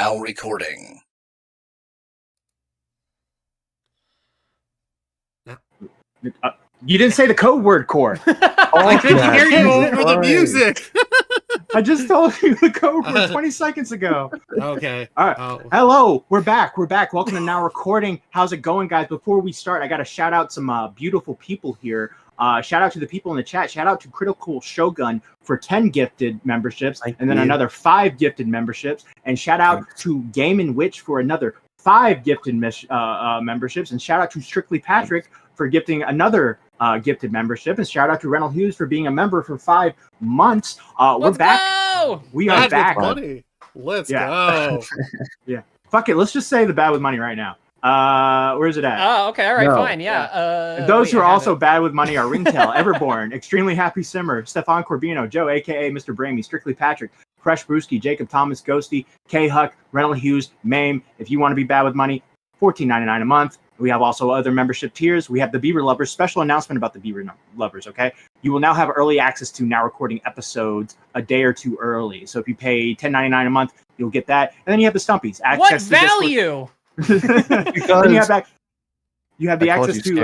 now recording. You didn't say the code word, Core. I couldn't hear you over the music. I just told you the code word 20 seconds ago. Okay. All right. Hello, we're back. Welcome to Now Recording. How's it going, guys? Before we start, I got to shout out some beautiful people here. Shout out to the people in the chat. Shout out to Critical Shogun for 10 gifted memberships, and then another 5 gifted memberships. And shout out to Game and Witch for another 5 gifted memberships. And shout out to Strictly Patrick for gifting another gifted membership. And shout out to Reynold Hughes for being a member for 5 months. We're back. Go! We are back. Money. Let's go. Yeah. Fuck it. Let's just say the bad with money right now. Where's it at? Oh, okay. All right, fine. Yeah. Those who are also bad with money are Ringtail, Everborn, Extremely Happy Simmer, Stefan Corbino, Joe, aka Mr. Bramey, Strictly Patrick, Fresh Brewski, Jacob Thomas, Ghosty, K Huck, Reynold Hughes, Mame. If you want to be bad with money, $14.99 a month. We have also other membership tiers. We have the Beaver Lovers. Special announcement about the Beaver Lovers, okay? You will now have early access to Now Recording episodes a day or two early. So if you pay $10.99 a month, you'll get that. And then you have the Stumpies. What value? Then you have the access to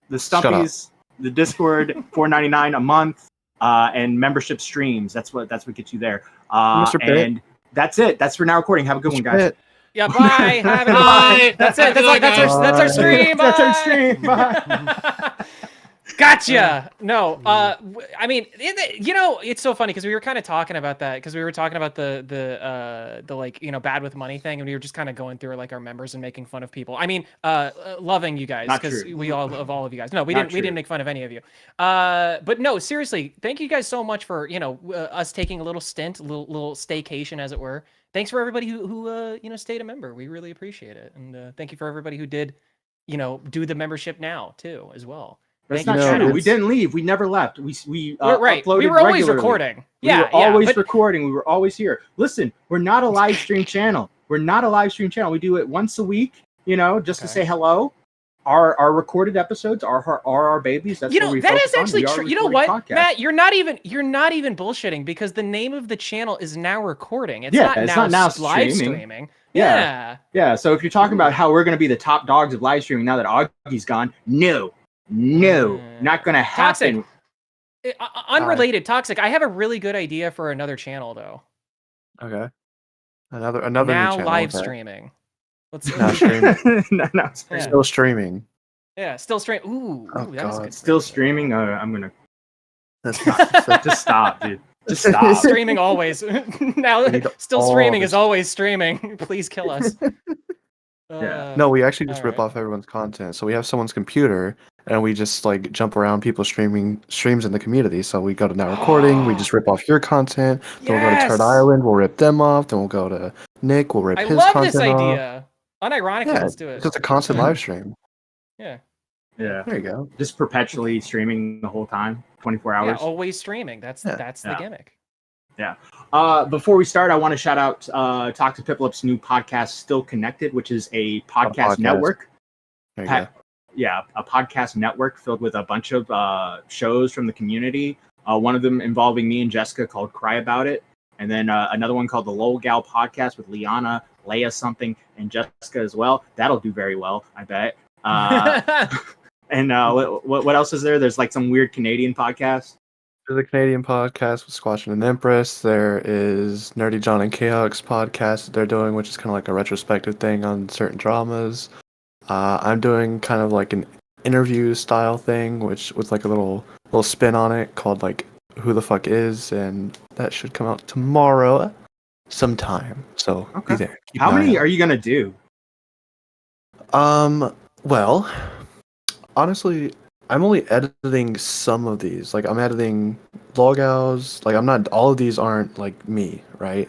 the Stumpies, the Discord, $4.99 a month, and membership streams. That's what gets you there. And that's it. That's for Now Recording. Have a good one, guys. Yeah, bye. Bye. That's it. That's our stream. That's our stream. Bye. Gotcha. No, I mean, it's so funny because we were kind of talking about that because we were talking about the like bad with money thing, and we were just kind of going through like our members and making fun of people. I mean, loving you guys because we all love all of you guys. No, we didn't make fun of any of you. But no, seriously, thank you guys so much for us taking a little stint, a little staycation as it were. Thanks for everybody who stayed a member. We really appreciate it, and thank you for everybody who did do the membership now too as well. That's not true. We didn't leave. We never left. We right. uploaded We were always regularly. recording. We were always recording. We were always here. Listen, we're not a live stream channel. We do it once a week, just to say hello. Our recorded episodes are our babies. That's what we that focus is actually on. true. You know what, podcast. Matt? You're not even bullshitting because the name of the channel is Now Recording. It's not now live streaming. Yeah. So if you're talking about how we're going to be the top dogs of live streaming now that Augie's gone, no, not going to happen. Toxic. Unrelated, Toxic. I have a really good idea for another channel though. Okay. Another now new channel, live streaming. Let's streaming. Yeah. Still streaming. Yeah, still stream. Ooh, that was good. Still streaming. I'm gonna. That's just stop, dude. Just stop. Streaming always. Now, still streaming is always streaming. Please kill us. No, we actually just rip off everyone's content. So we have someone's computer, and we just like jump around people's streams in the community. So we go to Now Recording, we just rip off your content. Then we'll go to Turd Island, we'll rip them off. Then we'll go to Nick, we'll rip his content off. I love this idea. Unironically, let's do it. It's just a constant live stream. Yeah. There you go. Just perpetually streaming the whole time, 24 hours. Yeah, always streaming. That's the gimmick. Yeah. Before we start, I want to shout out Talk to Piplup's new podcast, Still Connected, which is a podcast network. There you go. Yeah, a podcast network filled with a bunch of shows from the community. One of them involving me and Jessica called Cry About It. And then another one called the Lowell Gal Podcast with Liana, Leia something, and Jessica as well. That'll do very well, I bet. And what else is there? There's like some weird Canadian podcast. There's a Canadian podcast with Squatch and an Empress. There is Nerdy John and K-Hux podcast that they're doing, which is kind of like a retrospective thing on certain dramas. I'm doing kind of like an interview style thing, which with like a little spin on it called like Who the Fuck Is, and that should come out tomorrow sometime. So be there. How many are you gonna do? Well, honestly, I'm only editing some of these. Like I'm editing logouts. Like I'm not. All of these aren't like me, right?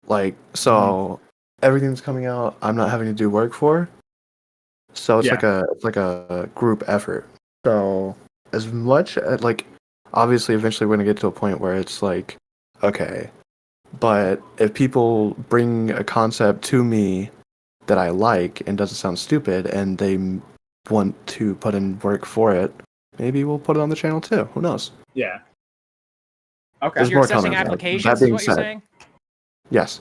Like so, everything that's coming out, I'm not having to do work for. So it's like a group effort. So as much like obviously eventually we're gonna get to a point where it's like okay, but if people bring a concept to me that I like and doesn't sound stupid and they want to put in work for it, maybe we'll put it on the channel too. Who knows? Yeah. Okay. You're accepting applications, is what you're saying? Yes.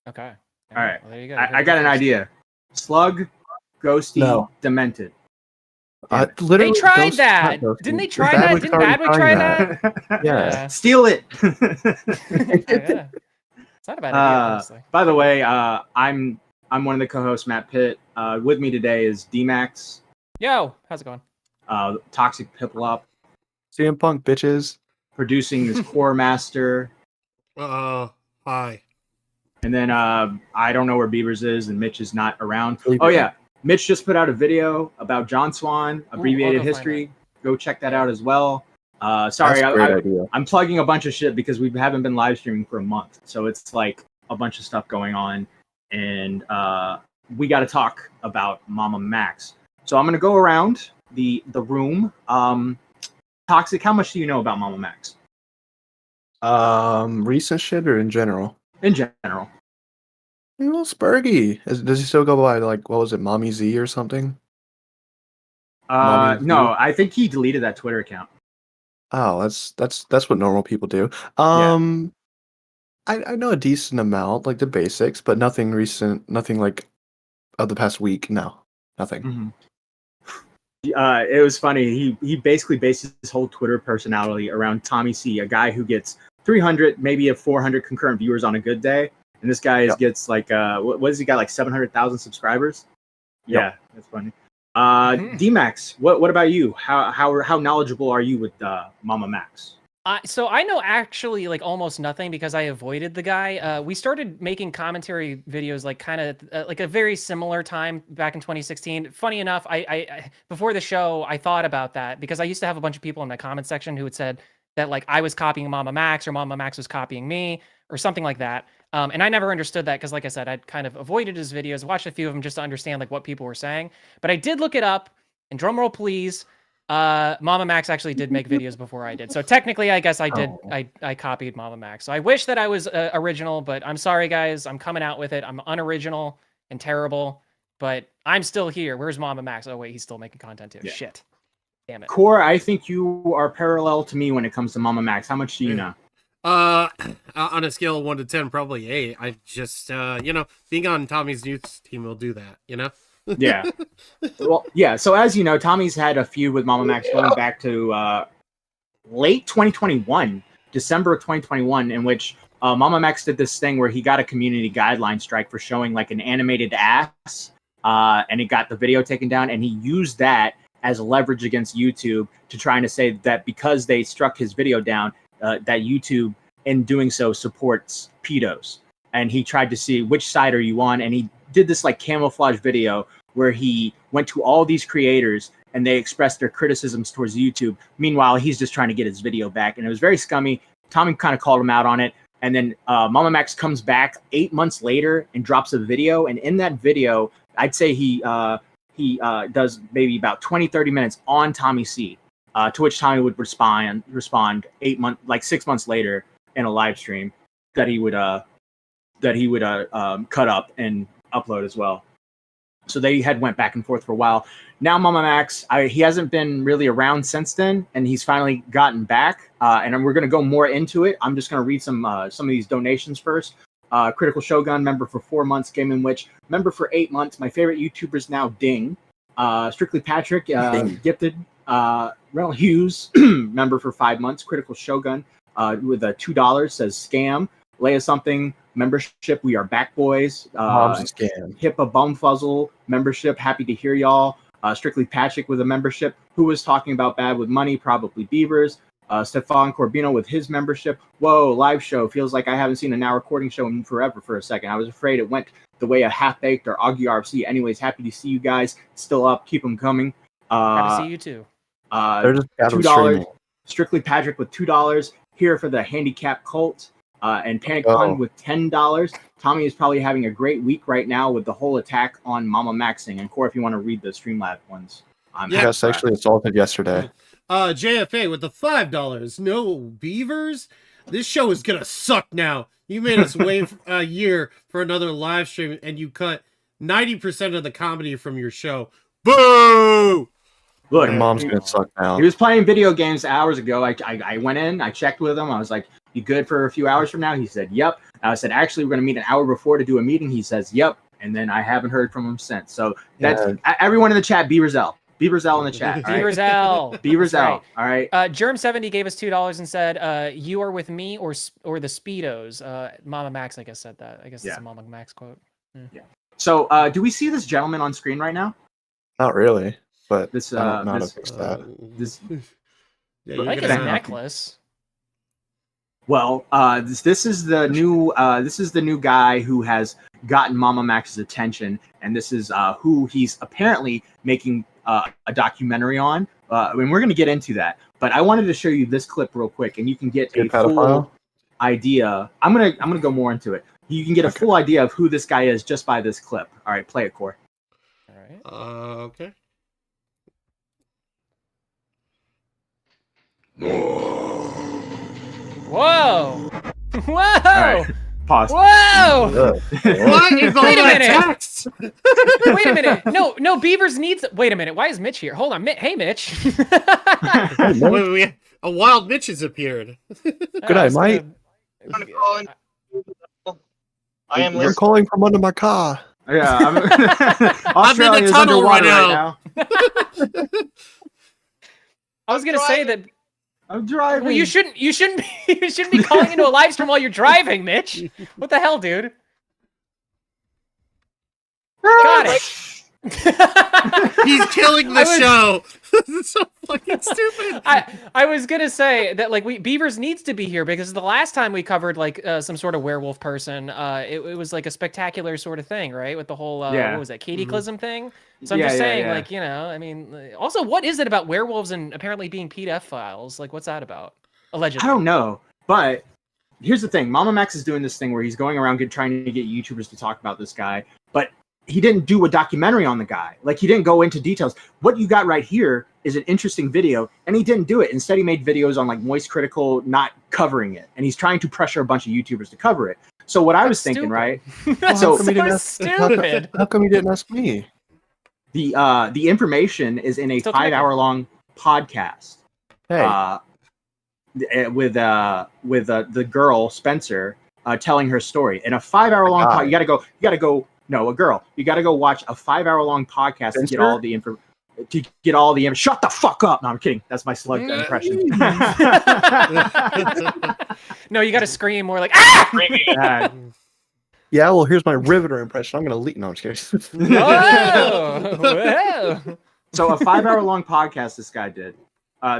Okay. All right. Well, there you go. I got an idea. Slug, ghosty, No. demented. Literally, They tried Ghost- that. not Ghost Didn't they League. try Badwig's that? Didn't already Badwig trying try that? Yeah. Steal it. Yeah. It's not a bad idea, honestly. By the way, I'm one of the co-hosts, Matt Pitt. With me today is D-Max, Yo, how's it going? Toxic Piplop, CM Punk bitches. producing this Core Master, Hi. and then I don't know where Beavers is, and Mitch is not around. Sleeping. Oh yeah, Mitch just put out a video about John Swan, abbreviated find history. Go check that out as well. Sorry, That's a great idea. I'm plugging a bunch of shit because we haven't been live streaming for a month, so it's like a bunch of stuff going on, and we got to talk about MamaMax. So I'm gonna go around the room. Toxic, how much do you know about MamaMax? Recent shit or in general? In general. A little Spurgy. Does he still go by like what was it, Mommy Z or something? Mommy No, Z? I think he deleted that Twitter account. Oh, that's what normal people do. I know a decent amount, like the basics, but nothing recent, nothing like of the past week. No, nothing. Mm-hmm. It was funny. He basically based his whole Twitter personality around Tommy C, a guy who gets 300, maybe a 400 concurrent viewers on a good day, and this guy gets like what has he got, like 700,000 subscribers? Yeah, that's funny. D-Max, what about you? How knowledgeable are you with MamaMax? So I know actually like almost nothing because I avoided the guy. We started making commentary videos like kind of like a very similar time back in 2016. Funny enough, I before the show I thought about that because I used to have a bunch of people in the comment section who had said that like I was copying MamaMax or MamaMax was copying me or something like that. And I never understood that because like I said, I'd kind of avoided his videos, watched a few of them just to understand like what people were saying. But I did look it up, and drumroll please. MamaMax actually did make videos before I did. So technically, I guess I did. I copied MamaMax. So I wish that I was original, but I'm sorry, guys. I'm coming out with it. I'm unoriginal and terrible, but I'm still here. Where's MamaMax? Oh, wait, he's still making content too. Yeah. Shit. Damn it. Core, I think you are parallel to me when it comes to MamaMax. How much do you know? On a scale of 1 to 10, probably 8. I just, being on Tommy's news team will do that, Yeah. Well, yeah. So as you know, Tommy's had a feud with MamaMax going back to late 2021, December of 2021, in which MamaMax did this thing where he got a community guideline strike for showing like an animated ass, and he got the video taken down, and he used that as leverage against YouTube to trying to say that because they struck his video down, that YouTube in doing so supports pedos. And he tried to see which side are you on, and he did this like camouflage video where he went to all these creators and they expressed their criticisms towards YouTube. Meanwhile, he's just trying to get his video back, and it was very scummy. Tommy kind of called him out on it, and then MamaMax comes back 8 months later and drops a video, and in that video, I'd say he does maybe about 20-30 minutes on Tommy C, to which Tommy would respond 6 months later in a live stream that he would cut up and upload as well. So they had went back and forth for a while. Now MamaMax, he hasn't been really around since then, and he's finally gotten back. And we're going to go more into it. I'm just going to read some of these donations first. Critical Shogun, member for 4 months. Game in Which, member for 8 months. My favorite YouTubers now, Ding. Strictly Patrick, gifted. Renal Hughes, member for 5 months. Critical Shogun, with $2, says scam. Leia something, membership. We are back, boys. Hippa Bumfuzzle, membership. Happy to hear y'all. Strictly Patrick with a membership. Who was talking about bad with money? Probably Beavers. Stefan Corbino with his membership. Whoa, live show. Feels like I haven't seen a now recording show in forever for a second. I was afraid it went the way of Half-Baked or Augie RFC. Anyways, happy to see you guys. Still up. Keep them coming. Happy to see you too. $2. Strictly Patrick with $2. Here for the handicap cult. And Panic Pun with $10. Tommy is probably having a great week right now with the whole attack on MamaMaxing. And Core, if you want to read the Streamlabs ones. Yes, actually, it's all yesterday. JFA with the $5. No Beavers? This show is gonna suck now. You made us wait a year for another live stream, and you cut 90% of the comedy from your show. Boo! Look, your mom's gonna suck now. He was playing video games hours ago. I went in, I checked with him. I was like, "You good for a few hours from now?" He said, "Yep." I said, actually, we're going to meet an hour before to do a meeting. He says, yep. And then I haven't heard from him since. So that's everyone in the chat, Beaverzell. Beaverzell in the chat. All right? Beaverzell. Beaverzell. All right. Germ70 gave us $2 and said, you are with me or the Speedos. MamaMax, I guess, said that. I guess it's a MamaMax quote. Yeah. So do we see this gentleman on screen right now? Not really, but this I don't know how to fix that. Yeah, like his necklace. Well, this is the new guy who has gotten MamaMax's attention, and this is who he's apparently making a documentary on. And we're going to get into that, but I wanted to show you this clip real quick, and you can get a full idea. I'm gonna go more into it. You can get a full idea of who this guy is just by this clip. All right, play it, Core. All right. Okay. Whoa! Whoa! All right, pause. Whoa! What is all Wait a that minute. text? Wait a minute. No, Beavers needs. Wait a minute. Why is Mitch here? Hold on. Hey, Mitch. Wait, a wild Mitch has appeared. Good day, mate. You're calling from under my car. Yeah, I'm in Australia's the tunnel right underwater now. I was gonna say that. I'm driving. Well, you shouldn't be calling into a live stream while you're driving, Mitch. What the hell, dude? Got it. He's killing the show. This is so fucking stupid. I was gonna say that Beavers needs to be here because the last time we covered some sort of werewolf person, it was like a spectacular sort of thing, right? With the whole what was that, cataclysm thing? So I'm just saying, I mean, also, what is it about werewolves and apparently being PDF files? Like, what's that about? Allegedly. I don't know, but here's the thing: MamaMax is doing this thing where he's going around trying to get YouTubers to talk about this guy, but he didn't do a documentary on the guy. Like, he didn't go into details. What you got right here is an interesting video, and he didn't do it. Instead, he made videos on like Moist Critical not covering it, and he's trying to pressure a bunch of YouTubers to cover it. So what I was thinking, right? So stupid. How come you didn't ask me? The information is in a 5-hour-long podcast. Hey. With the girl Spencer telling her story in a 5-hour-long podcast. You gotta go. No, a girl. You got to go watch a 5-hour-long podcast to get all the info. Shut the fuck up! No, I'm kidding. That's my slug impression. No, you got to scream more like ah! Yeah, well, here's my Riveter impression. I'm gonna leak. No, I'm just kidding. Whoa! So a 5-hour-long podcast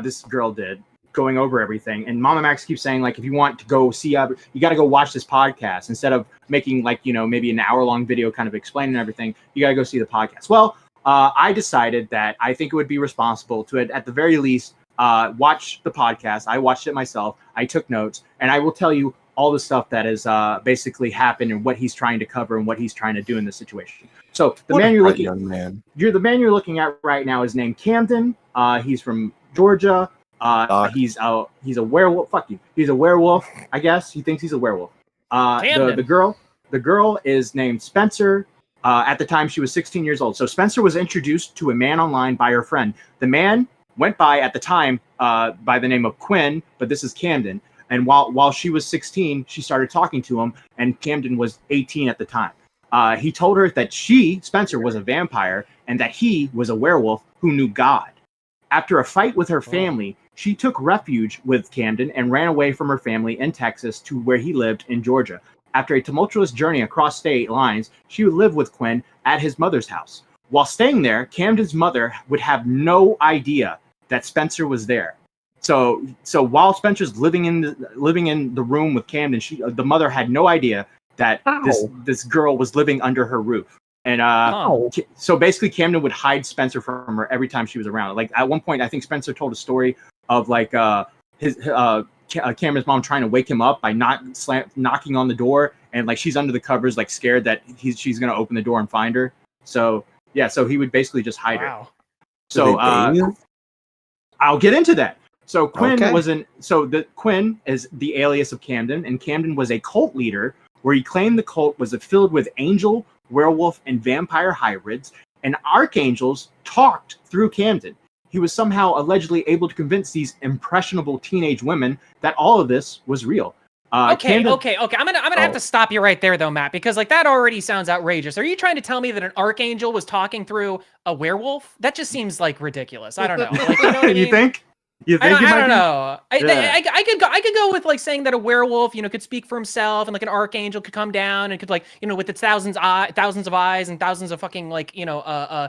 this girl did, going over everything, and MamaMax keeps saying, like, if you want to go see you got to go watch this podcast instead of making, like, maybe an hour-long video kind of explaining everything. You got to go see the podcast. Well, I decided that I think it would be responsible to, at the very least, watch the podcast. I watched it myself. I took notes, and I will tell you all the stuff that has basically happened and what he's trying to cover and what he's trying to do in this situation. So the man you're looking at right now is named Camden. He's from Georgia. He's a werewolf. Fuck you. He's a werewolf. I guess he thinks he's a werewolf. The girl is named Spencer. At the time, she was 16 years old. So Spencer was introduced to a man online by her friend. The man went by at the time by the name of Quinn, but this is Camden. And while she was 16, she started talking to him, and Camden was 18 at the time. He told her that Spencer, was a vampire and that he was a werewolf who knew God. After a fight with her family, she took refuge with Camden and ran away from her family in Texas to where he lived in Georgia. After a tumultuous journey across state lines, she would live with Quinn at his mother's house. While staying there, Camden's mother would have no idea that Spencer was there. So while Spencer's living in the room with Camden, the mother had no idea that this girl was living under her roof. And so basically, Camden would hide Spencer from her every time she was around. Like, at one point, I think Spencer told a story of like Camden's mom trying to wake him up by knocking on the door, and like she's under the covers, like scared that she's gonna open the door and find her. So yeah, so he would basically just hide her. So I'll get into that. So Quinn Quinn is the alias of Camden, and Camden was a cult leader where he claimed the cult was filled with angel, werewolf, and vampire hybrids, and archangels talked through Camden. He was somehow allegedly able to convince these impressionable teenage women that all of this was real. Okay. Camden, I'm gonna have to stop you right there, though, Matt, because like that already sounds outrageous. Are you trying to tell me that an archangel was talking through a werewolf? That just seems like ridiculous. I don't know. Like, you know what I mean? You think? You think it I might don't be? know. Yeah. I could go with like saying that a werewolf, you know, could speak for himself, and like an archangel could come down and could like, you know, with its thousands of eyes and thousands of fucking like, you know,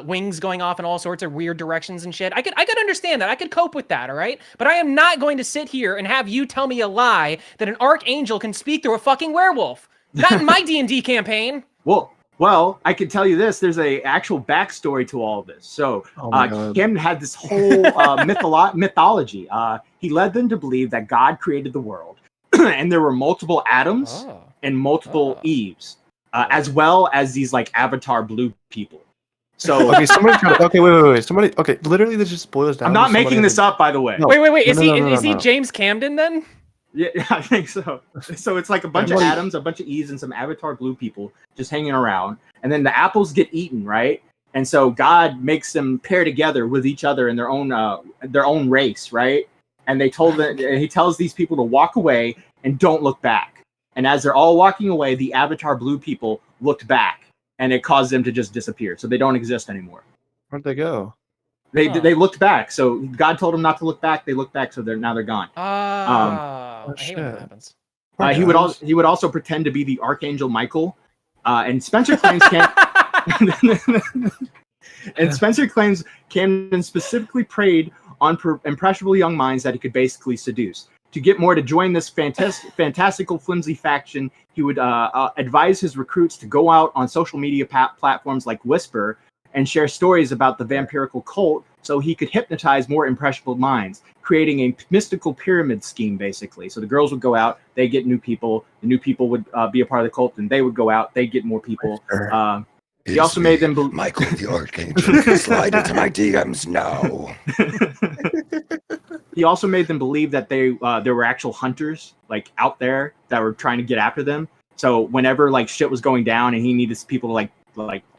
wings going off in all sorts of weird directions and shit. I could understand that. I could cope with that. All right, but I am not going to sit here and have you tell me a lie that an archangel can speak through a fucking werewolf. Not in my D&D campaign. Well, I can tell you this. There's a actual backstory to all of this. So Camden had this whole mythology. He led them to believe that God created the world, and there were multiple Adams and multiple Eves, as well as these like Avatar blue people. So okay, wait. Somebody, okay, literally this just boils down. I'm not making this up, by the way. No. Wait. Is he James Camden then? Yeah, I think so. So it's like a bunch of Adams, a bunch of Eves, and some Avatar blue people just hanging around. And then the apples get eaten, right? And so God makes them pair together with each other in their own race, right? And he tells these people to walk away and don't look back. And as they're all walking away, the Avatar blue people looked back, and it caused them to just disappear. So they don't exist anymore. Where'd they go? They looked back. So God told them not to look back. They looked back, so now they're gone. I hate when that happens. He would also pretend to be the Archangel Michael, and Spencer claims Camden specifically preyed on impressionable young minds that he could basically seduce. To get more to join this fantastical flimsy faction, he would advise his recruits to go out on social media platforms like Whisper and share stories about the vampirical cult so he could hypnotize more impressionable minds, creating a mystical pyramid scheme, basically. So the girls would go out, they get new people, the new people would be a part of the cult, and they would go out, they get more people. He also made them Michael the Archangel, slide into my DMs now. He also made them believe that there were actual hunters like out there that were trying to get after them. So whenever like shit was going down and he needed people to like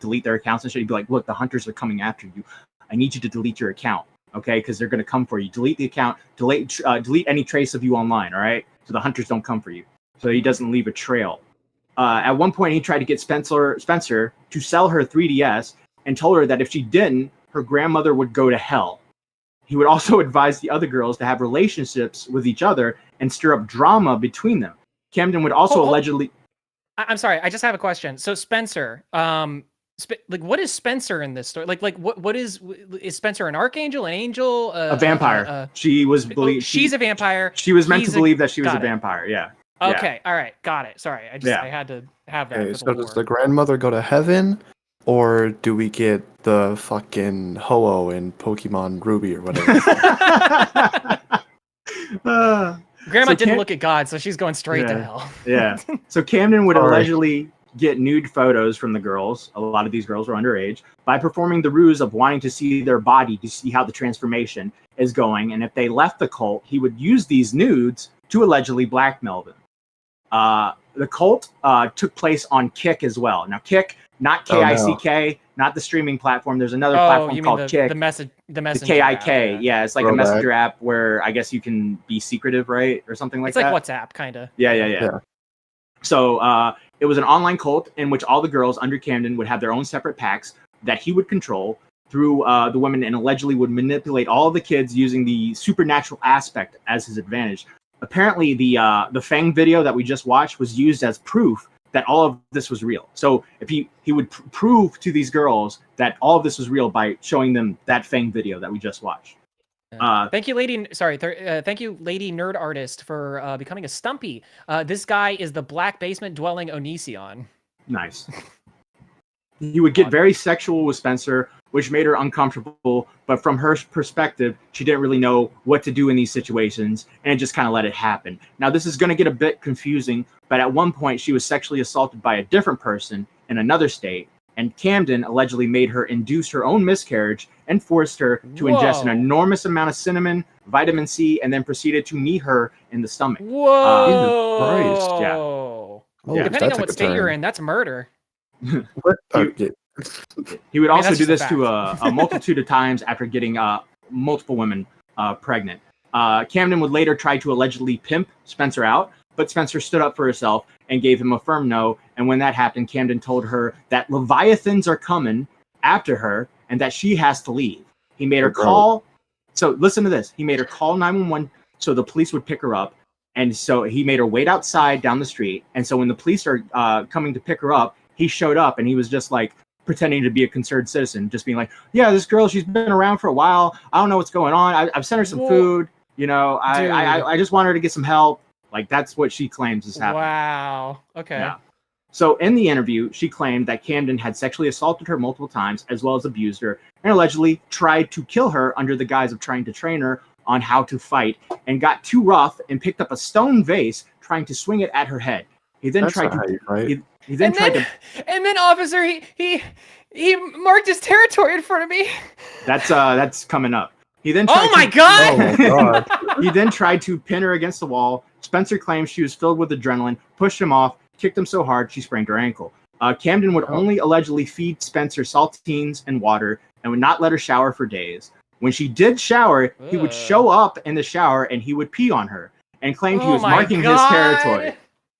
delete their accounts and shit, he'd be like, look, the hunters are coming after you. I need you to delete your account, okay? Because they're going to come for you. Delete the account, delete any trace of you online, all right? So the hunters don't come for you. So he doesn't leave a trail. At one point, he tried to get Spencer to sell her 3DS and told her that if she didn't, her grandmother would go to hell. He would also advise the other girls to have relationships with each other and stir up drama between them. Camden would also allegedly... I'm sorry, I just have a question. So Spencer, like what is Spencer in this story? Like what is Spencer an archangel, an angel, a vampire? She was believed. She's a vampire. She was meant to believe that she was a vampire. Yeah. Okay. All right. Got it. Sorry. I had to have that. Okay, so does the grandmother go to heaven, or do we get the fucking Ho-Oh in Pokemon Ruby or whatever? Grandma didn't look at God, so she's going straight to hell. Yeah. So Camden would allegedly get nude photos from the girls. A lot of these girls were underage, by performing the ruse of wanting to see their body to see how the transformation is going. And if they left the cult, he would use these nudes to allegedly blackmail them. The cult took place on Kick as well. Now, Kick, not Kick, not the streaming platform. There's another platform called Kick. The messenger KIK. app, yeah, it's like a messenger app where I guess you can be secretive, right? Or something like that. It's like WhatsApp, kind of. Yeah. So it was an online cult in which all the girls under Camden would have their own separate packs that he would control through the women, and allegedly would manipulate all of the kids using the supernatural aspect as his advantage. Apparently, the Fang video that we just watched was used as proof that all of this was real. So if he would prove to these girls that all of this was real by showing them that Fang video that we just watched. Thank you, lady. Thank you, lady nerd artist, for becoming a Stumpy. This guy is the black basement dwelling Onision. Nice. He would get very sexual with Spencer, which made her uncomfortable. But from her perspective, she didn't really know what to do in these situations, and just kind of let it happen. Now, this is going to get a bit confusing, but at one point, she was sexually assaulted by a different person in another state, and Camden allegedly made her induce her own miscarriage and forced her to ingest an enormous amount of cinnamon, vitamin C, and then proceeded to knee her in the stomach. Whoa! Yeah. Oh, Depending on what state you're in, that's murder. He would also do this to a multitude of times after getting multiple women pregnant. Camden would later try to allegedly pimp Spencer out, but Spencer stood up for herself and gave him a firm no. And when that happened, Camden told her that Leviathans are coming after her and that she has to leave. He made her call. So listen to this. He made her call 911 so the police would pick her up. And so he made her wait outside down the street. And so when the police are coming to pick her up, he showed up and he was just like pretending to be a concerned citizen, just being like, yeah, this girl, she's been around for a while. I don't know what's going on. I've sent her some food. You know, I just want her to get some help. Like, that's what she claims is happening. Wow. Okay. Yeah. So in the interview, she claimed that Camden had sexually assaulted her multiple times, as well as abused her, and allegedly tried to kill her under the guise of trying to train her on how to fight, and got too rough and picked up a stone vase, trying to swing it at her head. He then tried to. He then tried to. And then, officer, he marked his territory in front of me. That's coming up. He then. Oh my god! Oh my god! He then tried to pin her against the wall. Spencer claims she was filled with adrenaline, pushed him off, kicked him so hard she sprained her ankle. Camden would only allegedly feed Spencer saltines and water, and would not let her shower for days. When she did shower, he would show up in the shower and he would pee on her, and claimed he was marking his territory.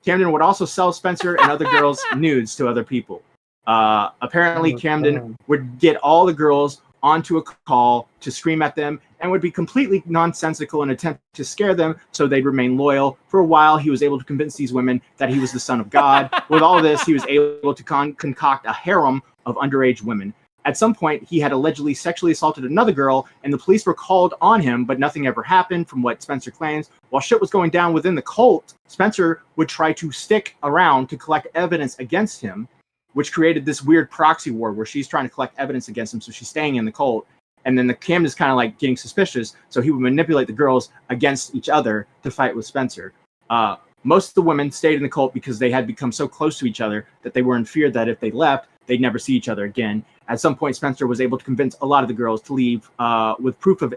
Camden would also sell Spencer and other girls nudes to other people. Apparently, Camden would get all the girls onto a call to scream at them and would be completely nonsensical and attempt to scare them so they'd remain loyal. For a while, he was able to convince these women that he was the son of God. With all this, he was able to concoct a harem of underage women. At some point, he had allegedly sexually assaulted another girl, and the police were called on him, but nothing ever happened, from what Spencer claims. While shit was going down within the cult, Spencer would try to stick around to collect evidence against him, which created this weird proxy war where she's trying to collect evidence against him, so she's staying in the cult. And then the Camden is kind of like getting suspicious, so he would manipulate the girls against each other to fight with Spencer. Most of the women stayed in the cult because they had become so close to each other that they were in fear that if they left, they'd never see each other again. At some point, Spencer was able to convince a lot of the girls to leave with proof of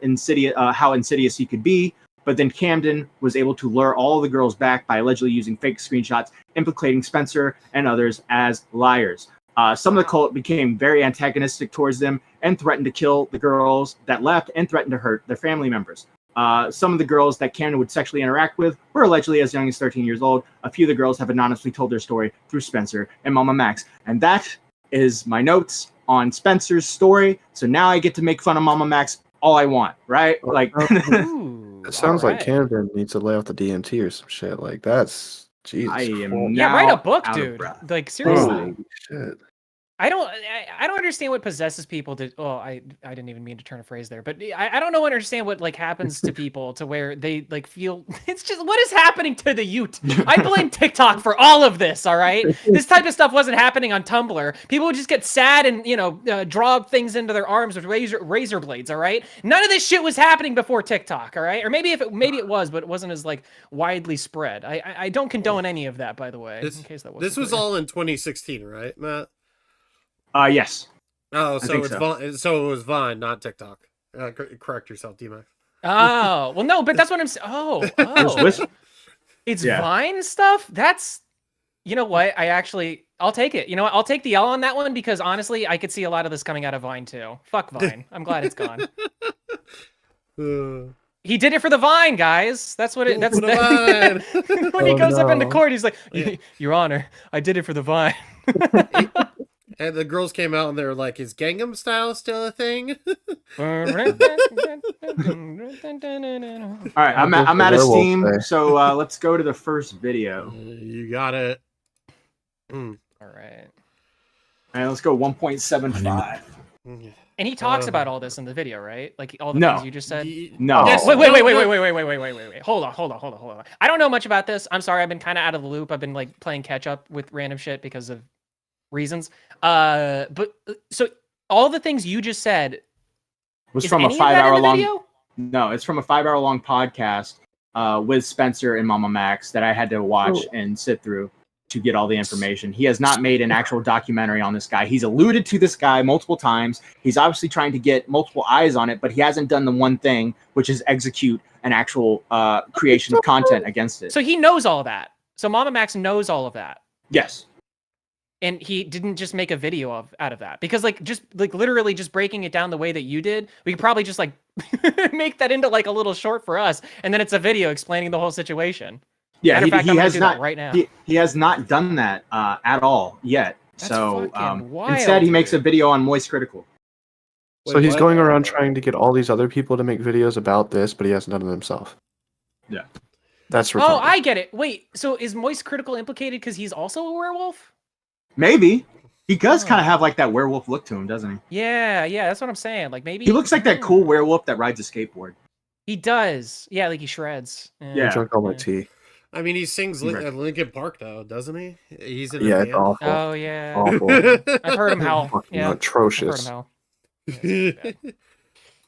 how insidious he could be. But then Camden was able to lure all the girls back by allegedly using fake screenshots, implicating Spencer and others as liars. Some of the cult became very antagonistic towards them and threatened to kill the girls that left and threatened to hurt their family members. Some of the girls that Camden would sexually interact with were allegedly as young as 13 years old. A few of the girls have anonymously told their story through Spencer and MamaMax. And that is my notes on Spencer's story. So now I get to make fun of MamaMax all I want, right? Like, it sounds like Camden needs to lay off the DMT or some shit. Like, that's Jesus. Write a book, dude. Like, seriously. Holy shit. I don't understand what possesses people to. Oh, I didn't even mean to turn a phrase there, but I don't understand what like happens to people to where they like feel. It's just what is happening to the youth. I blame TikTok for all of this. All right, this type of stuff wasn't happening on Tumblr. People would just get sad and draw things into their arms with razor blades. All right, none of this shit was happening before TikTok. All right, or maybe it was, but it wasn't as like widely spread. I don't condone any of that, by the way. In case that wasn't this was clear. all in 2016, right, Matt? Yes. Oh, so it was Vine, not TikTok. Correct yourself, D-Max. Oh, well, no, but that's what I'm saying. Oh. It's Vine stuff? That's, you know what? I'll take it. You know what? I'll take the L on that one because honestly, I could see a lot of this coming out of Vine too. Fuck Vine. I'm glad it's gone. He did it for the Vine, guys. That's what that's when he goes up into court, he's like, Your Honor, I did it for the Vine. And the girls came out and they were like, is Gangnam Style still a thing? All right, I'm out of steam, so let's go to the first video. You got it. All right. All right, let's go 1.75. And he talks about all this in the video, right? Like all the things you just said? No. Yes. Wait. Hold on. I don't know much about this. I'm sorry, I've been kind of out of the loop. I've been like playing catch up with random shit because of reasons. But so all the things you just said was from a 5-hour long video? No, it's from a 5-hour long podcast with Spencer and MamaMax that I had to watch and sit through to get all the information. He has not made an actual documentary on this guy. He's alluded to this guy multiple times. He's obviously trying to get multiple eyes on it, but he hasn't done the one thing, which is execute an actual creation of content against it. So he knows all of that. So MamaMax knows all of that. Yes. And he didn't just make a video out of that because literally just breaking it down the way that you did, we could probably just like make that into like a little short for us. And then it's a video explaining the whole situation. Yeah, Matter of fact, he I'm gonna has do not that right now. He has not done that at all yet. That's So fucking wild, instead, he makes a dude. video on Moist Critical. So he's going around trying to get all these other people to make videos about this, but he hasn't done it himself. Yeah. That's retarded. Oh, I get it. Wait, so is Moist Critical implicated because he's also a werewolf? Maybe. He does Oh. kind of have like that werewolf look to him, doesn't he? Yeah, that's what I'm saying. Like maybe He looks like that cool werewolf that rides a skateboard. He does. Yeah, like he shreds. Yeah. I drank all my tea. I mean, he sings Right. at Linkin Park though, doesn't he? He's in a Yeah, band. it's awful. Oh yeah. Awful. I've heard him howl. Fucking Yeah. I've heard atrocious. him howl.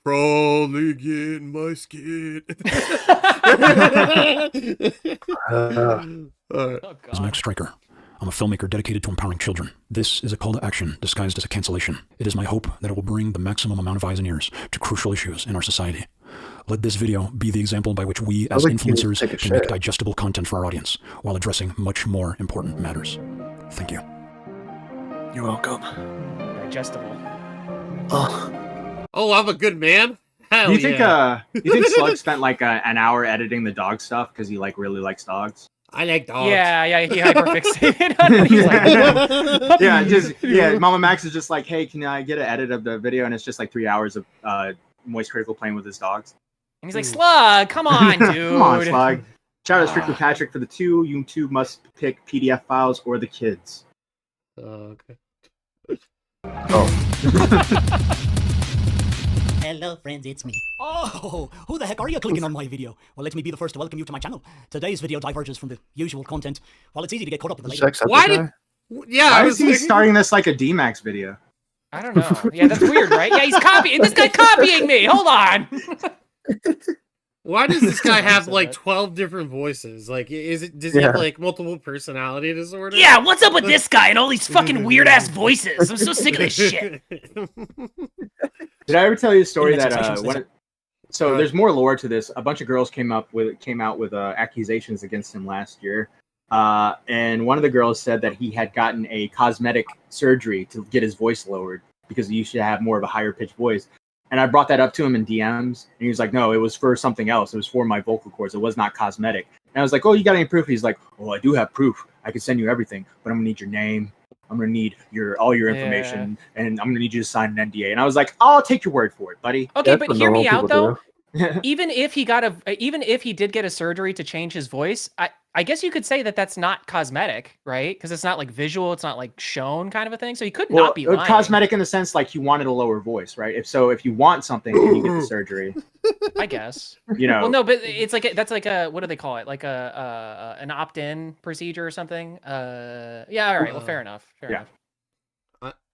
Crawling in my skin. Oh, is God. Max Stryker. I'm a filmmaker dedicated to empowering children. This is a call to action disguised as a cancellation. It is my hope that it will bring the maximum amount of eyes and ears to crucial issues in our society. Let this video be the example by which we as influencers can make digestible content for our audience while addressing much more important matters. Thank you. You're welcome. Digestible. Oh, I'm a good man. Hell You think yeah. you think Slug spent like an hour editing the dog stuff because he like really likes dogs? I like dogs. Yeah, he hyperfixated on it. He's like, MamaMax is just like, hey, can I get an edit of the video? And it's just like 3 hours of Moist Critical playing with his dogs. and he's like, Slug, come on, dude. Come on, Slug. Shout out to Strictly Patrick for the 2. You two must pick PDF files or the kids. Okay. Hello friends, it's me. Oh, who the heck are you clicking on my video? Well, let me be the first to welcome you to my channel. Today's video diverges from the usual content. While it's easy to get caught up in the latest... Why did? Yeah, Why I is was he like, starting this like a D-Max video? I don't know. Yeah, that's weird, right? Yeah, he's copying. This guy copying me. Hold on. Why does this guy have So like bad. 12 different voices? Like, does he have like multiple personality disorder? Yeah, what's up with this guy and all these fucking weird-ass voices? I'm so sick of this shit. Did I ever tell you a story Internet that sensations, so there's more lore to this. A bunch of girls came out with accusations against him last year, and one of the girls said that he had gotten a cosmetic surgery to get his voice lowered because he used to have more of a higher pitched voice. And I brought that up to him in DMs, and he was like, "No, it was for something else. It was for my vocal cords. It was not cosmetic." And I was like, "Oh, you got any proof?" He's like, "Oh, I do have proof. I can send you everything, but I'm gonna need your name. I'm gonna need all your information, and I'm gonna need you to sign an NDA." And I was like, "I'll take your word for it, buddy." Okay, That's but what hear me normal out people though. Even if he did get a surgery to change his voice, I guess you could say that that's not cosmetic, right? Because it's not like visual, it's not like shown kind of a thing. So he could not be lying. Cosmetic in the sense like he wanted a lower voice, right? If you want something, you get the surgery. I guess. You know. Well, no, but it's like that's like a what do they call it? Like an opt-in procedure or something. Yeah. All right. Well, fair enough. Fair enough.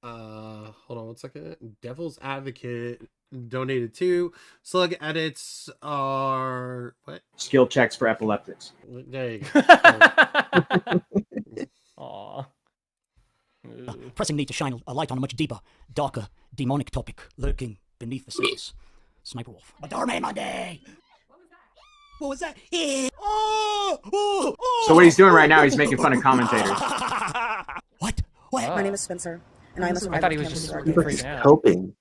Hold on one second. Devil's Advocate donated 2. Slug edits are what? Skill checks for epileptics. There you go. Aw. Pressing need to shine a light on a much deeper, darker, demonic topic lurking beneath the surface. Sniper Wolf. A doorman Monday! What was that? So what he's doing right now, he's making fun of commentators. What? What? Oh. My name is Spencer, and I am a I survivor thought he of was just campus freaking surgery. out. Helping.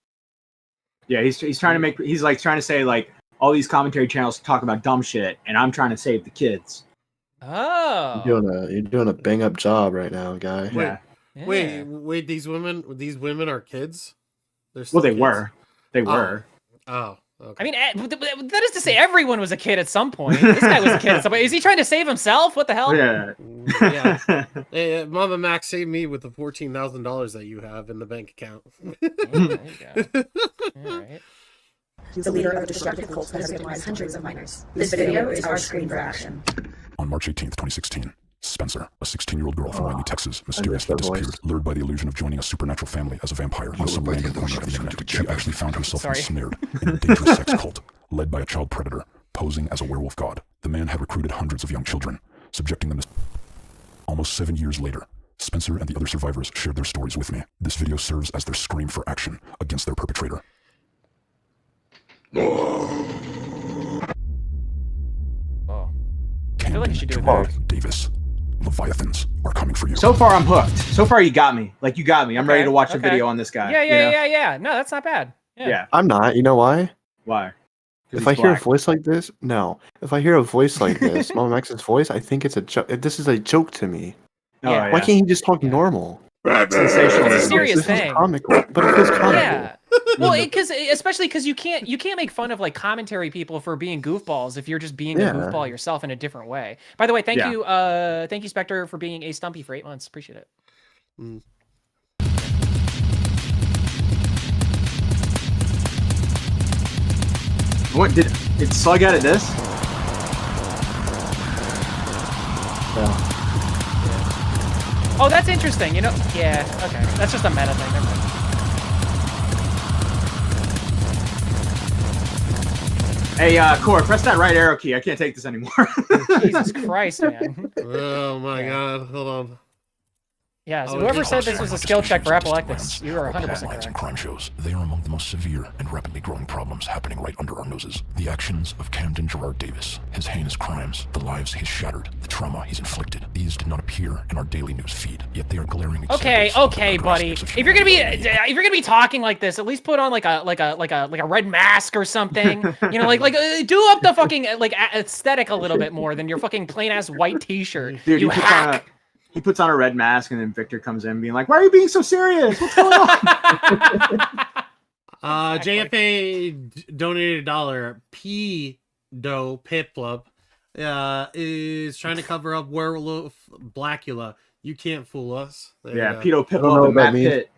Yeah, he's trying to make trying to say like all these commentary channels talk about dumb shit, and I'm trying to save the kids. Oh. You're doing a bang up job right now, guy. Yeah. Yeah. Wait, these women are kids? They're Well, they kids? were. They were. Oh, okay. I mean, that is to say, everyone was a kid at some point. This guy was a kid at some point. Is he trying to save himself? What the hell? Yeah. Yeah. Hey, MamaMax saved me with the $14,000 that you have in the bank account. There you go. All right. The leader of a destructive cult that has victimized hundreds of minors. This video is our screen for action. On March 18th, 2016, Spencer, a 16-year-old girl from Wyoming, Texas, mysteriously that voice. disappeared, lured by the illusion of joining a supernatural family as a vampire on some random corner of the internet. She actually found herself Sorry. ensnared in a dangerous sex cult led by a child predator posing as a werewolf god. The man had recruited hundreds of young children, subjecting them to... Almost 7 years later, Spencer and the other survivors shared their stories with me. This video serves as their scream for action against their perpetrator. Oh. I feel like you should do it Gerard better. Davis. Leviathans are coming for you. So far, I'm hooked. So far, you got me. Like you got me. I'm ready to watch a okay. video on this guy. Yeah, you know? yeah. No, that's not bad. Yeah. I'm not. You know why? Why? If I hear a voice like this, no. If I hear a voice like this, MamaMax's voice, I think it's a joke. This is a joke to me. Yeah. Why can't he just talk normal? Sensational. It's a serious This thing. is comical, but it feels comical. Yeah. Well, especially because you can't make fun of like commentary people for being goofballs if you're just being a goofball yourself in a different way. By the way, thank you, Spectre, for being a Stumpy for 8 months. Appreciate it. What did Slug edit this? Yeah. Oh, that's interesting. You know, yeah. Okay, that's just a meta thing. Never mind. Hey, Core, press that right arrow key. I can't take this anymore. Jesus Christ, man. Oh my god, hold on. Yeah, so whoever said this was a skill check for epileptics, you are 100% Headlines correct. and crime shows. They are among the most severe and rapidly growing problems happening right under our noses. The actions of Camden Gerard Davis, his heinous crimes, the lives he's shattered, the trauma he's inflicted. These did not appear in our daily news feed, yet they are glaring examples of Okay, the buddy. grotesque If you're gonna be talking like this, at least put on like a red mask or something. You know, do up the fucking aesthetic a little bit more than your fucking plain ass white T-shirt. Dude, you hack. He puts on a red mask, and then Victor comes in being like, "Why are you being so serious? What's going on?" JFA donated $1. P-Do Piplup is trying to cover up werewolf Blackula. You can't fool us. There Yeah, you go. Pedo Piplup and Matt means. Pitt.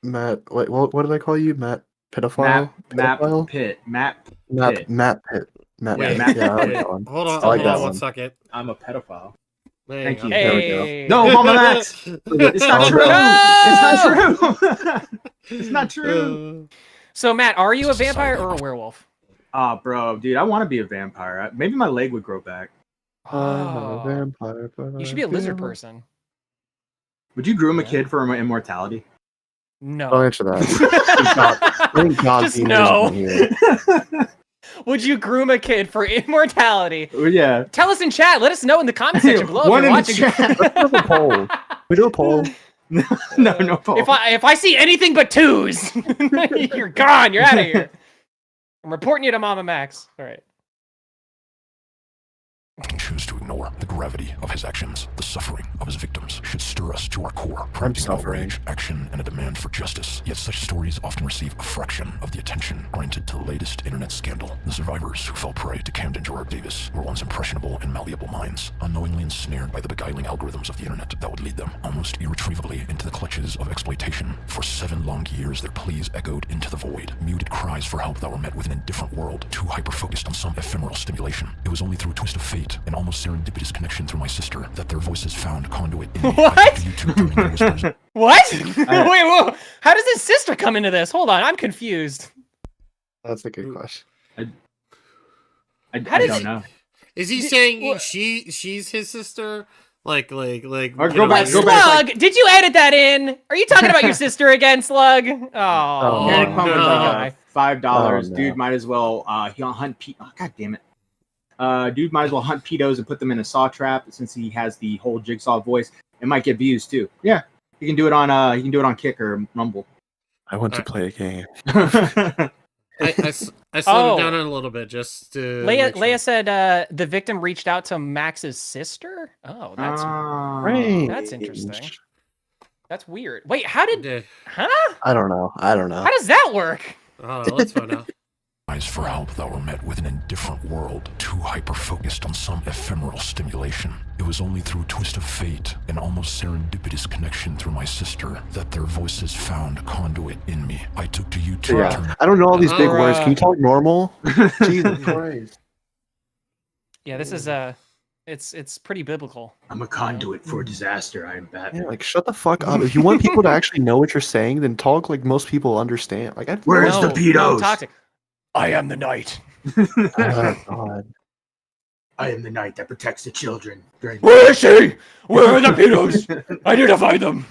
Matt, what did I call you? Matt Pedophile? Matt Pedophile? Pitt. Matt Matt Pitt. Matt Wait, Pitt. Yeah, I like that one. Hold on, I like hold that on one. 1 second. I'm a pedophile. There Thank you. There we Hey. No, MamaMax. It's not true. No! It's not true. It's not true. So Matt, are you a vampire or a werewolf? Oh, bro, dude, I want to be a vampire. Maybe my leg would grow back. I'm a vampire. You should be a lizard person. Would you groom a kid for immortality? No. Don't answer that. Thank God Just Peter no. isn't here. Would you groom a kid for immortality? Yeah. Tell us in chat. Let us know in the comment section below One if in the you're watching. chat. Let's do a poll. We do a poll. No poll. If I see anything but twos, you're gone. You're out of here. I'm reporting you to MamaMax. All right. can choose to ignore the gravity of his actions. The suffering of his victims should stir us to our core, prompting outrage, action, and a demand for justice. Yet such stories often receive a fraction of the attention granted to the latest internet scandal. The survivors who fell prey to Camden Gerard Davis were once impressionable and malleable minds, unknowingly ensnared by the beguiling algorithms of the internet that would lead them almost irretrievably into the clutches of exploitation. For 7 long years, their pleas echoed into the void, muted cries for help that were met with an indifferent world, too hyper-focused on some ephemeral stimulation. It was only through a twist of fate, an almost serendipitous connection through my sister, that their voices found conduit in me. What? What? I- Wait, whoa. How does his sister come into this? Hold on, I'm confused. That's a good question. I How does don't it- know. Is he saying she's his sister? Like Or you go know, back- like- go back. Slug, did you edit that in? Are you talking about your sister again, Slug? Oh, Oh, Eric no. Pump was like, $5. Oh, no. Dude might as well he'll hunt oh, god damn it. Dude might as well hunt pedos and put them in a saw trap since he has the whole Jigsaw voice. It might get views too. Yeah. You can do it on Kick or Rumble. I want to play a game. I slowed it down a little bit just to. Leia said the victim reached out to Max's sister. Oh, that's interesting. That's weird. Wait, how did? Huh? I don't know. How does that work? Let's find out. Cries for help that were met with an indifferent world, too hyper-focused on some ephemeral stimulation. It was only through a twist of fate, an almost serendipitous connection through my sister, that their voices found conduit in me. I took to YouTube. Yeah. I don't know all these big words. Can you talk normal? Jesus Christ. Yeah, this is it's pretty biblical. I'm a conduit for disaster. I am Batman. Yeah, like shut the fuck up. If you want people to actually know what you're saying, then talk like most people understand. Like Where's the pedos? Toxic. I am the knight. Oh, God. I am the knight that protects the children during Where is she? Where are the pedos? I need to find them.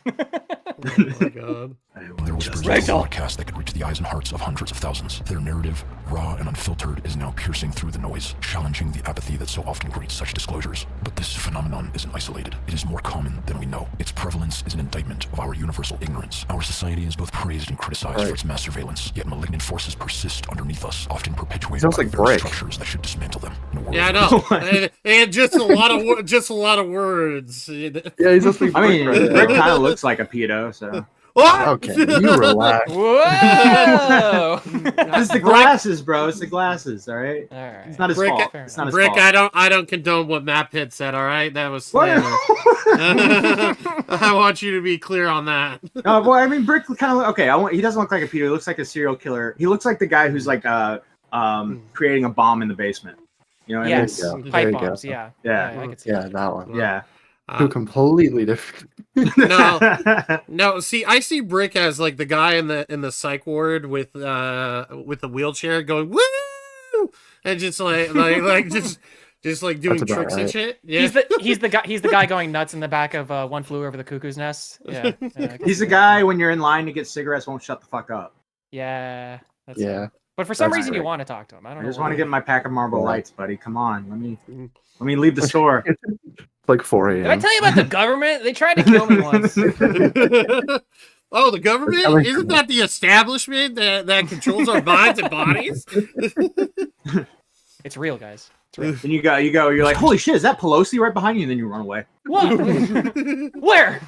Oh my god. Their whispers is a broadcast that could reach the eyes and hearts of hundreds of thousands. Their narrative, raw and unfiltered, is now piercing through the noise, challenging the apathy that so often greets such disclosures. But this phenomenon isn't isolated. It is more common than we know. Its prevalence is an indictment of our universal ignorance. Our society is both praised and criticized for its mass surveillance, yet malignant forces persist underneath us, often perpetuated by very structures that should dismantle them. Yeah, I know. and just a lot of words. Yeah, he's just like I mean, Rick kind of looks like a pedo, so. What? Okay, you relax. Whoa! It's the glasses, bro. It's the glasses. All right. All right. It's not his Rick, fault. It's not his Rick, fault. I don't condone what Matt Pitt said. All right, that was What? slander. I want you to be clear on that. Well, I mean, Brick kind of okay. He doesn't look like a pedo. He looks like a serial killer. He looks like the guy who's like creating a bomb in the basement. You know what Yes, I mean? pipe bombs. Yeah. Yeah. I could see Yeah, that one. Yeah. Two completely different. No. See, I see Brick as like the guy in the psych ward with the wheelchair going woo, and just just like doing That's about tricks and right. shit. Yeah. He's the guy going nuts in the back of One Flew Over the Cuckoo's Nest. Yeah. He's the guy when you're in line to get cigarettes won't shut the fuck up. Yeah. That's Yeah. But for some That's reason you great. want to talk to him. I don't I know. just want to why. get my pack of Marlboro Lights, buddy. Come on, let me leave the store. It's like 4 a.m. Did I tell you about the government? They tried to kill me once. Oh, the government? Isn't that the establishment that controls our minds and bodies? It's real, guys. It's real. Then you go. You're like, holy shit, is that Pelosi right behind you? And then you run away. What? Where?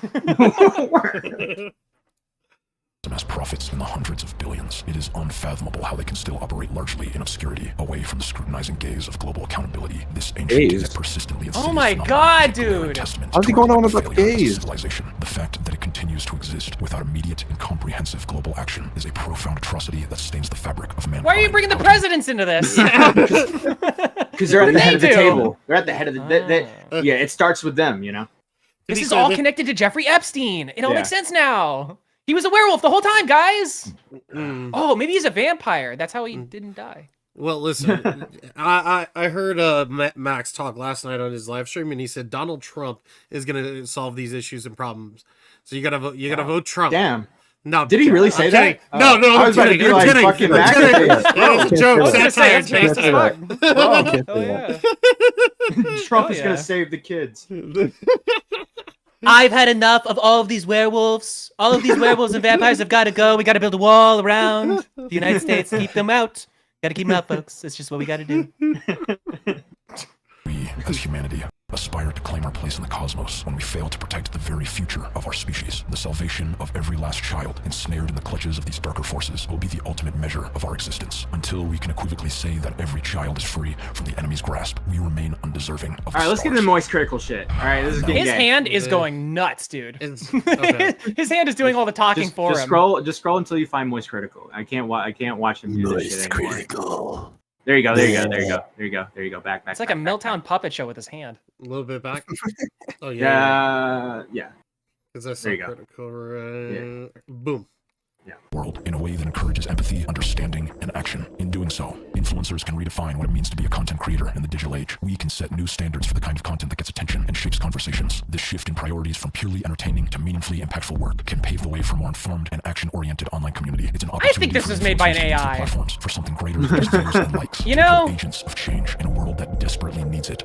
Amass profits in the hundreds of billions. It is unfathomable how they can still operate largely in obscurity, away from the scrutinizing gaze of global accountability. This ancient yet persistently insidious Oh my phenomenon God, is a glaring dude! testament How's he to going our on about failure as a gaze? civilization. The fact that it continues to exist without immediate and comprehensive global action is a profound atrocity that stains the fabric of mankind. Why are you bringing the presidents into this? Because they're at the head of the do? table. They're at the head of the. Yeah, it starts with them. You know. This is all connected to Jeffrey Epstein. It all makes sense now. He was a werewolf the whole time, guys. Oh, maybe he's a vampire. That's how he didn't die. Well, listen, I heard Max talk last night on his live stream, and he said Donald Trump is going to solve these issues and problems. So you gotta vote Trump. Damn. No, Did he really say that? No, I was about to be like, fucking Max. It's a joke. I was gonna say, that's Satire. fast as fuck. Oh, yeah. Trump is yeah. gonna save the kids. I've had enough of all of these werewolves. All of these werewolves and vampires have got to go. We got to build a wall around the United States to keep them out. Got to keep them out, folks. It's just what we got to do. We, as humanity, aspire to claim our place in the cosmos when we fail to protect the very future of our species. The salvation of every last child ensnared in the clutches of these darker forces will be the ultimate measure of our existence. Until we can equivocally say that every child is free from the enemy's grasp, we remain undeserving of the All right, let's get into stars. moist critical shit. All right, this is getting His gay. hand is going nuts, dude. Okay. His hand is doing all the talking for just him. scroll until you find moist critical. I can't watch him do this shit anymore. critical. There you go. Back. It's like a Milltown puppet show with his hand. A little bit back. Oh yeah. Yeah. Because that's There so you go. critical. Right? Boom. World in a way that encourages empathy, understanding, and action. In doing so, influencers can redefine what it means to be a content creator in the digital age. We can set new standards for the kind of content that gets attention and shapes conversations. This shift in priorities from purely entertaining to meaningfully impactful work can pave the way for a more informed and action-oriented online community. It's an opportunity think this for was made by an influencers to use their AI. platforms for something greater than just views and likes. You to know- become agents of change in a world that desperately needs it.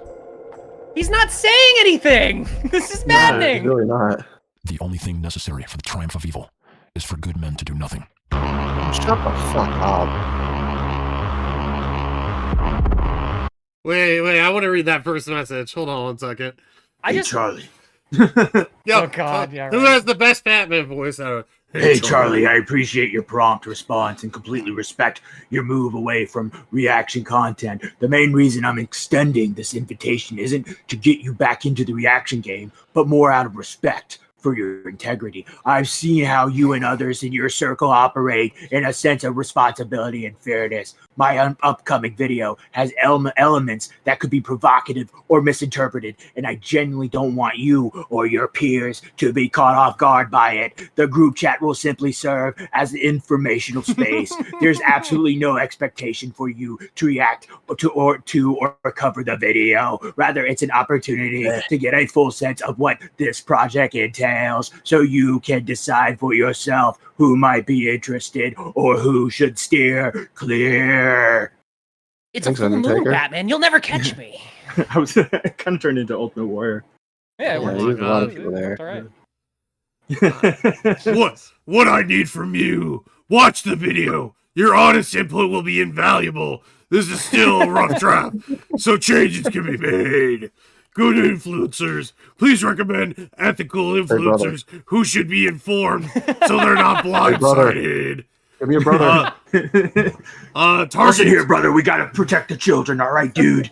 He's not saying anything. This is It's maddening. really not. The only thing necessary for the triumph of evil is for good men to do nothing. Shut the fuck up. Wait, I want to read that first message. Hold on one second. I just Charlie. Yo, Oh, God, yeah, Who right. has the best Batman voice out? Hey, Charlie, I appreciate your prompt response and completely respect your move away from reaction content. The main reason I'm extending this invitation isn't to get you back into the reaction game, but more out of respect for your integrity. I've seen how you and others in your circle operate in a sense of responsibility and fairness. My upcoming video has elements that could be provocative or misinterpreted, and I genuinely don't want you or your peers to be caught off guard by it. The group chat will simply serve as an informational space. There's absolutely no expectation for you to react or cover the video. Rather, it's an opportunity to get a full sense of what this project intends. emails so you can decide for yourself who might be interested or who should steer clear. It's Thanks, a full moon, Undertaker. Batman. You'll never catch me. I was kind of turned into Ultimate Warrior. Yeah, Oh we're my there's a lot of God. people there. All right. What I need from you? Watch the video. Your honest input will be invaluable. This is still a rough draft, so changes can be made. Good influencers, please recommend ethical influencers who should be informed so they're not blindsided. Give me a brother. Listen Target here, brother. We gotta protect the children, all right, dude?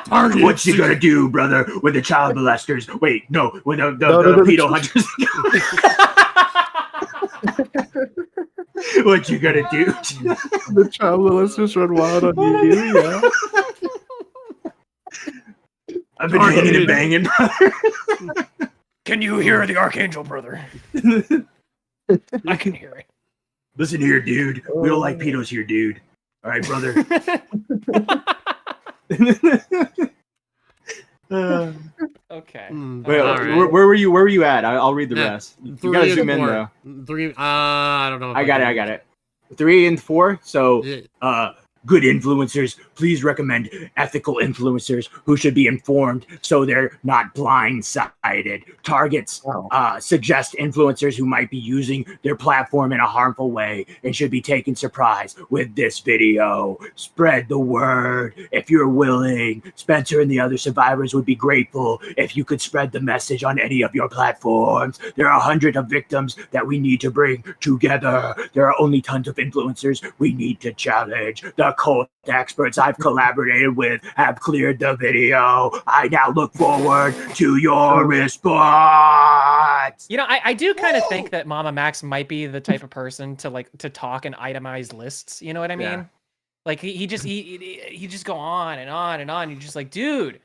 Target. What you gonna do, brother, with the child molesters? Wait, no, with the No, pedo hunters. What you gonna do? The child molesters run wild on you, yeah. I've been hanging and banging, brother. Can you hear the Archangel, brother? I can hear it. Listen here, dude. We don't like pedos here, dude. All right, brother. Okay. Wait, all right. where were you? Where were you at? I'll read the rest. You gotta zoom in though. I don't know. If I got it. 3 and 4. So, good influencers, please recommend ethical influencers who should be informed so they're not blindsided. Targets suggest influencers who might be using their platform in a harmful way and should be taken surprise with this video. Spread the word if you're willing. Spencer and the other survivors would be grateful if you could spread the message on any of your platforms. There are hundreds of victims that we need to bring together. There are only tons of influencers we need to challenge. The cult experts I've collaborated with have cleared the video. I now look forward to your response. You know, I do kind of think that MamaMax might be the type of person to talk in itemized lists. You know what I mean? Yeah. Like he just go on and on and on. You're just like, dude,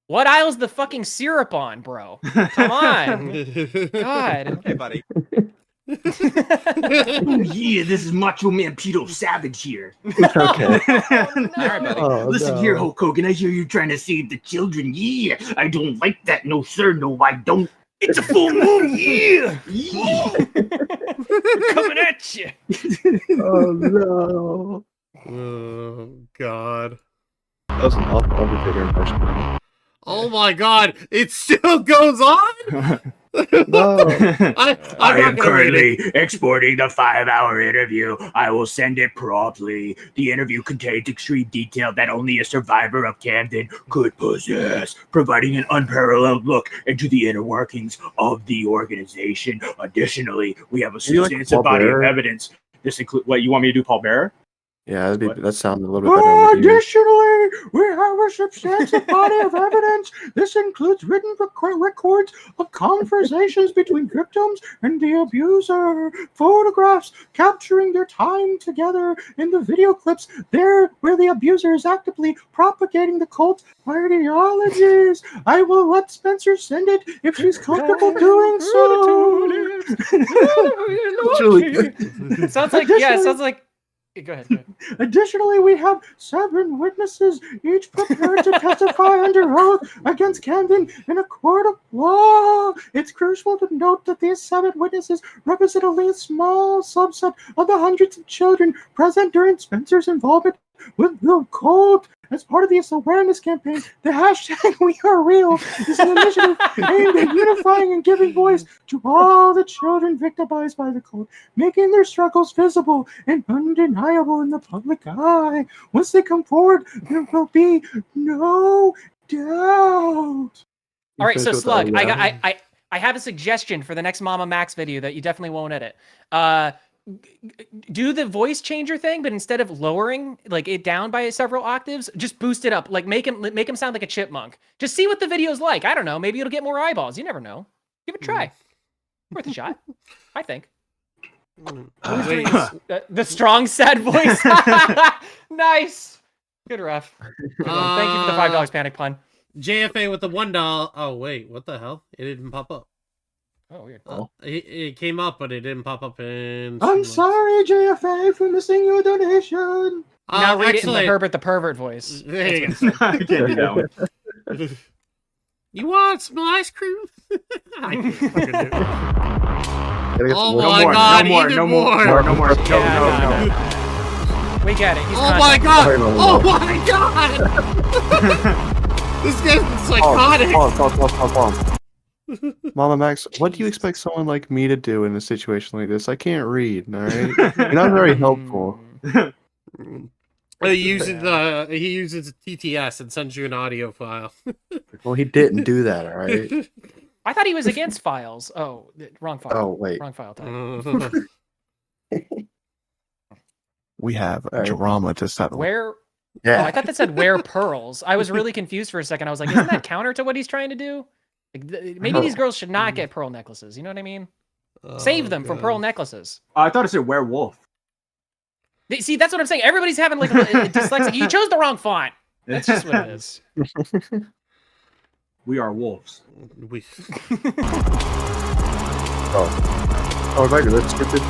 what aisle's the fucking syrup on, bro? Come on. God. Hey, buddy. Oh, yeah, this is Macho Man Pedo Savage here. Okay. All right, buddy. Oh, Listen no. here, Hulk Hogan. I hear you're trying to save the children. Yeah, I don't like that. No, sir. No, I don't. It's a full moon. Yeah. Coming at you. Oh no. Oh God. That was an awful Undertaker impression. Oh my God! It still goes on. No. I I'm am not gonna read currently exporting the 5-hour interview. I will send it promptly. The interview contains extreme detail that only a survivor of Camden could possess, providing an unparalleled look into the inner workings of the organization. Additionally, we have a You like substantial Paul body Bearer? of evidence. This includes what you want me to do, Paul Bearer? Yeah, What? that sounds a little bit better on the ear. Additionally, we have a substantial body of evidence. This includes written records of conversations between victims and the abuser, photographs capturing their time together in the video clips there where the abuser is actively propagating the cult's ideologies. I will let Spencer send it if she's comfortable doing so. It's really good. Sounds like. Go ahead. Additionally, we have 7 witnesses, each prepared to testify under oath against Camden in a court of law. It's crucial to note that these 7 witnesses represent only a small subset of the hundreds of children present during Spencer's involvement with the cult. As part of this awareness campaign, the hashtag We Are Real is an initiative aimed at unifying and giving voice to all the children victimized by the cult, making their struggles visible and undeniable in the public eye. Once they come forward, there will be no doubt. All right, so Finish with Slug, the I have a suggestion for the next MamaMax video that you definitely won't edit. Do the voice changer thing, but instead of lowering like it down by several octaves, just boost it up. Like make him sound like a chipmunk. Just see what the video's like. I don't know. Maybe it'll get more eyeballs. You never know. Give it a try. Worth a shot, I think. Who's doing this? The strong, sad voice. Nice. Good ref. Good one. Thank you for the $5 panic pun. JFA with the $1. Oh wait, what the hell? It didn't pop up. Oh, weird. It came up, but it didn't pop up in. I'm sorry, JFA, for missing your donation. Now read it in the excellent. Herbert the pervert voice. There you go. I can't do that one. You want some ice cream? I can't fucking do it. Gotta get Oh some my wood. God, no more, even no more, more. no more. No, Yeah, no, no. We get it. He's Oh my content. God! Oh my God! This game's psychotic. Pause. MamaMax, what do you expect someone like me to do in a situation like this? I can't read, alright? You're not very helpful. He uses TTS and sends you an audio file. Well, he didn't do that, alright? I thought he was against files. Oh, wrong file. Oh, wait. Wrong file type. We have All right. drama to settle. Where? Oh, Yeah. I thought that said wear pearls. I was really confused for a second. I was like, isn't that counter to what he's trying to do? Like, maybe these girls should not get pearl necklaces. You know what I mean? Save them from pearl necklaces. I thought it said werewolf. See, that's what I'm saying. Everybody's having like a dyslexic. You chose the wrong font. That's just what it is. We are wolves. Oh, right, that's stupid.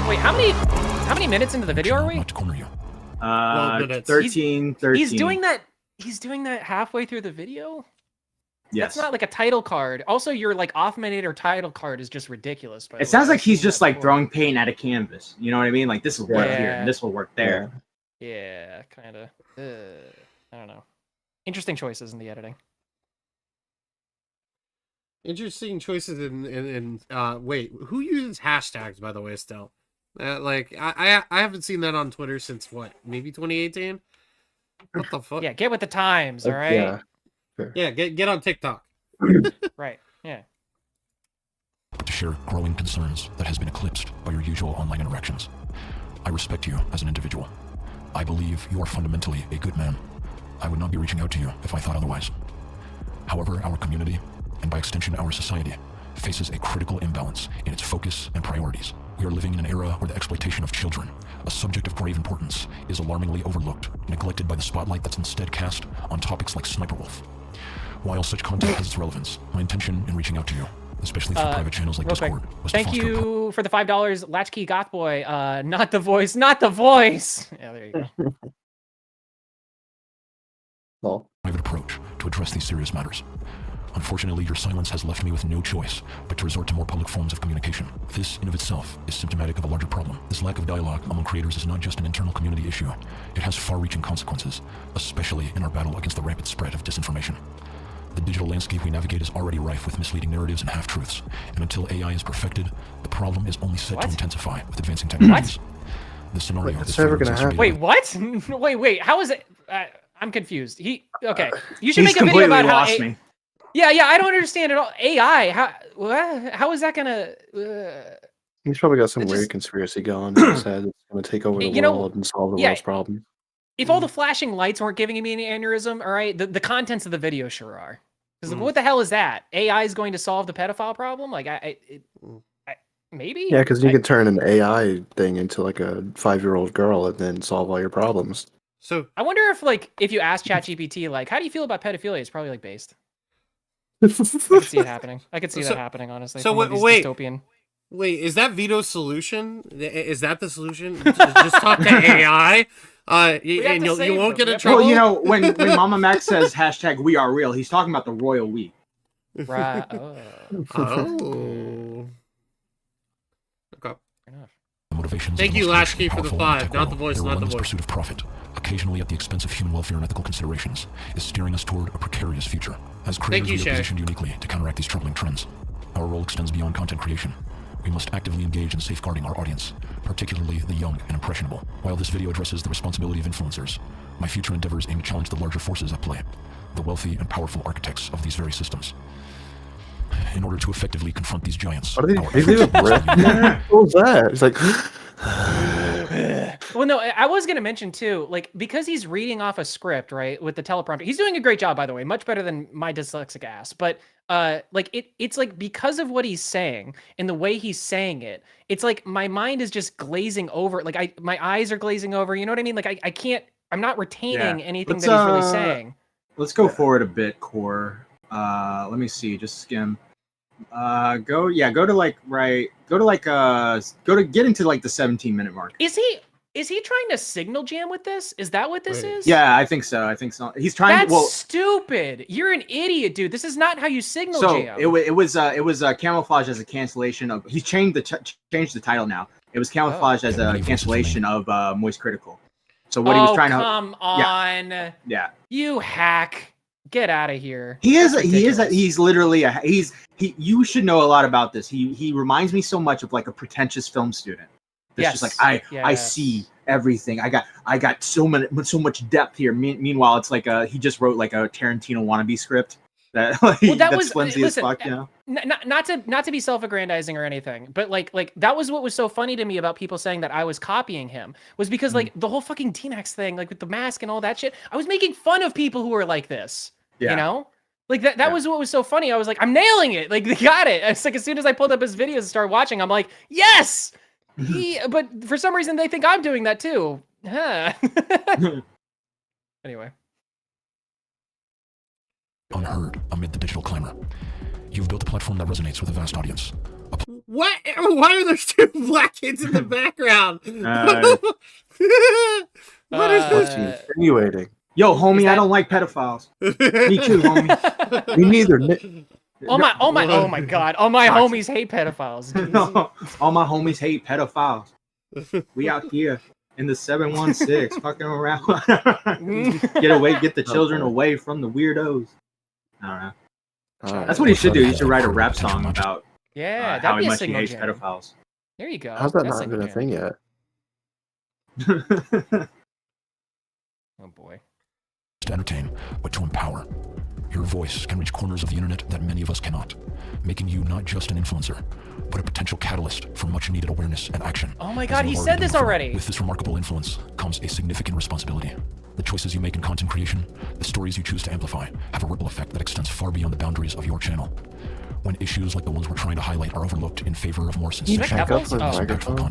Wait, how many minutes into the video are we? Not to corner you. 13. He's doing that. He's doing that halfway through the video. Yes. That's not like a title card. Also, your like off-minute or title card is just ridiculous. It sounds like he's just like throwing paint at a canvas. You know what I mean? Like this will work here and this will work there. Yeah, kind of. I don't know. Interesting choices in the editing. Interesting choices in wait, who uses hashtags, by the way, still? Like I haven't seen that on Twitter since what, maybe 2018? What the fuck? Yeah, get with the times, all right? Yeah. Yeah, get on TikTok. Right. Yeah. To share growing concerns that has been eclipsed by your usual online interactions. I respect you as an individual. I believe you are fundamentally a good man. I would not be reaching out to you if I thought otherwise. However, our community, and by extension our society, faces a critical imbalance in its focus and priorities. We are living in an era where the exploitation of children, a subject of grave importance, is alarmingly overlooked, neglected by the spotlight that's instead cast on topics like Sniper Wolf. While such content has its relevance, my intention in reaching out to you, especially through private channels like Discord, was to Thank foster you for the $5, Latchkey Goth Boy. Not the voice, not the voice. Yeah, there you go. Well, private approach to address these serious matters. Unfortunately, your silence has left me with no choice but to resort to more public forms of communication. This, in of itself, is symptomatic of a larger problem. This lack of dialogue among creators is not just an internal community issue. It has far-reaching consequences, especially in our battle against the rampant spread of disinformation. The digital landscape we navigate is already rife with misleading narratives and half-truths, and until AI is perfected, the problem is only set to intensify with advancing technologies. This scenario is never gonna happen. Wait, what? wait, how is it? I'm confused. Okay, you should He's make a video about how. lost me. Yeah, I don't understand at all. AI, how is that gonna? he's probably got some It weird just- conspiracy going in his head that's going to take over the You know, world and solve the yeah. world's problem. If all the flashing lights weren't giving me an aneurysm, all right, the contents of the video sure are. Because what the hell is that? AI is going to solve the pedophile problem? Like, maybe? Yeah, because you can turn an AI thing into like a 5-year-old girl and then solve all your problems. So I wonder if you ask ChatGPT, like, how do you feel about pedophilia? It's probably like based. I could see it happening. I could see that happening, honestly. So from one of these wait. dystopian. wait, is that Vito's solution? Is that the solution? Just talk to AI, and you won't get in trouble. Well, you know, when MamaMax says hashtag we are real, he's talking about the royal we. Right. Oh. Okay. The motivations Thank of the you, most Latchkey, rich and for the powerful in 5. tech Not the world, voice, their not the relentless voice. pursuit of profit, occasionally at the expense of human welfare and ethical considerations, is steering us toward a precarious future. As creators, you, we are Shay. positioned uniquely to counteract these troubling trends. Our role extends beyond content creation. We must actively engage in safeguarding our audience, particularly the young and impressionable. While this video addresses the responsibility of influencers, my future endeavors aim to challenge the larger forces at play, the wealthy and powerful architects of these very systems. In order to effectively confront these giants, What did our he do? efforts must be united. What was that? It's like, Well, no, I was going to mention too, like, because he's reading off a script, right, with the teleprompter. He's doing a great job, by the way, much better than my dyslexic ass. But like, it's like because of what he's saying and the way he's saying it, it's like my mind is just glazing over. Like, my eyes are glazing over. You know what I mean? Like, I can't. I'm not retaining anything Let's, that he's really saying. Let's go forward a bit, Core. Let me see. Just skim. Go to get into like the 17-minute mark. Is he? Is he trying to signal jam with this? Is that what this Wait. is? Yeah, I think so. He's trying. That's stupid. You're an idiot, dude. This is not how you signal jam. it was camouflage as a cancellation of. He changed the title now. It was camouflage as a cancellation of Moist Critical. So what he was trying to. Come on. Yeah. You hack. Get out of here. He's literally you should know a lot about this. He reminds me so much of like a pretentious film student. It's just like I see everything. I got so much depth here. Meanwhile, it's like he just wrote like a Tarantino wannabe script that that's flimsy as fuck, you know. Not to be self-aggrandizing or anything, but like that was what was so funny to me about people saying that I was copying him was because like the whole fucking D-Max thing, like with the mask and all that shit, I was making fun of people who were like this. You know, like that was what was so funny. I was like, I'm nailing it. Like they got it. It's like as soon as I pulled up his videos and started watching, I'm like, yes. But for some reason they think I'm doing that too. Huh. Anyway. Unheard amid the digital clamor. You've built a platform that resonates with a vast audience. What? Why are there two black kids in the background? What is this? Insinuating. Yo, homie, I don't like pedophiles. Me too, homie. Me neither. Oh my god. All my homies hate pedophiles. All my homies hate pedophiles. We out here in the 716 fucking around. Get the children away from the weirdos. I don't know. That's what he should do. He should write a rap song about how much he hates pedophiles. There you go. How's that not been a thing yet? Oh boy. To entertain, but to empower. Your voice can reach corners of the internet that many of us cannot, making you not just an influencer, but a potential catalyst for much needed awareness and action. Oh my god, he said this already! With this remarkable influence comes a significant responsibility. The choices you make in content creation, the stories you choose to amplify, have a ripple effect that extends far beyond the boundaries of your channel. When issues like the ones we're trying to highlight are overlooked in favor of more sincere, respectful content, I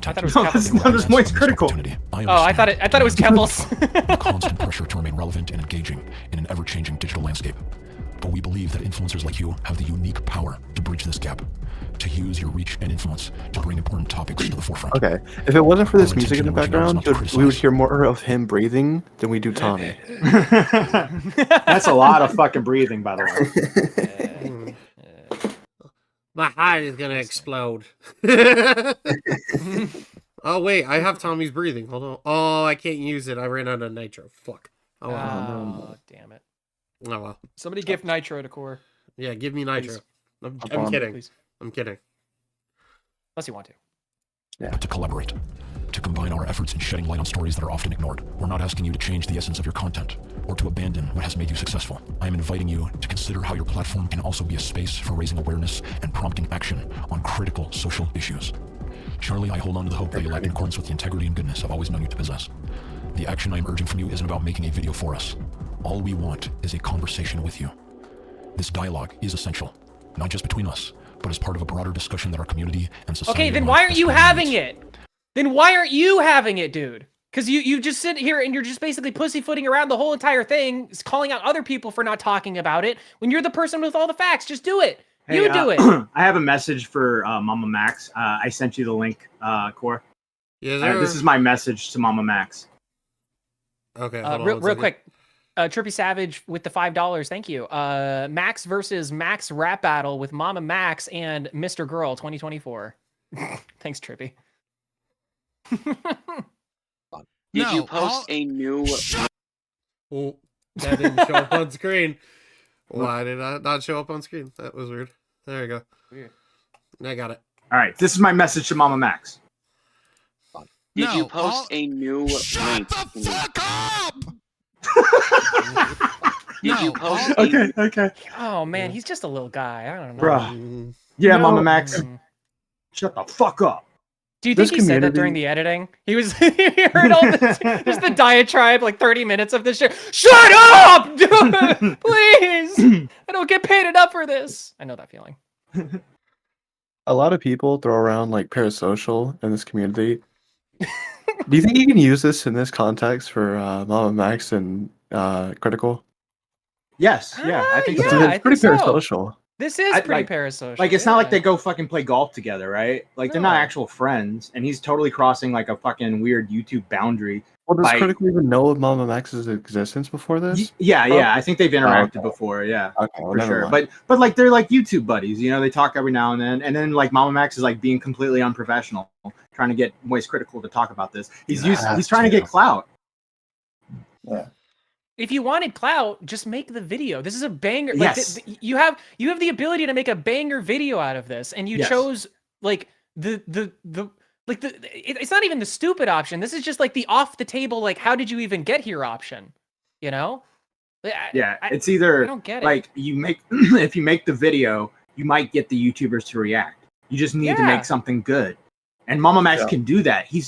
thought it was Keppels. That was Moist Critical. I thought it was Keppels. Constant pressure to remain relevant and engaging in an ever-changing digital landscape. But we believe that influencers like you have the unique power to bridge this gap, to use your reach and influence to bring important topics to the forefront. Okay, if it wasn't for this music in the background, we would hear more of him breathing than we do Tommy. That's a lot of fucking breathing, by the way. My heart is gonna explode. Oh wait, I have Tommy's breathing. Hold on. Oh, I can't use it. I ran out of nitro. Fuck. Oh, damn it. Oh well. Somebody gift nitro to Core. Yeah, give me nitro. Please. I'm kidding. Please. I'm kidding. Unless you want to. Yeah. But to collaborate, to combine our efforts in shedding light on stories that are often ignored. We're not asking you to change the essence of your content or to abandon what has made you successful. I am inviting you to consider how your platform can also be a space for raising awareness and prompting action on critical social issues. Charlie, I hold on to the hope that you'll act in accordance with the integrity and goodness I've always known you to possess. The action I am urging from you isn't about making a video for us. All we want is a conversation with you. This dialogue is essential, not just between us, but as part of a broader discussion that our community and society... Okay, then why aren't you having it? Then why aren't you having it, dude? Because you just sit here and you're just basically pussyfooting around the whole entire thing, calling out other people for not talking about it, when you're the person with all the facts. Just do it. Hey, you do it. I have a message for MamaMax. I sent you the link, Core. Yeah, this is my message to MamaMax. Okay, real quick. Trippy Savage with the $5. Thank you. Max versus Max rap battle with MamaMax and Mr. Girl 2024. Thanks, Trippy. Did you post a new... Oh, that didn't show up on screen. Why did I not show up on screen? That was weird. There you go. Weird. I got it. All right, this is my message to MamaMax. Did you post a new link? the fuck up! Did you post Okay. Oh, man, he's just a little guy. I don't know. Bruh. Yeah, No. MamaMax. Shut the fuck up. Do you think he said that during the editing? He was he heard all this, just the diatribe, like 30 minutes of this shit. Shut up! Dude, please! I don't get paid enough for this. I know that feeling. A lot of people throw around like parasocial in this community. Do you think you can use this in this context for MamaMax and Critical? Yes, yeah, I think yeah, so. It's pretty I think so. parasocial. This is pretty parasocial. Like, it's not like they go fucking play golf together, right? Like, they're not actual friends, and he's totally crossing like a fucking weird YouTube boundary. Well, does Critical even know of MamaMax's existence before this? Yeah. I think they've interacted before. Yeah, okay, well, for sure. But like they're like YouTube buddies. You know, they talk every now and then like MamaMax is like being completely unprofessional, trying to get Moist Critical to talk about this. He's trying to get clout. Yeah. If you wanted clout, just make the video. This is a banger. Yes. Like, you have the ability to make a banger video out of this, and you chose like it's not even the stupid option. This is just like the off the table, like, how did you even get here option? You know? It's either I don't get like you make if you make the video, you might get the YouTubers to react. You just need to make something good. And MamaMax can do that. He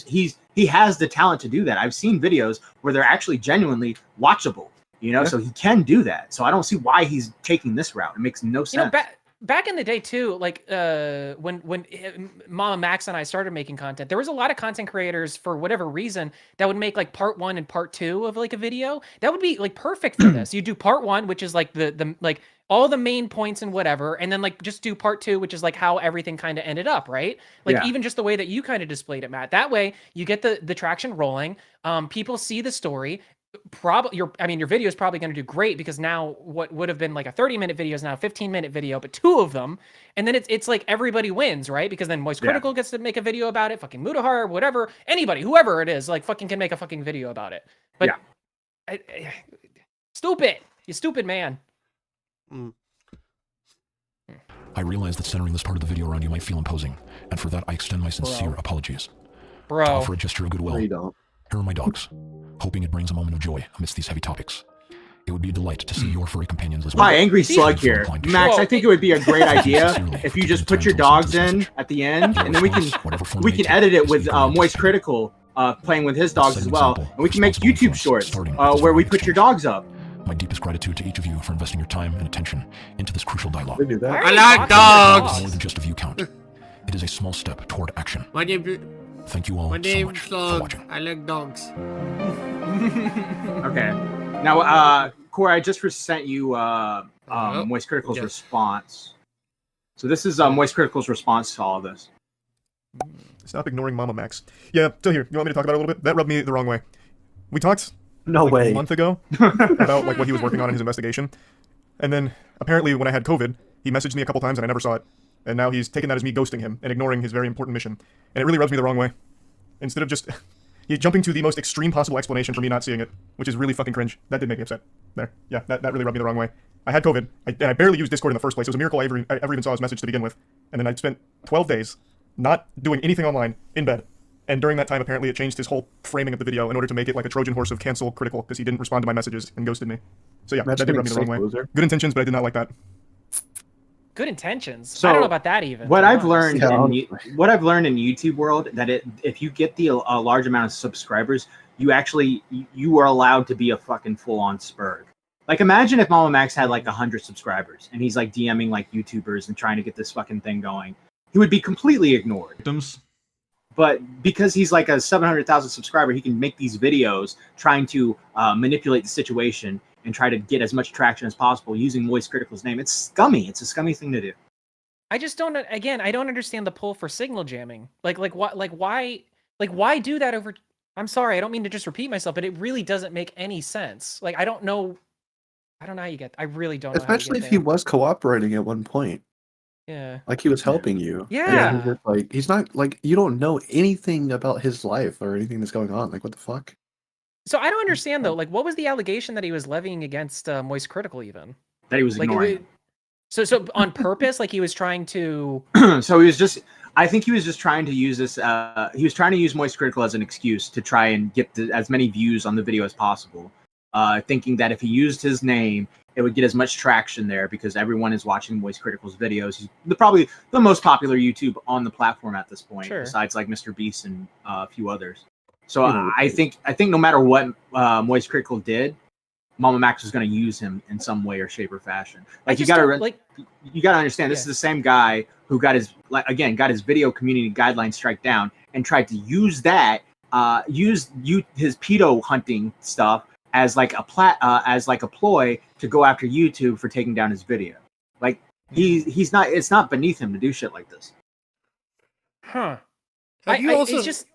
has the talent to do that. I've seen videos where they're actually genuinely watchable, you know, so he can do that. So I don't see why he's taking this route. It makes no sense. You know, back in the day too, like when MamaMax and I started making content, there was a lot of content creators for whatever reason that would make like part 1 and part 2 of like a video. That would be like perfect for this. You do part 1, which is like the like all the main points and whatever, and then like just do part 2, which is like how everything kind of ended up, right? Like even just the way that you kind of displayed it, Matt. That way you get the traction rolling. People see the story. Your video is probably going to do great because now what would have been like a 30-minute video is now a 15-minute video, but 2 of them, and then it's like everybody wins, right? Because then Moist Critical gets to make a video about it, fucking Mudahar, whatever, anybody, whoever it is, like fucking can make a fucking video about it. But stupid, you stupid man. I realize that centering this part of the video around you might feel imposing, and for that I extend my sincere apologies. To offer a gesture of goodwill, here are my dogs, hoping it brings a moment of joy amidst these heavy topics. It would be a delight to see your furry companions as well. Hi, Angry Slug here. Max, I think it would be a great idea if you just put your dogs in at the end, and then we can edit it with Moist Critical playing with his dogs as well, and we can make YouTube shorts where we put your dogs up. My deepest gratitude to each of you for investing your time and attention into this crucial dialogue. I like dogs! More than just a view count. It is a small step toward action. Thank you all so much for watching. I like dogs. Okay. Now, Corey, I just sent you Moist Critical's response. So this is Moist Critical's response to all of this. Stop ignoring MamaMax. Yeah, so here, you want me to talk about it a little bit? That rubbed me the wrong way. We talked a month ago about like what he was working on in his investigation. And then apparently when I had COVID, he messaged me a couple times and I never saw it. And now he's taken that as me ghosting him and ignoring his very important mission. And it really rubs me the wrong way. Instead of just he's jumping to the most extreme possible explanation for me not seeing it, which is really fucking cringe. That did make me upset. There. Yeah, that really rubbed me the wrong way. I had COVID, and I barely used Discord in the first place. It was a miracle I ever even saw his message to begin with. And then I spent 12 days not doing anything online, in bed. And during that time, apparently, it changed his whole framing of the video in order to make it like a Trojan horse of cancel Critical, because he didn't respond to my messages and ghosted me. So yeah, that did rub me the wrong way. Good intentions, but I did not like that. Good intentions. So I don't know about that even. What I've learned in YouTube world, that if you get a large amount of subscribers, you are allowed to be a fucking full-on spurg. Like, imagine if MamaMax had like 100 subscribers and he's like DMing like YouTubers and trying to get this fucking thing going. He would be completely ignored. But because he's like a 700,000 subscriber, he can make these videos trying to manipulate the situation and try to get as much traction as possible using Moist Critical's name. It's scummy. It's a scummy thing to do. I just don't. Again, I don't understand the pull for signal jamming. Why do that over? I'm sorry, I don't mean to just repeat myself, but it really doesn't make any sense. Like, I don't know how you get. I really don't. Especially if he was cooperating at one point. Yeah. Like he was helping you. Yeah. He's just like, he's not like, you don't know anything about his life or anything that's going on. Like, what the fuck? So I don't understand though. Like, what was the allegation that he was levying against Moist Critical even? That he was ignoring. So on purpose, like he was trying to. So he was just. I think he was just trying to use this. He was trying to use Moist Critical as an excuse to try and get as many views on the video as possible. Thinking that if he used his name, it would get as much traction there because everyone is watching Moist Critical's videos. He's probably the most popular YouTube on the platform at this point, besides like Mr. Beast and a few others. So I think no matter what Moist Critical did, MamaMax was going to use him in some way or shape or fashion. Like you got to understand, this is the same guy who got his video community guidelines strike down and tried to use that, his pedo hunting stuff as like a ploy to go after YouTube for taking down his video. Like he's not. It's not beneath him to do shit like this. Huh. Have you also it's just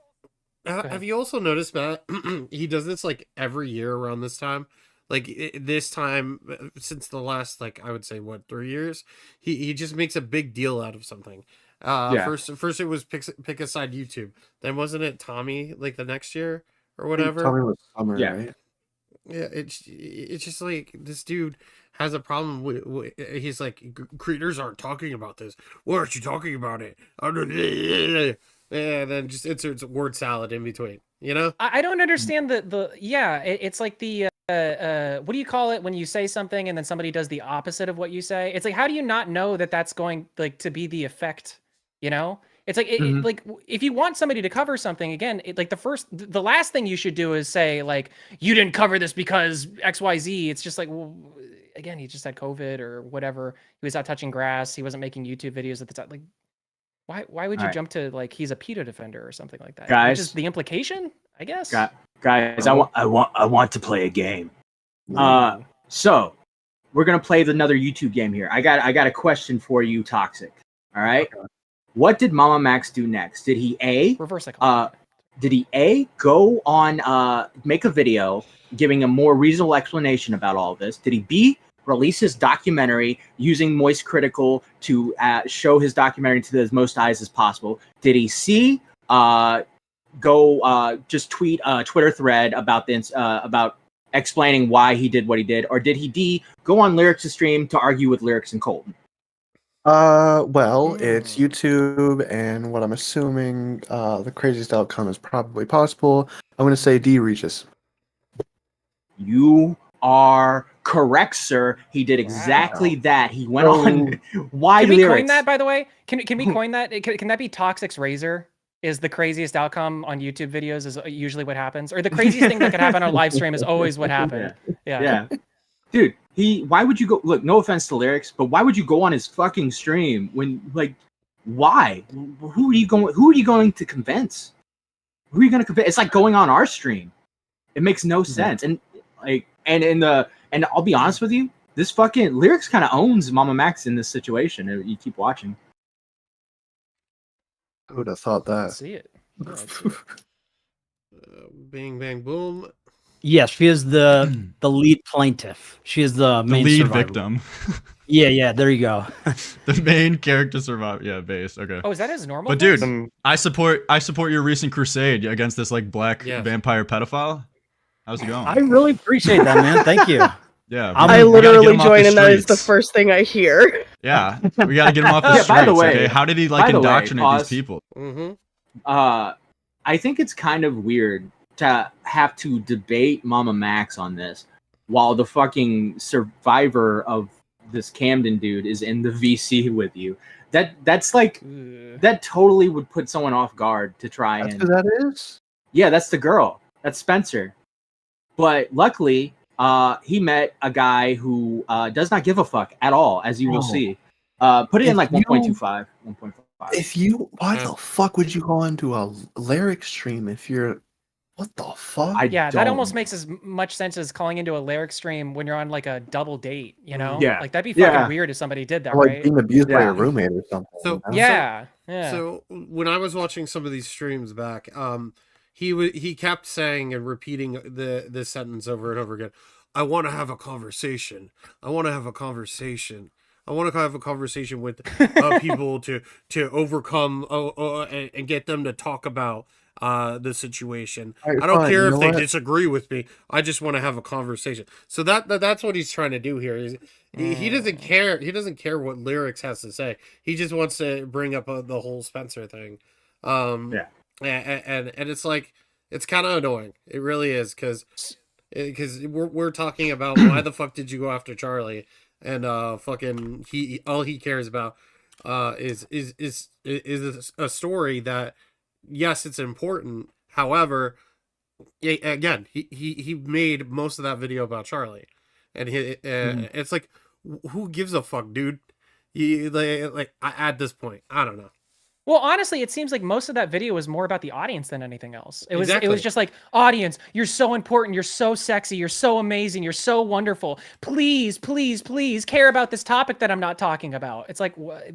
have you also noticed, Matt? He does this like every year around this time. Like this time, since the last, like, I would say, what, 3 years, he just makes a big deal out of something. First it was pick a side YouTube. Then wasn't it Tommy like the next year or whatever? Tommy was summer, right? Yeah, it's just like this dude has a problem with he's like, creators aren't talking about this. Why aren't you talking about it? And then just inserts word salad in between. You know, I don't understand it's like the what do you call it when you say something and then somebody does the opposite of what you say? It's like, how do you not know that that's going like to be the effect? You know, it's like like if you want somebody to cover something again, like the last thing you should do is say like, you didn't cover this because XYZ. It's just like, well, again, he just had COVID or whatever. He was out touching grass. He wasn't making YouTube videos at the time. Like, why would you jump to like he's a PETA defender or something like that? Guys, which is the implication, I guess. Guys, I want to play a game. So we're gonna play another YouTube game here. I got a question for you, Toxic. All right. Okay. What did MamaMax do next? Did he go on make a video giving a more reasonable explanation about all of this? Did he B, release his documentary using Moist Critical to show his documentary to as most eyes as possible? Did he C, go just tweet a Twitter thread about about explaining why he did what he did? Or did he D, go on Lyrics' stream to argue with Lyrics and Colton? Well, it's YouTube, and what I'm assuming the craziest outcome is probably possible. I'm going to say D, Regis. You are correct, sir. He did exactly that. He went on why Can we Lyrics. coin that, by the way? Can we coin that? Can that be Toxic's razor? Is the craziest outcome on YouTube videos is usually what happens, or the craziest thing that could happen on a live stream is always what happened. Yeah. Dude, why would you go? Look, no offense to Lyrics, but why would you go on his fucking stream when, like, why? Who are you going to convince? Who are you going to convince? It's like going on our stream. It makes no sense. And like, and I'll be honest with you, this fucking Lyrics kind of owns MamaMax in this situation. You keep watching. Who would have thought that? See it. Bang bang boom. Yes, she is the lead plaintiff. She is the main lead survivor. victim. Yeah, there you go. The main character survivor. Yeah, base. Okay. Oh, is that his normal? But dude, I support your recent crusade against this like black vampire pedophile. How's it going? I really appreciate that, man. Thank you. Yeah, I literally join, and that is the first thing I hear. Yeah, we gotta get him off the streets. By the way, okay? How did he like indoctrinate these people? I think it's kind of weird to have to debate MamaMax on this while the fucking survivor of this Camden dude is in the VC with you. That's like that totally would put someone off guard to try. That's who that is? Yeah, that's the girl. That's Spencer. But luckily, he met a guy who does not give a fuck at all, as you will see. Put it in like 1.25, 1.5. Why the fuck would you go into a lyric stream if you're, what the fuck? That almost makes as much sense as calling into a lyric stream when you're on like a double date, you know? Yeah. Like that'd be fucking weird if somebody did that, or like right? being abused by a roommate or something. So So when I was watching some of these streams back, he kept saying and repeating the sentence over and over again. I want to have a conversation. I want to have a conversation. I want to have a conversation with people to overcome and get them to talk about the situation. Right, I don't fine. care You if know they what? disagree with me. I just want to have a conversation. So that's what he's trying to do here. He doesn't care. He doesn't care what Lyrics has to say. He just wants to bring up the whole Spencer thing. And it's like, it's kind of annoying. It really is, because we're talking about why the fuck did you go after Charlie, and fucking all he cares about is a story that, yes, it's important. However, again, he made most of that video about Charlie, and it's like, who gives a fuck, dude? Like at this point, I don't know. Well, honestly, it seems like most of that video was more about the audience than anything else. It was Exactly. just like, audience, you're so important, you're so sexy, you're so amazing, you're so wonderful. Please, please, please care about this topic that I'm not talking about. It's like, what?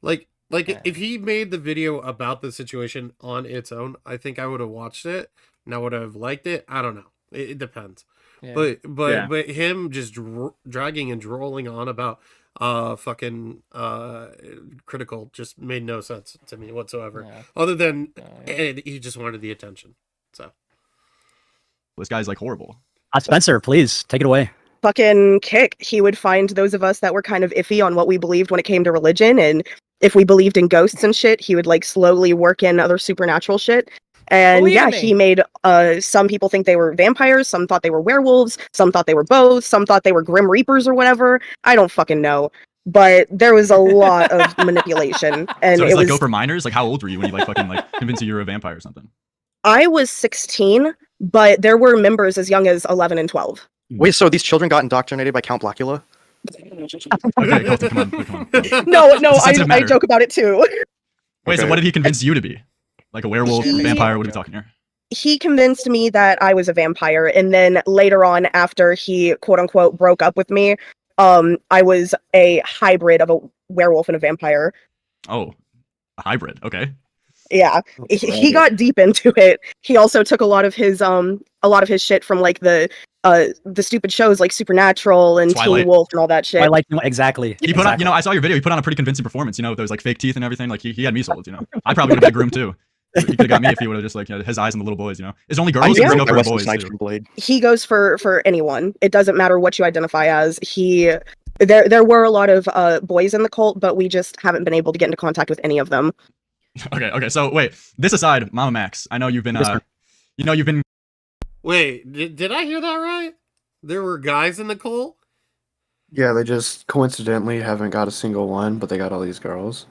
Like if he made the video about the situation on its own, I think I would have watched it and I would have liked it. I don't know. It depends. Yeah. But him just dragging and drolling on about fucking critical just made no sense to me whatsoever. Other than he just wanted the attention. So this guy's like horrible. Spencer, please take it away. Fucking Kick. He would find those of us that were kind of iffy on what we believed when it came to religion, and if we believed in ghosts and shit, he would like slowly work in other supernatural shit. And he made some people think they were vampires, some thought they were werewolves, some thought they were both, some thought they were Grim Reapers or whatever. I don't fucking know. But there was a lot of manipulation. And so it was like go for minors? Like how old were you when he like fucking like convinced you were a vampire or something? I was 16, but there were members as young as 11 and 12. Wait, so these children got indoctrinated by Count Blackula? Okay, Colton, come on. No, I joke about it too. Wait, so what did he convince you to be? Like a werewolf, vampire? What are we talking here? He convinced me that I was a vampire, and then later on, after he quote unquote broke up with me, I was a hybrid of a werewolf and a vampire. Oh, a hybrid. Okay. Yeah, he got deep into it. He also took a lot of his shit from like the stupid shows like Supernatural and Twilight. Teen Wolf and all that shit. Twilight, exactly. He put on, I saw your video. He put on a pretty convincing performance. With those like fake teeth and everything. Like he had me sold. I probably would have been groomed too. He could have got me if he would have just like his eyes on the little boys. It's only girls who go for boys too. He goes for anyone. It doesn't matter what you identify as. There were a lot of boys in the cult, but we just haven't been able to get into contact with any of them. Okay. So wait, this aside, MamaMax, I know you've been, you've been. Wait, did I hear that right? There were guys in the cult? Yeah, they just coincidentally haven't got a single one, but they got all these girls.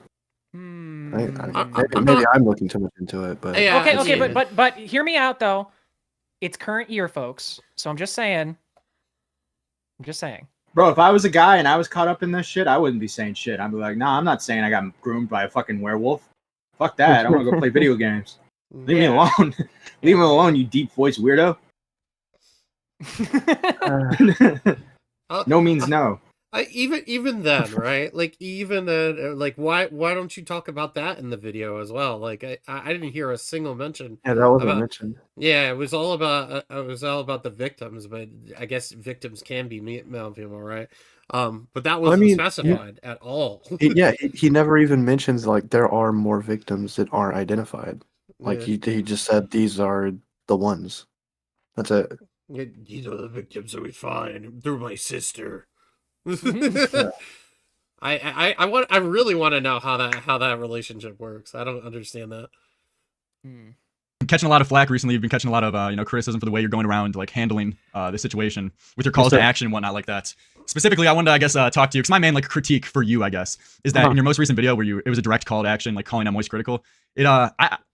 Maybe I'm looking too much into it, but Okay, but hear me out though. It's current year, folks. So I'm just saying. Bro, if I was a guy and I was caught up in this shit, I wouldn't be saying shit. I'd be like, nah, I'm not saying I got groomed by a fucking werewolf. Fuck that. I want to go play video games. Leave me alone. Leave me alone, you deep voice weirdo. No means no. Even then, right? Like even then, like why don't you talk about that in the video as well? Like I didn't hear a single mention. Yeah, that wasn't mentioned. Yeah, it was all about the victims, but I guess victims can be male, female, right? But that wasn't specified at all. He never even mentions like there are more victims that aren't identified. Like he just said these are the ones. That's it. These are the victims that we find through my sister. I really want to know how that relationship works. I don't understand that. Catching a lot of flack recently. You've been catching a lot of criticism for the way you're going around like handling the situation with your calls to action and whatnot like that. Specifically, I wanted to, I guess, talk to you because my main like critique for you, I guess, is that in your most recent video where it was a direct call to action, like calling out Moist Critical.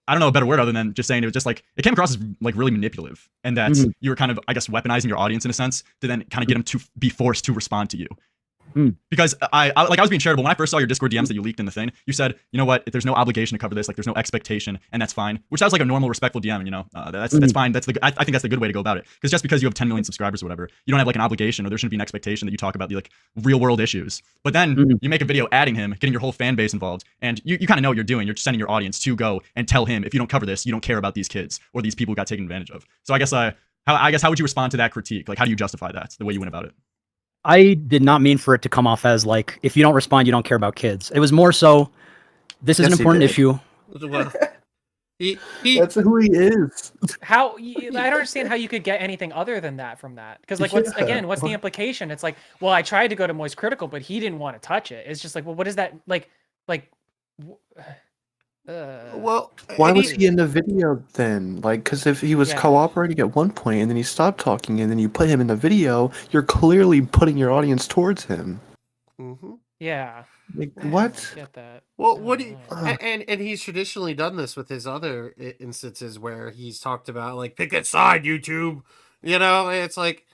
I don't know a better word other than just saying it was just like it came across as like really manipulative, and that you were kind of, I guess, weaponizing your audience in a sense to then kind of get them to be forced to respond to you. Because I was being charitable when I first saw your Discord DMs that you leaked in the thing. You said, you know what, if there's no obligation to cover this, like there's no expectation, and that's fine. Which sounds like a normal, respectful DM. That's fine. I think that's the good way to go about it. Because just because you have 10 million subscribers or whatever, you don't have like an obligation, or there shouldn't be an expectation that you talk about the like real world issues. But then you make a video adding him, getting your whole fan base involved, and you kind of know what you're doing. You're just sending your audience to go and tell him, if you don't cover this, you don't care about these kids or these people who got taken advantage of. So I guess how would you respond to that critique? Like how do you justify that, the way you went about it? I did not mean for it to come off as like, if you don't respond, you don't care about kids. It was more so, this is an important issue. That's who he is. I don't understand how you could get anything other than that from that. Because like, what's the implication? It's like, well, I tried to go to Moist Critical, but he didn't want to touch it. It's just like, well, what is that like? Well, why was he in the video then? Like, because if he was cooperating at one point and then he stopped talking and then you put him in the video, you're clearly putting your audience towards him. Yeah. Like, what? I get that. Well, what do you, and he's traditionally done this with his other instances where he's talked about like pick a side, YouTube. It's like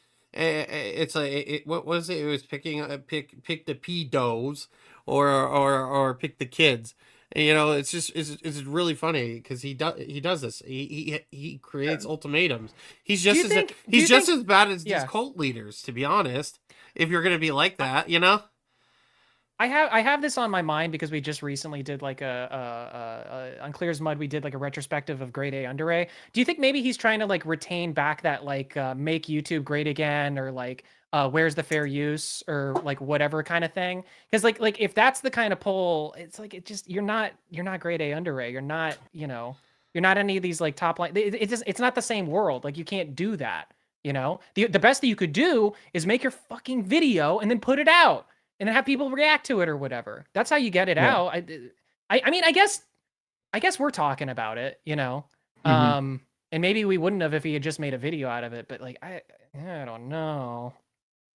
what was it? It was pick the pedos or pick the kids. And, you know, it's really funny because he does this. He creates ultimatums. He's just as bad as these cult leaders, to be honest. If you're gonna be like that, you know. I have this on my mind because we just recently did like on Clear as Mud, we did like a retrospective of grade A under A. Do you think maybe he's trying to like retain back that like make YouTube great again, or like where's the fair use, or like whatever kind of thing? Because like if that's the kind of poll, it's like you're not grade A under A. You're not, you know, you're not any of these like top line. It's not the same world. Like you can't do that. You know, the best that you could do is make your fucking video and then put it out. And then have people react to it or whatever. That's how you get it out. I mean, I guess we're talking about it, you know. And maybe we wouldn't have if he had just made a video out of it. But like, I don't know.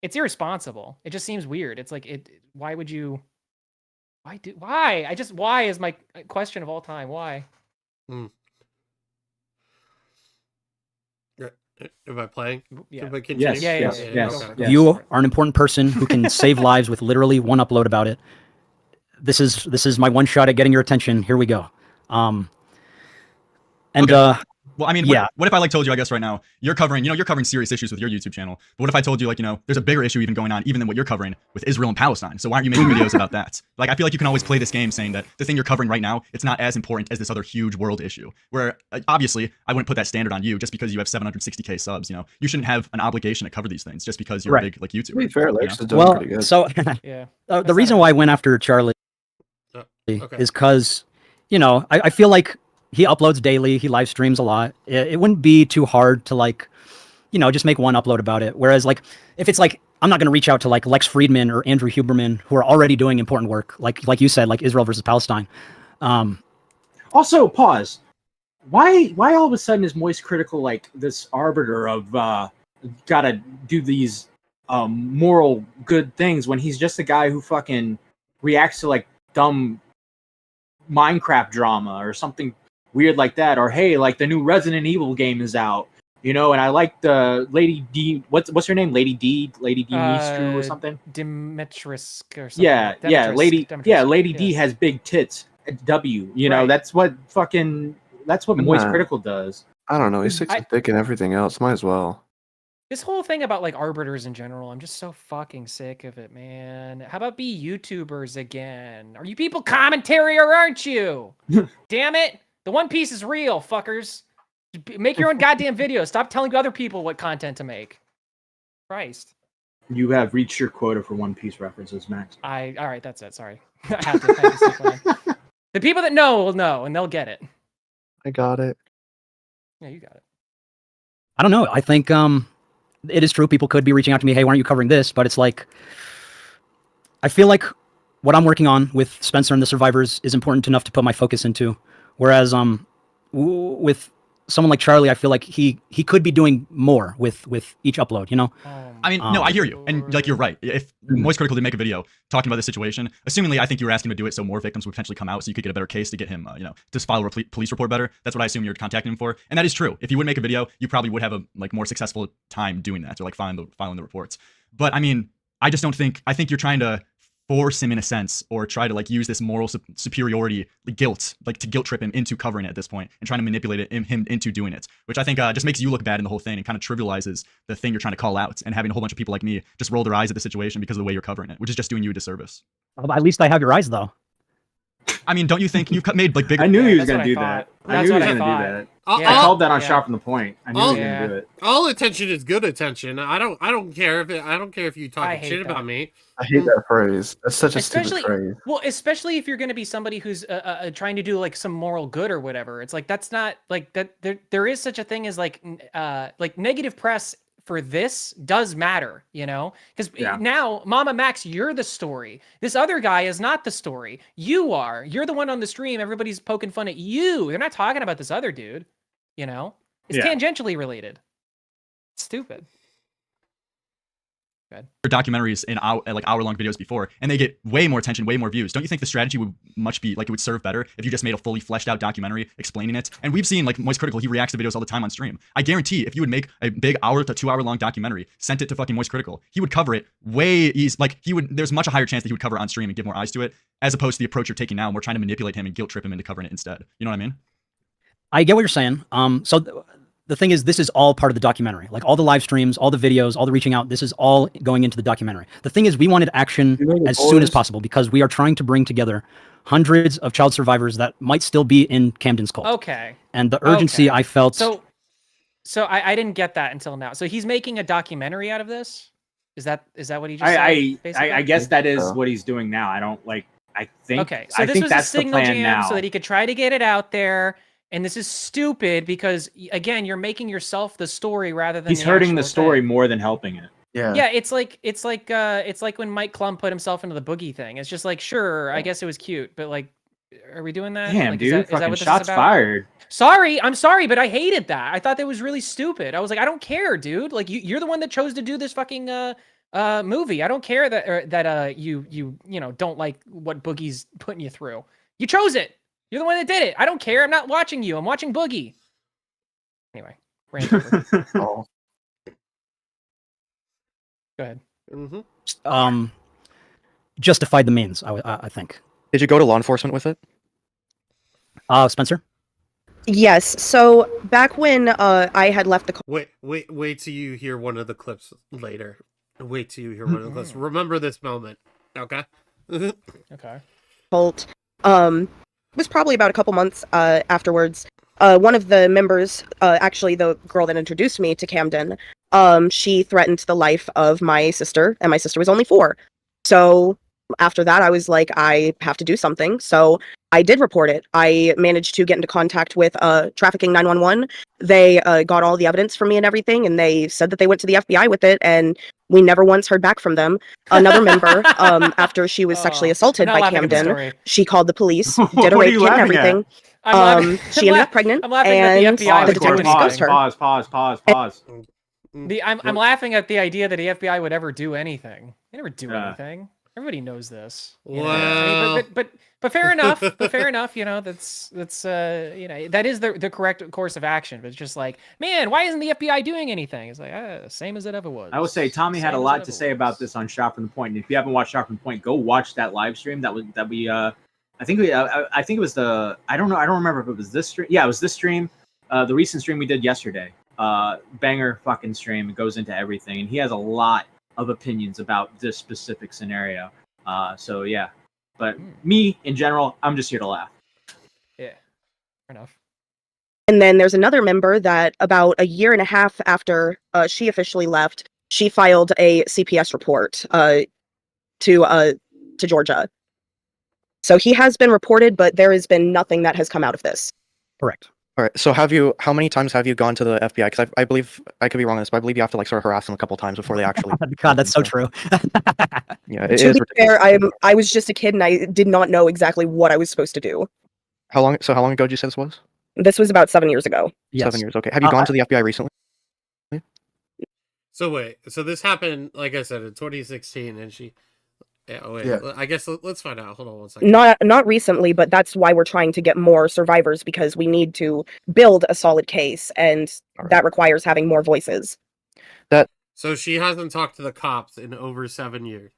It's irresponsible. It just seems weird. It's like Why would you? Why? Why is my question of all time. Why? Am I playing? Yeah. Yes. You are an important person who can save lives with literally one upload about it. This is my one shot at getting your attention. Here we go. Well, I mean, what if I like told you, I guess right now, you're covering serious issues with your YouTube channel. But what if I told you, like, you know, there's a bigger issue even going on even than what you're covering with Israel and Palestine. So why aren't you making videos about that? Like, I feel like you can always play this game saying that the thing you're covering right now, it's not as important as this other huge world issue. Where obviously I wouldn't put that standard on you just because you have 760K subs. You know, you shouldn't have an obligation to cover these things just because you're a big like YouTuber. To be fair, Lex is doing Well, pretty good. so the reason why I went after Charlie is because, you know, I feel like he uploads daily. He live streams a lot. It wouldn't be too hard to, like, you know, just make one upload about it. Whereas, like, if it's like, I'm not going to reach out to like Lex Friedman or Andrew Huberman, who are already doing important work, like you said, like Israel versus Palestine. Also, pause. Why all of a sudden is Moist Critical like this arbiter of gotta do these moral good things when he's just a guy who fucking reacts to like dumb Minecraft drama or something weird like that, or hey, like the new Resident Evil game is out, you know, and I like the Lady D. What's her name? Lady D Mistru or something. Dimitris or something. Yeah, Lady D yes. has big tits. W. You know, that's what Moist Critical does. I don't know. He's 6 thick and everything else. Might as well. This whole thing about like arbiters in general, I'm just so fucking sick of it, man. How about be YouTubers again? Are you people commentary or aren't you? Damn it. The One Piece is real, fuckers. Make your own goddamn videos. Stop telling other people what content to make. Christ. You have reached your quota for One Piece references, Max. All right, that's it. Sorry. I had to say something. The people that know will know, and they'll get it. I got it. Yeah, you got it. I don't know. I think it is true. People could be reaching out to me, hey, why aren't you covering this? But it's like, I feel like what I'm working on with Spencer and the Survivors is important enough to put my focus into. Whereas with someone like Charlie, I feel like he could be doing more with each upload, you know? I mean, no, I hear you. And like, you're right. If Moist Critical did make a video talking about this situation, assumingly, I think you were asking him to do it so more victims would potentially come out so you could get a better case to get him, you know, to file a police report better. That's what I assume you're contacting him for. And that is true. If you would make a video, you probably would have a like more successful time doing that, or like filing the reports. But I mean, I just don't think, I think you're trying to force him in a sense, or try to like use this moral superiority, guilt, like to guilt trip him into covering it at this point and trying to manipulate him into doing it, which I think just makes you look bad in the whole thing and kind of trivializes the thing you're trying to call out, and having a whole bunch of people like me just roll their eyes at the situation because of the way you're covering it, which is just doing you a disservice. Well, at least I have your eyes, though. I mean, don't you think you've made like big? I knew he was going to do that. I knew he was going to do that. I called that on Shot from the Point. I knew he was going to do it. All attention is good attention. I don't care if you talk shit about me. I hate that phrase. That's such a stupid phrase. Well, especially if you're going to be somebody who's trying to do like some moral good or whatever. It's like that's not like that. There is such a thing as like negative press for this does matter, you know, because now MamaMax, you're the story. This other guy is not the story. You are. You're the one on the stream. Everybody's poking fun at you. They're not talking about this other dude. You know, it's tangentially related. Stupid. documentaries in hour-long videos before, and they get way more attention, way more views. Don't you think the strategy would it would serve better if you just made a fully fleshed out documentary explaining it? And we've seen like Moist Critical, he reacts to videos all the time on stream. I guarantee if you would make a big hour to 2 hour long documentary, sent it to fucking Moist Critical, he would cover it way easy. Like there's much a higher chance that he would cover it on stream and give more eyes to it, as opposed to the approach you're taking now, and we're trying to manipulate him and guilt trip him into covering it instead. You know what I mean? I get what you're saying. The thing is, this is all part of the documentary. Like all the live streams, all the videos, all the reaching out, this is all going into the documentary. The thing is, we wanted action as soon as possible because we are trying to bring together hundreds of child survivors that might still be in Camden's cult. Okay. And the urgency I felt. So I didn't get that until now. So he's making a documentary out of this? Is that what he just said? I guess that is what he's doing now. I think. Okay. So this was a signal jam so that he could try to get it out there. And this is stupid because, again, you're making yourself the story rather than he's hurting the story more than helping it. Yeah. Yeah, it's like when Mike Klum put himself into the boogie thing. It's just like, sure, I guess it was cute, but like, are we doing that? Damn, like, dude, is that what shots fired. I'm sorry, but I hated that. I thought that was really stupid. I was like, I don't care, dude. Like, you're the one that chose to do this fucking movie. I don't care that you don't like what Boogie's putting you through. You chose it. You're the one that did it. I don't care. I'm not watching you. I'm watching Boogie. Anyway, rant over. Oh. Go ahead. Mm-hmm. Justified the means, I think. Did you go to law enforcement with it? Spencer? Yes. So back when I had left the wait till you hear one of the clips later. Wait till you hear one of the clips. Remember this moment. Okay. Okay. cult. Was probably about a couple months afterwards. One of the members, actually the girl that introduced me to Camden, she threatened the life of my sister, and my sister was only 4. So after that, I was like, I have to do something. So I did report it. I managed to get into contact with Trafficking 911. They got all the evidence from me and everything, and they said that they went to the FBI with it, and we never once heard back from them. Another member, after she was sexually assaulted by Camden, she called the police, did a rape kit and everything. She ended up pregnant, I'm laughing and at the FBI the detective ghost her. Pause. I'm laughing at the idea that the FBI would ever do anything. They never do anything. Everybody knows this. Well, but fair enough. But fair enough. You know, that's that is the correct course of action. But it's just like, man, why isn't the FBI doing anything? It's like same as it ever was. I would say Tommy had a lot to say about this on Shot from the Point. And if you haven't watched Shot from the Point, go watch that live stream. I think it was I don't remember if it was this stream. Yeah, it was this stream. The recent stream we did yesterday. Banger fucking stream. It goes into everything, and he has a lot of opinions about this specific scenario. So yeah, but me in general, I'm just here to laugh. Yeah, fair enough. And then there's another member that about a year and a half after she officially left, she filed a CPS report to Georgia. So he has been reported, but there has been nothing that has come out of this. Correct. All right. So how many times have you gone to the FBI? Because I believe, I could be wrong on this, but I believe you have to like sort of harass them a couple times before they actually. God, that's so true. Yeah, it to is be fair, I was just a kid and I did not know exactly what I was supposed to do. How long ago did you say this was? This was about 7 years ago. Yes. 7 years. Okay. Have you gone to the FBI recently? So wait. So this happened, like I said, in 2016, and she. Yeah, wait. Yeah. I guess let's find out. Hold on one second. Not recently, but that's why we're trying to get more survivors, because we need to build a solid case, and that requires having more voices. So she hasn't talked to the cops in over 7 years.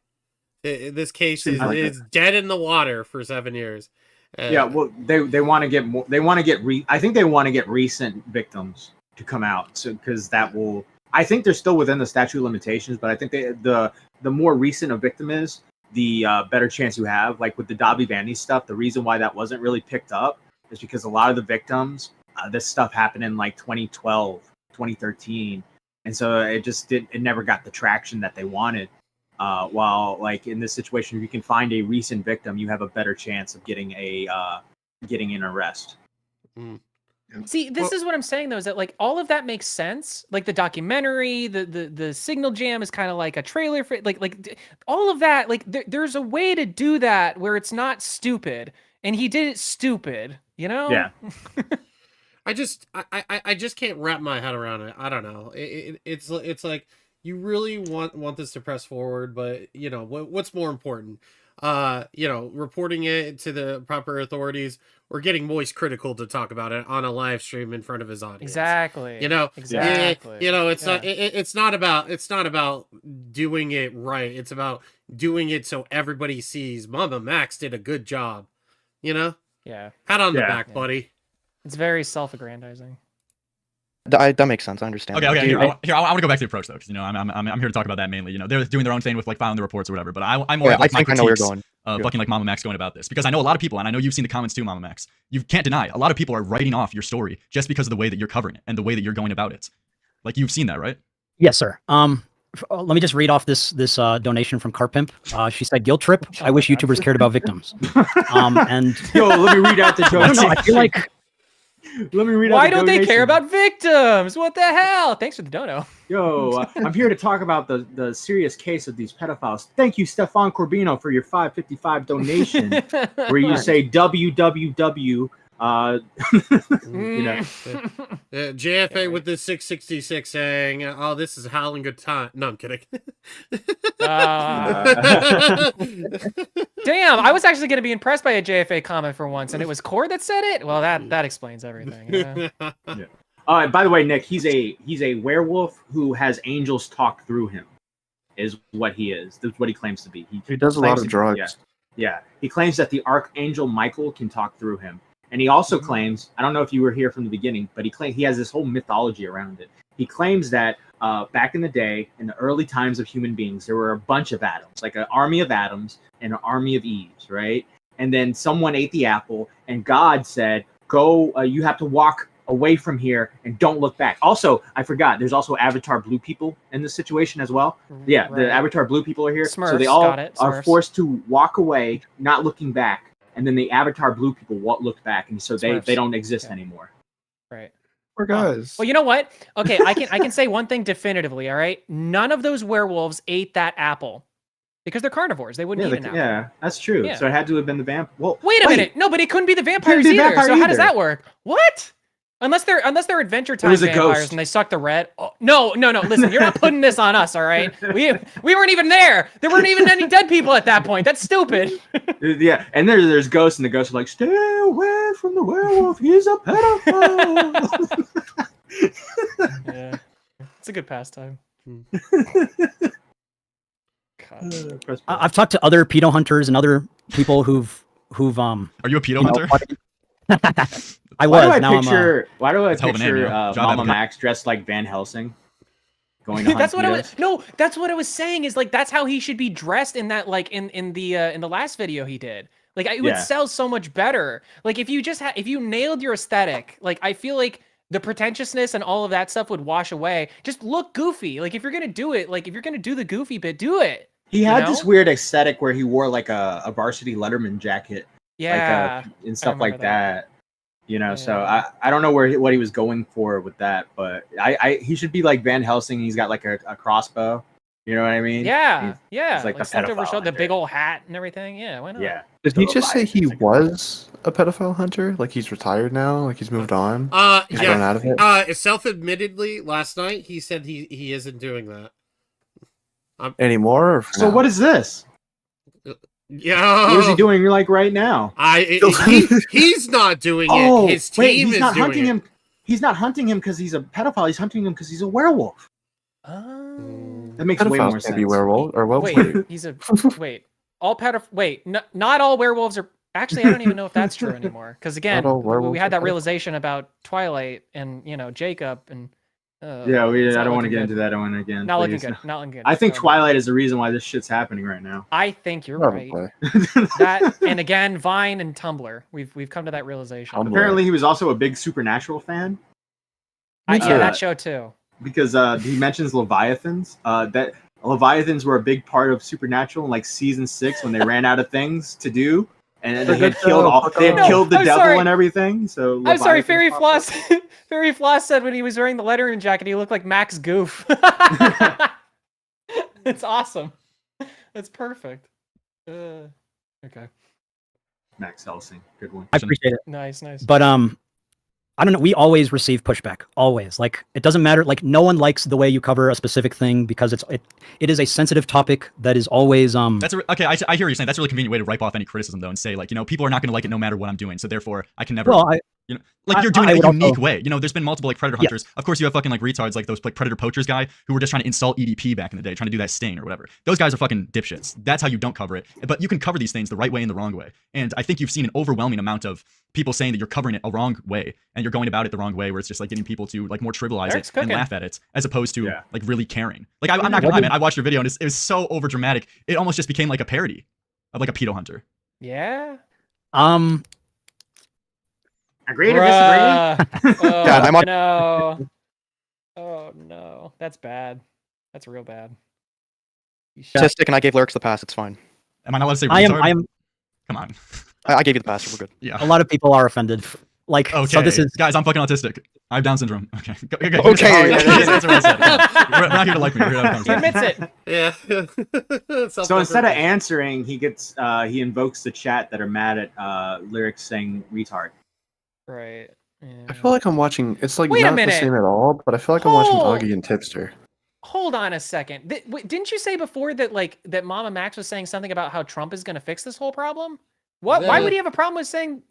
This case is dead in the water for 7 years. Yeah, well, they want to get more. They want to get I think they want to get recent victims to come out, so because that will. I think they're still within the statute of limitations, but I think the more recent a victim is, the better chance you have. Like with the Dobby Vandy stuff, the reason why that wasn't really picked up is because a lot of the victims, this stuff happened in like 2012, 2013. And so it never got the traction that they wanted. While like in this situation, if you can find a recent victim, you have a better chance of getting an arrest. See, this is what I'm saying though, is that like all of that makes sense. Like the documentary, the signal jam is kind of like a trailer for like all of that. Like there's a way to do that where it's not stupid, and he did it stupid, you know? Yeah. I just can't wrap my head around it. I don't know. It's like you really want this to press forward, but you know what's more important? You know, reporting it to the proper authorities or getting Moist Critical to talk about it on a live stream in front of his audience. Exactly. You know, exactly. You know, it's not about doing it right. It's about doing it so everybody sees MamaMax did a good job. You know? Yeah. Pat on the back, buddy. It's very self-aggrandizing. That makes sense. I understand. Okay. Here, I want to go back to the approach though, because you know I'm here to talk about that mainly. You know, they're doing their own thing with like filing the reports or whatever. But I'm more like my critiques of fucking like MamaMax going about this, because I know a lot of people, and I know you've seen the comments too, MamaMax. You can't deny a lot of people are writing off your story just because of the way that you're covering it and the way that you're going about it. Like you've seen that, right? Yes, sir. Let me just read off this donation from Car Pimp. She said, "Guilt trip. I wish YouTubers cared about victims." And yo, let me read out the donation. I feel like. Let me read. Why don't they care about victims? What the hell? Thanks for the dono. Yo, I'm here to talk about the serious case of these pedophiles. Thank you, Stefan Corbino, for your $5.55 donation, where you say www. You know, JFA with the 666 saying, "Oh, this is howling good time." No, I'm kidding. Damn, I was actually going to be impressed by a JFA comment for once, and it was Core that said it. Well, that explains everything. Yeah. By the way, Nick, he's a werewolf who has angels talk through him. Is what he is. That's what he claims to be. He does a lot of drugs. Yeah. He claims that the Archangel Michael can talk through him. And he also claims, I don't know if you were here from the beginning, but he has this whole mythology around it. He claims that back in the day, in the early times of human beings, there were a bunch of Adams, like an army of Adams and an army of Eves, right? And then someone ate the apple, and God said, "Go, you have to walk away from here and don't look back." Also, I forgot, there's also Avatar Blue people in this situation as well. Yeah, right. The Avatar Blue people are here. Smurfs, so they all are Smurfs. forced to walk away, not looking back. And then the Avatar Blue people looked back, and so they don't exist anymore. Right. Poor guys. Well, you know what? Okay, I can say one thing definitively. All right, none of those werewolves ate that apple because they're carnivores. They wouldn't eat an apple. Yeah, that's true. Yeah. So it had to have been the vamp. Well, wait a minute. No, but it couldn't be the vampires either. So how does that work? What? Unless they're Adventure Time vampires and they suck the red. Oh, no. Listen, you're not putting this on us, all right? We weren't even there. There weren't even any dead people at that point. That's stupid. Yeah, and there's ghosts, and the ghosts are like, "Stay away from the werewolf. He's a pedophile." Yeah, it's a good pastime. I've talked to other pedo hunters and other people who've Are you a pedo hunter? I was. Why do I picture MamaMax dressed like Van Helsing? Going to hunt that's what I was. No, that's what I was saying. Is like that's how he should be dressed in that. Like in the last video he did. Like it would sell so much better. Like if you just if you nailed your aesthetic. Like I feel like the pretentiousness and all of that stuff would wash away. Just look goofy. Like if you're gonna do it, like if you're gonna do the goofy bit, do it. He had this weird aesthetic where he wore like a varsity Letterman jacket. Yeah. And stuff like that. You know, so I don't know what he was going for with that, but he should be like Van Helsing. He's got like a crossbow. You know what I mean? Yeah, he's like the pedophile. The big old hat and everything. Yeah, why not? Yeah. Did he just say he was a pedophile hunter? Like he's retired now? Like he's moved on? He's gone out of it? Self-admittedly, last night he said he isn't doing that anymore. Or so what is this? Yeah. What is he doing like right now? He's not doing it. His team he's is not doing hunting it. him. He's not hunting him because he's a pedophile. He's hunting him because he's a werewolf. That makes way more sense. Be werewolf or well. Wait, he's a wait. All not all werewolves are. Actually, I don't even know if that's true anymore. Because again, we had that realization about Twilight and Jacob and. I don't want to get into that one again. Not looking good. Not looking good. I think Twilight is the reason why this shit's happening right now. I think you're right. That and again, Vine and Tumblr. We've come to that realization. Apparently, he was also a big Supernatural fan. That show too. Because he mentions Leviathans. That Leviathans were a big part of Supernatural in like season 6 when they ran out of things to do. And they had killed the devil and everything. So I'm sorry, Fairy Floss. Fairy Floss said when he was wearing the Letterman jacket, he looked like Max Goof. It's awesome. That's perfect. Okay. Max Helsing, good one. I appreciate it. Nice. But I don't know. We always receive pushback. Always. Like, it doesn't matter. Like, no one likes the way you cover a specific thing because it is a sensitive topic that is always Okay, I hear what you're saying. That's a really convenient way to wipe off any criticism though, and say like, people are not going to like it no matter what I'm doing. So therefore, I can never. Well, you're doing it a unique way. There's been multiple like predator hunters. Of course, you have fucking like retards like those like predator poachers guy who were just trying to install EDP back in the day, trying to do that sting or whatever. Those guys are fucking dipshits. That's how you don't cover it. But you can cover these things the right way and the wrong way. And I think you've seen an overwhelming amount of people saying that you're covering it a wrong way and you're going about it the wrong way, where it's just like getting people to like more trivialize it and laugh at it, as opposed to like really caring. Like I'm not gonna lie, man. I watched your video and it was so over dramatic. It almost just became like a parody of like a pedo hunter. Yeah. Agree to disagree? Oh, God, I'm on. No. Oh no, that's bad. That's real bad. Statistic, and I gave lyrics the pass. It's fine. Am I not allowed to say I retard? am. Come on. I gave you the pass. We're good. Yeah. A lot of people are offended. Like, okay. so this is guys. I'm fucking autistic. I have Down syndrome. Okay. Okay. That's what I said. We're not here to like me. We're here to have a He conversation. admits it. Yeah. So instead of answering, he invokes the chat that are mad at lyrics saying retard. Right. Yeah. I feel like I'm watching. It's like Wait a not the minute. same at all, but I feel like I'm watching Hold. Augie and Tipster. Hold on a second. Didn't you say before that that MamaMax was saying something about how Trump is going to fix this whole problem? What? Why would he have a problem with saying?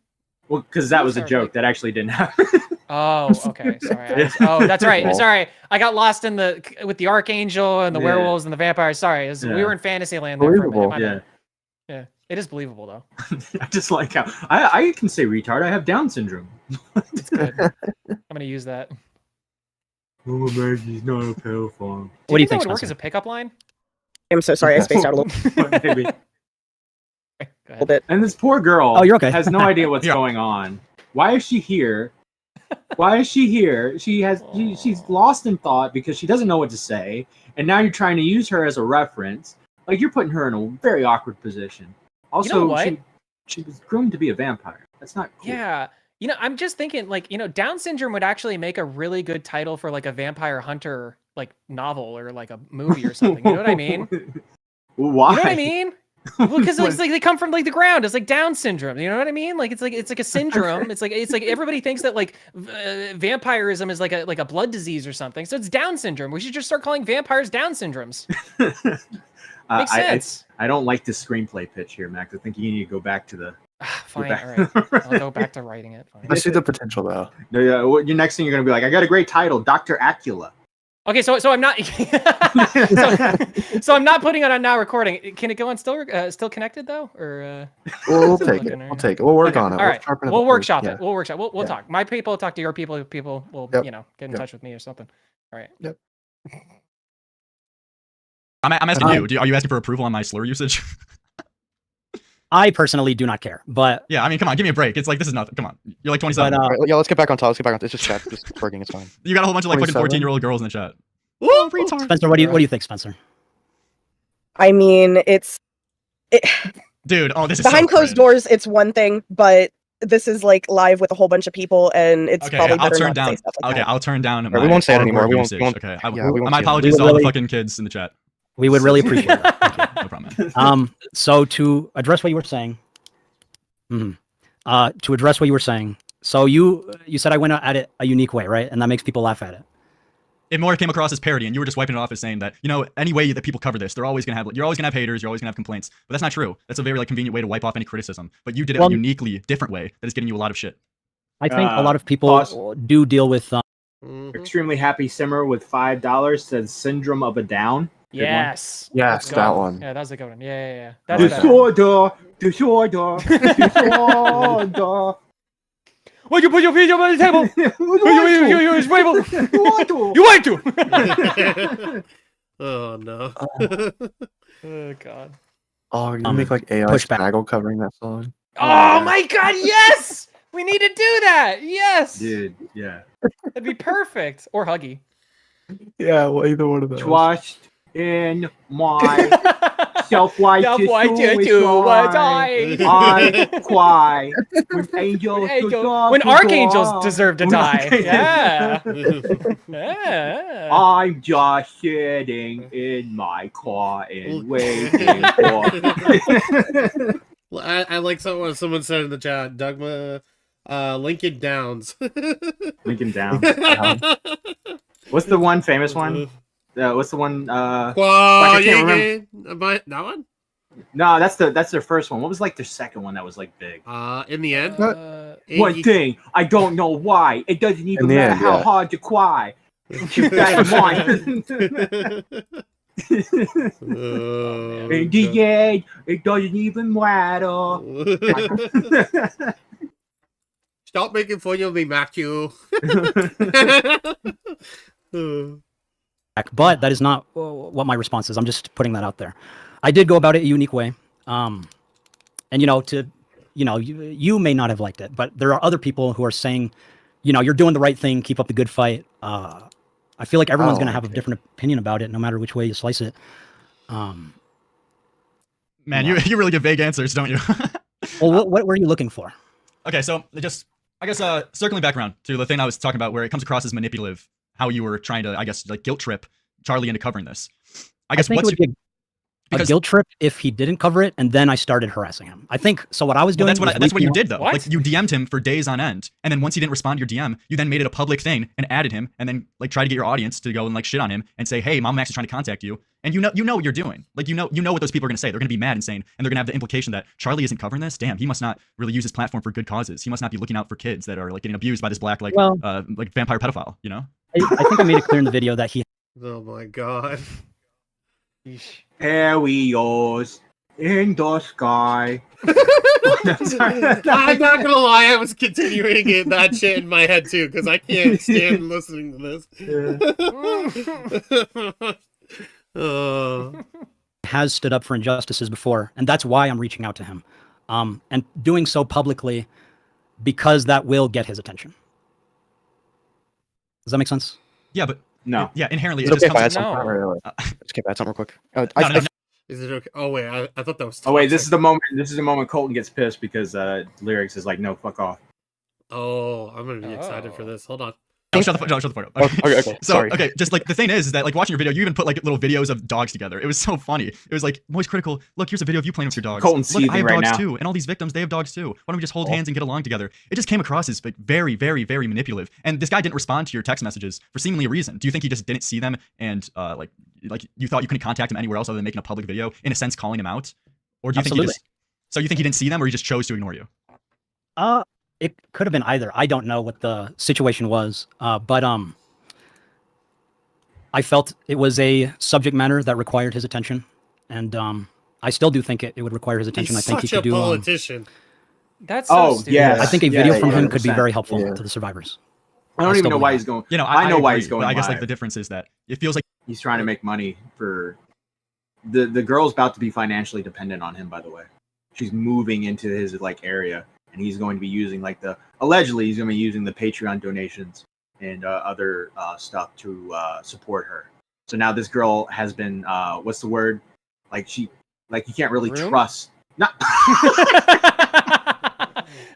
Well, because that was a joke that actually didn't happen. Oh, okay. Sorry. Oh, that's right. Sorry. I got lost in with the archangel and the werewolves and the vampires. Sorry. We were in fantasy land there for a minute. My bad. Yeah. It is believable though. I just like how I can say retard. I have Down syndrome. It's good. I'm gonna use that. MamaMax is not a pedophile. What do you think, that would work Spencer? as a pickup line? I'm so sorry, I spaced out a little, Maybe. little bit. And this poor girl Oh, you're okay. has no idea what's going on. Why is she here? Why is she here? She's lost in thought because she doesn't know what to say, and now you're trying to use her as a reference. Like, you're putting her in a very awkward position. Also, You know what? she was groomed to be a vampire. That's not cool. Yeah. I'm just thinking, like, Down syndrome would actually make a really good title for like a vampire hunter like novel or like a movie or something. You know what I mean? Why? You know what I mean? Well, because it's like they come from like the ground. It's like Down syndrome. You know what I mean? Like it's like a syndrome. It's like everybody thinks that like vampirism is like a blood disease or something. So it's Down syndrome. We should just start calling vampires Down syndromes. Makes sense. I don't like this screenplay pitch here, Max. I think you need to go back to the. Fine, all right. I'll go back to writing it. Fine. I see the potential though. No, yeah. Your next thing you're gonna be like, I got a great title, Dr. Acula. Okay, so I'm not. so I'm not putting it on now recording. Can it go on still connected though, or? We'll take it. We'll take it. We'll work on it. All right. We'll workshop it. We'll workshop. We'll Yeah. talk. My people talk to your people. People will get in touch with me or something. All right. Yep. I'm asking you. Are you asking for approval on my slur usage? I personally do not care, but yeah, I mean, come on, give me a break. It's like, this is nothing. Come on, you're like 27. All right, yeah, let's get back on top. It's just chat. Just working. It's fine. You got a whole bunch of like fucking 27. 14-year-old girls in the chat. Woo, retard. Spencer, what do you think, Spencer? I mean, dude. Oh, this is behind so closed doors. It's one thing, but this is like live with a whole bunch of people, and it's probably I'll better turn not down. to say stuff like that. I'll turn down. We won't say it anymore. hardcore We won't. usage. We won't Okay. we won't my say it. apologies to all the fucking kids in the chat. We would really appreciate that. No problem, man. So to address what you were saying, so you said I went at it a unique way, right? And that makes people laugh at it. It more came across as parody, and you were just wiping it off as saying that, any way that people cover this, you're always gonna have haters, you're always gonna have complaints. But that's not true. That's a very convenient way to wipe off any criticism. But you did it a uniquely different way that is getting you a lot of shit. I think a lot of people do deal with. Extremely happy simmer with $5 says syndrome of a down. Yes. Yes, that one. Yeah, that was a good one. Yeah. That's better. Disorder. Would you put your feet up on the table? You want to. Oh no. Oh god. Oh, you make like AI Snaggle covering that song. Oh my god, yes! We need to do that. Yes. Dude, yeah. That'd be perfect. Or Huggy. Yeah, well, either one of those. Trust in my self-righteous I cry when angels deserve when to archangels die. deserve to die. Yeah. I'm just sitting in my car and waiting for. Well, I like what someone said in the chat. Dogma Lincoln Downs. Lincoln Downs. What's the one famous one? What's the one? I can't remember. That one? No, that's their first one. What was like their second one that was like big? In the end, one thing I don't know why. It doesn't even matter how hard you cry. Keep that in mind. In the end, it doesn't even matter. Stop making fun of me, Matthew. But that is not what my response is. I'm just putting that out there. I did go about it a unique way. And you may not have liked it, but there are other people who are saying, you're doing the right thing, keep up the good fight. I feel like everyone's going to have a different opinion about it, no matter which way you slice it. Man, you really give vague answers, don't you? Well, what were you looking for? Okay, so I guess circling back around to the thing I was talking about, where it comes across as manipulative, how you were trying to, I guess, like guilt trip Charlie into covering this. I guess think it would be a guilt trip if he didn't cover it, and then I started harassing him. I think so. What I was doing. That's what you did, though. Like you DM'd him for days on end, and then once he didn't respond to your DM, you then made it a public thing and added him, and then like tried to get your audience to go and like shit on him and say, "Hey, MamaMax is trying to contact you," and you know what you're doing. Like you know what those people are going to say. They're going to be mad and saying, and they're going to have the implication that Charlie isn't covering this. Damn, he must not really use his platform for good causes. He must not be looking out for kids that are like getting abused by this black like vampire pedophile. You know. I think I made it clear in the video that he. Oh my god. Here we yours in the sky. I'm not gonna lie, I was continuing that shit in my head too, because I can't stand listening to this. Has stood up for injustices before, and that's why I'm reaching out to him, and doing so publicly, because that will get his attention. Does that make sense? Yeah, but no. Yeah, inherently it just comes. Just can I add something real quick? Is it okay? Oh wait, I thought that was. Toxic. Oh wait, this is the moment Colton gets pissed because Lyrics is like, no, fuck off. Oh, I'm gonna be excited for this. Hold on. No, shut the fuck up. Okay. So, okay, just like the thing is that like watching your video, you even put like little videos of dogs together. It was so funny. It was like, Moist Critical, look, here's a video of you playing with your dogs. Colton's look, I have right dogs now. too, and all these victims, they have dogs too. Why don't we just hold hands and get along together? It just came across as like very, very, very manipulative. And this guy didn't respond to your text messages for seemingly a reason. Do you think he just didn't see them and like you thought you couldn't contact him anywhere else other than making a public video, in a sense calling him out? Or do you think you think he didn't see them, or he just chose to ignore you? It could have been either. I don't know what the situation was, but I felt it was a subject matter that required his attention, and I still do think it would require his attention. He's I think he such could a do. politician. That's so stupid. Yeah. I think a video from him could be very helpful to the survivors. I don't even know why he's going. I know why he's going. I guess like the difference is that it feels like he's trying to make money for the girl's about to be financially dependent on him. By the way, she's moving into his like area, and he's going to be using like allegedly he's going to be using the Patreon donations and other stuff to support her. So now this girl has been what's the word? Like you can't really trust. Not.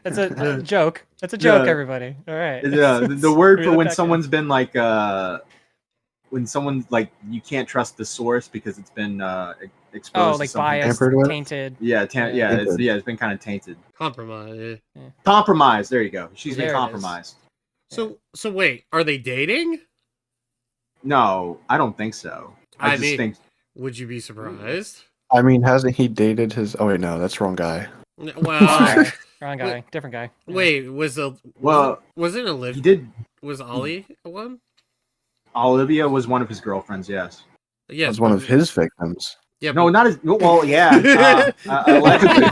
That's a joke. That's a joke, everybody. All right. Yeah, the word for when someone's been like when someone's like you can't trust the source because it's been exposed. Oh, like to biased, tainted. Yeah, it's been kind of tainted. Compromise. Yeah. Compromised. There you go. She's been There it compromised. So wait, are they dating? No, I don't think so. I just think. Would you be surprised? I mean, hasn't he dated his? Oh wait, no, that's the wrong guy. Well, wrong guy, different guy. Wait, was it Olivia? He did. Was Ollie one? Olivia was one of his girlfriends. Yes. Yeah, was one of his victims. Yeah. No, not as well. Yeah. Allegedly.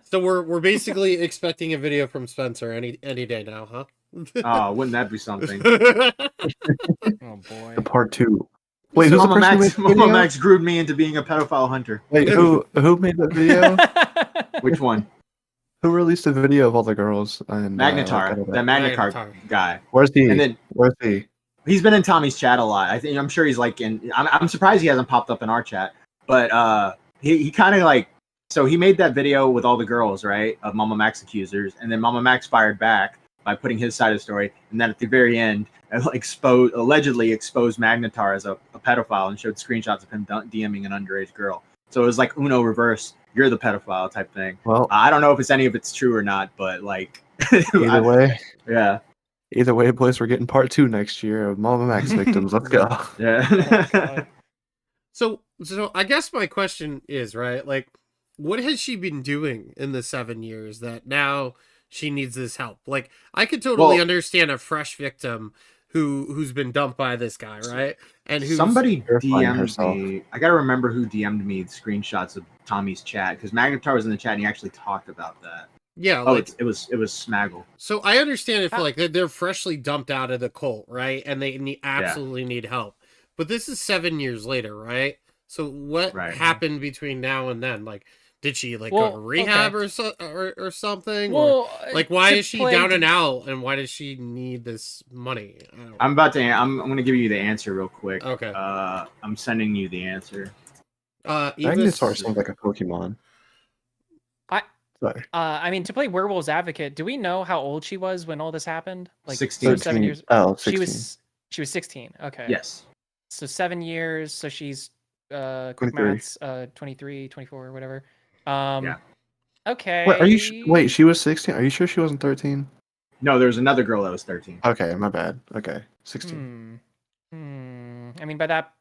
So we're basically expecting a video from Spencer any day now, huh? Oh, wouldn't that be something? Oh boy. The part 2. Wait, who's MamaMax groomed me into being a pedophile hunter. Wait, who made the video? Which one? Who released the video of all the girls? And Magnetar, that Magnetar guy. Where's he? And then where's he? He's been in Tommy's chat a lot. I'm sure he's like in. I'm surprised he hasn't popped up in our chat. But he kind of like. So he made that video with all the girls, right, of MamaMax accusers, and then MamaMax fired back by putting his side of the story, and then at the very end, allegedly exposed Magnetar as a pedophile and showed screenshots of him DMing an underage girl. So it was like Uno reverse. You're the pedophile type thing. Well, I don't know if any of it's true or not, but like either way. Yeah. Either way, boys, we're getting part 2 next year of MamaMax victims. Let's go. Yeah. So I guess my question is, right, like, what has she been doing in the 7 years that now she needs this help? Like, I could totally understand a fresh victim who's been dumped by this guy, right? And who's somebody DM'd me. I gotta remember who DM'd me screenshots of Tommy's chat, because Magnetar was in the chat and he actually talked about that. Yeah, oh, like, it was Smaggle. So I understand if like they're freshly dumped out of the cult, right? And they absolutely need help. But this is 7 years later, right? So what happened between now and then? Like, did she like go to rehab or something? Well, or, like, why is she down and out, and why does she need this money? I'm gonna give you the answer real quick. Okay. I'm sending you the answer. Magnetar sounds like a Pokemon. Sorry. I mean, to play Werewolf's Advocate, do we know how old she was when all this happened? Like 16. 7 years. Oh, 16. She was 16. Okay. Yes. So 7 years. So she's quick 23. maths, 23, 24, whatever. Yeah. Okay. Wait, she was 16? Are you sure she wasn't 13? No, there was another girl that was 13. Okay, my bad. Okay, 16. I mean, by that.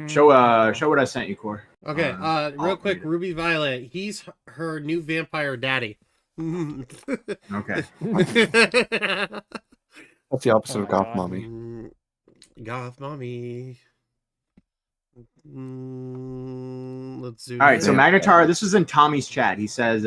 Show what I sent you, Core. Okay, real quick, Ruby Violet. He's her new vampire daddy. Okay. That's the opposite of Goth Mommy. Goth Mommy. Let's zoom. All right, so Magnetar, this is in Tommy's chat. He says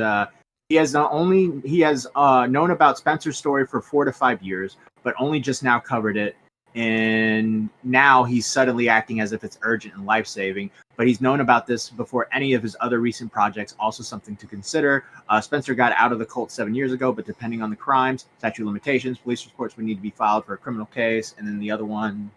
he has known about Spencer's story for 4 to 5 years, but only just now covered it. And now he's suddenly acting as if it's urgent and life-saving. But he's known about this before any of his other recent projects. Also something to consider. Spencer got out of the cult 7 years ago, but depending on the crimes, statute of limitations, police reports would need to be filed for a criminal case. And then the other one,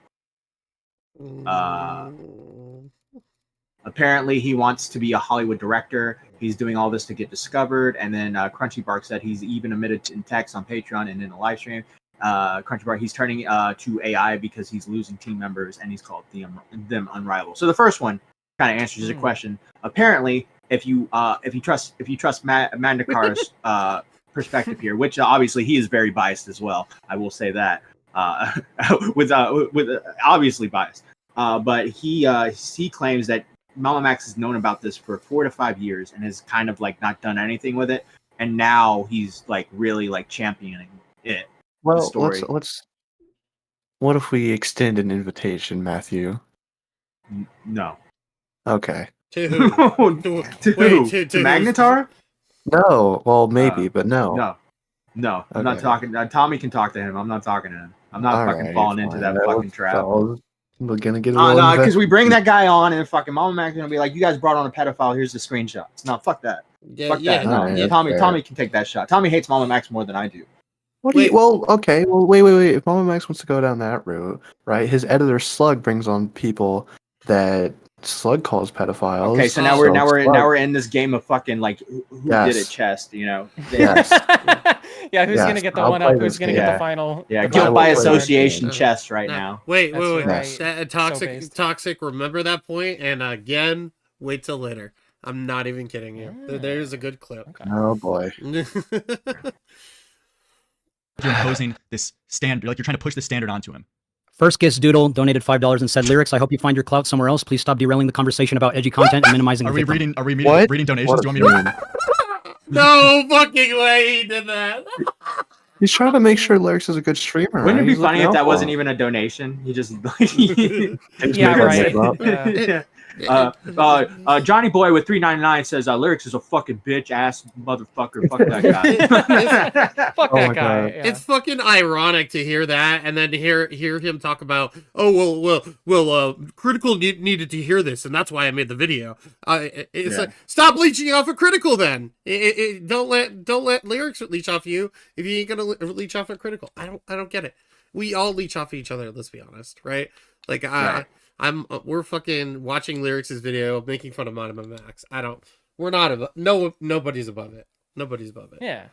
apparently he wants to be a Hollywood director. He's doing all this to get discovered. And then Crunchy Bark said he's even admitted in text on Patreon and in a live stream. Crunchy Bark, he's turning to AI because he's losing team members, and he's called them unrivaled. So the first one kind of answers your question. Apparently, if you trust Mandakar's perspective here, which obviously he is very biased as well, I will say that with obviously biased. But he claims that MamaMax has known about this for 4 to 5 years and has kind of like not done anything with it, and now he's like really like championing it. Well, let's. What if we extend an invitation, Matthew? No. Okay. To who? To Magnetar? No. Well, maybe, but no. No. I'm not talking. Tommy can talk to him. I'm not talking to him. I'm not fucking falling into that fucking trap. We're gonna get because we bring that guy on and fucking MamaMax gonna be like, "You guys brought on a pedophile. Here's the screenshots." No, fuck that. Fuck that. No. Tommy can take that shot. Tommy hates MamaMax more than I do. Wait. If MamaMax wants to go down that route, right? His editor Slug brings on people that Slug calls pedophiles. Okay, so now we're in this game of fucking like who did it chest, you know? Yes. Yeah, who's gonna get the one up? Who's gonna get the final? Yeah, guilt by association chest right now. Wait. Toxic. Remember that point, and again, wait till later. I'm not even kidding you. There's a good clip. Okay. Oh boy. You're imposing this standard, like you're trying to push this standard onto him. First Kiss Doodle donated $5 and said, "Lyrics, I hope you find your clout somewhere else. Please stop derailing the conversation about edgy content and minimizing the victim." Are we reading donations? Do you want me to read? No fucking way he did that. He's trying to make sure Lyrics is a good streamer. Wouldn't it be funny if that wasn't even a donation? He just Johnny Boy with $3.99 says Lyrics is a fucking bitch ass motherfucker. Fuck that guy. Fuck that guy. Yeah. It's fucking ironic to hear that, and then to hear him talk about, Critical needed to hear this, and that's why I made the video. It's like, stop leeching off of Critical then. Don't let Lyrics leech off you if you ain't gonna leech off of Critical. I don't get it. We all leech off each other. Let's be honest, right? Like we're fucking watching Lyrics' video, making fun of MamaMax. We're not above. Nobody's above it. Nobody's above it. Yeah.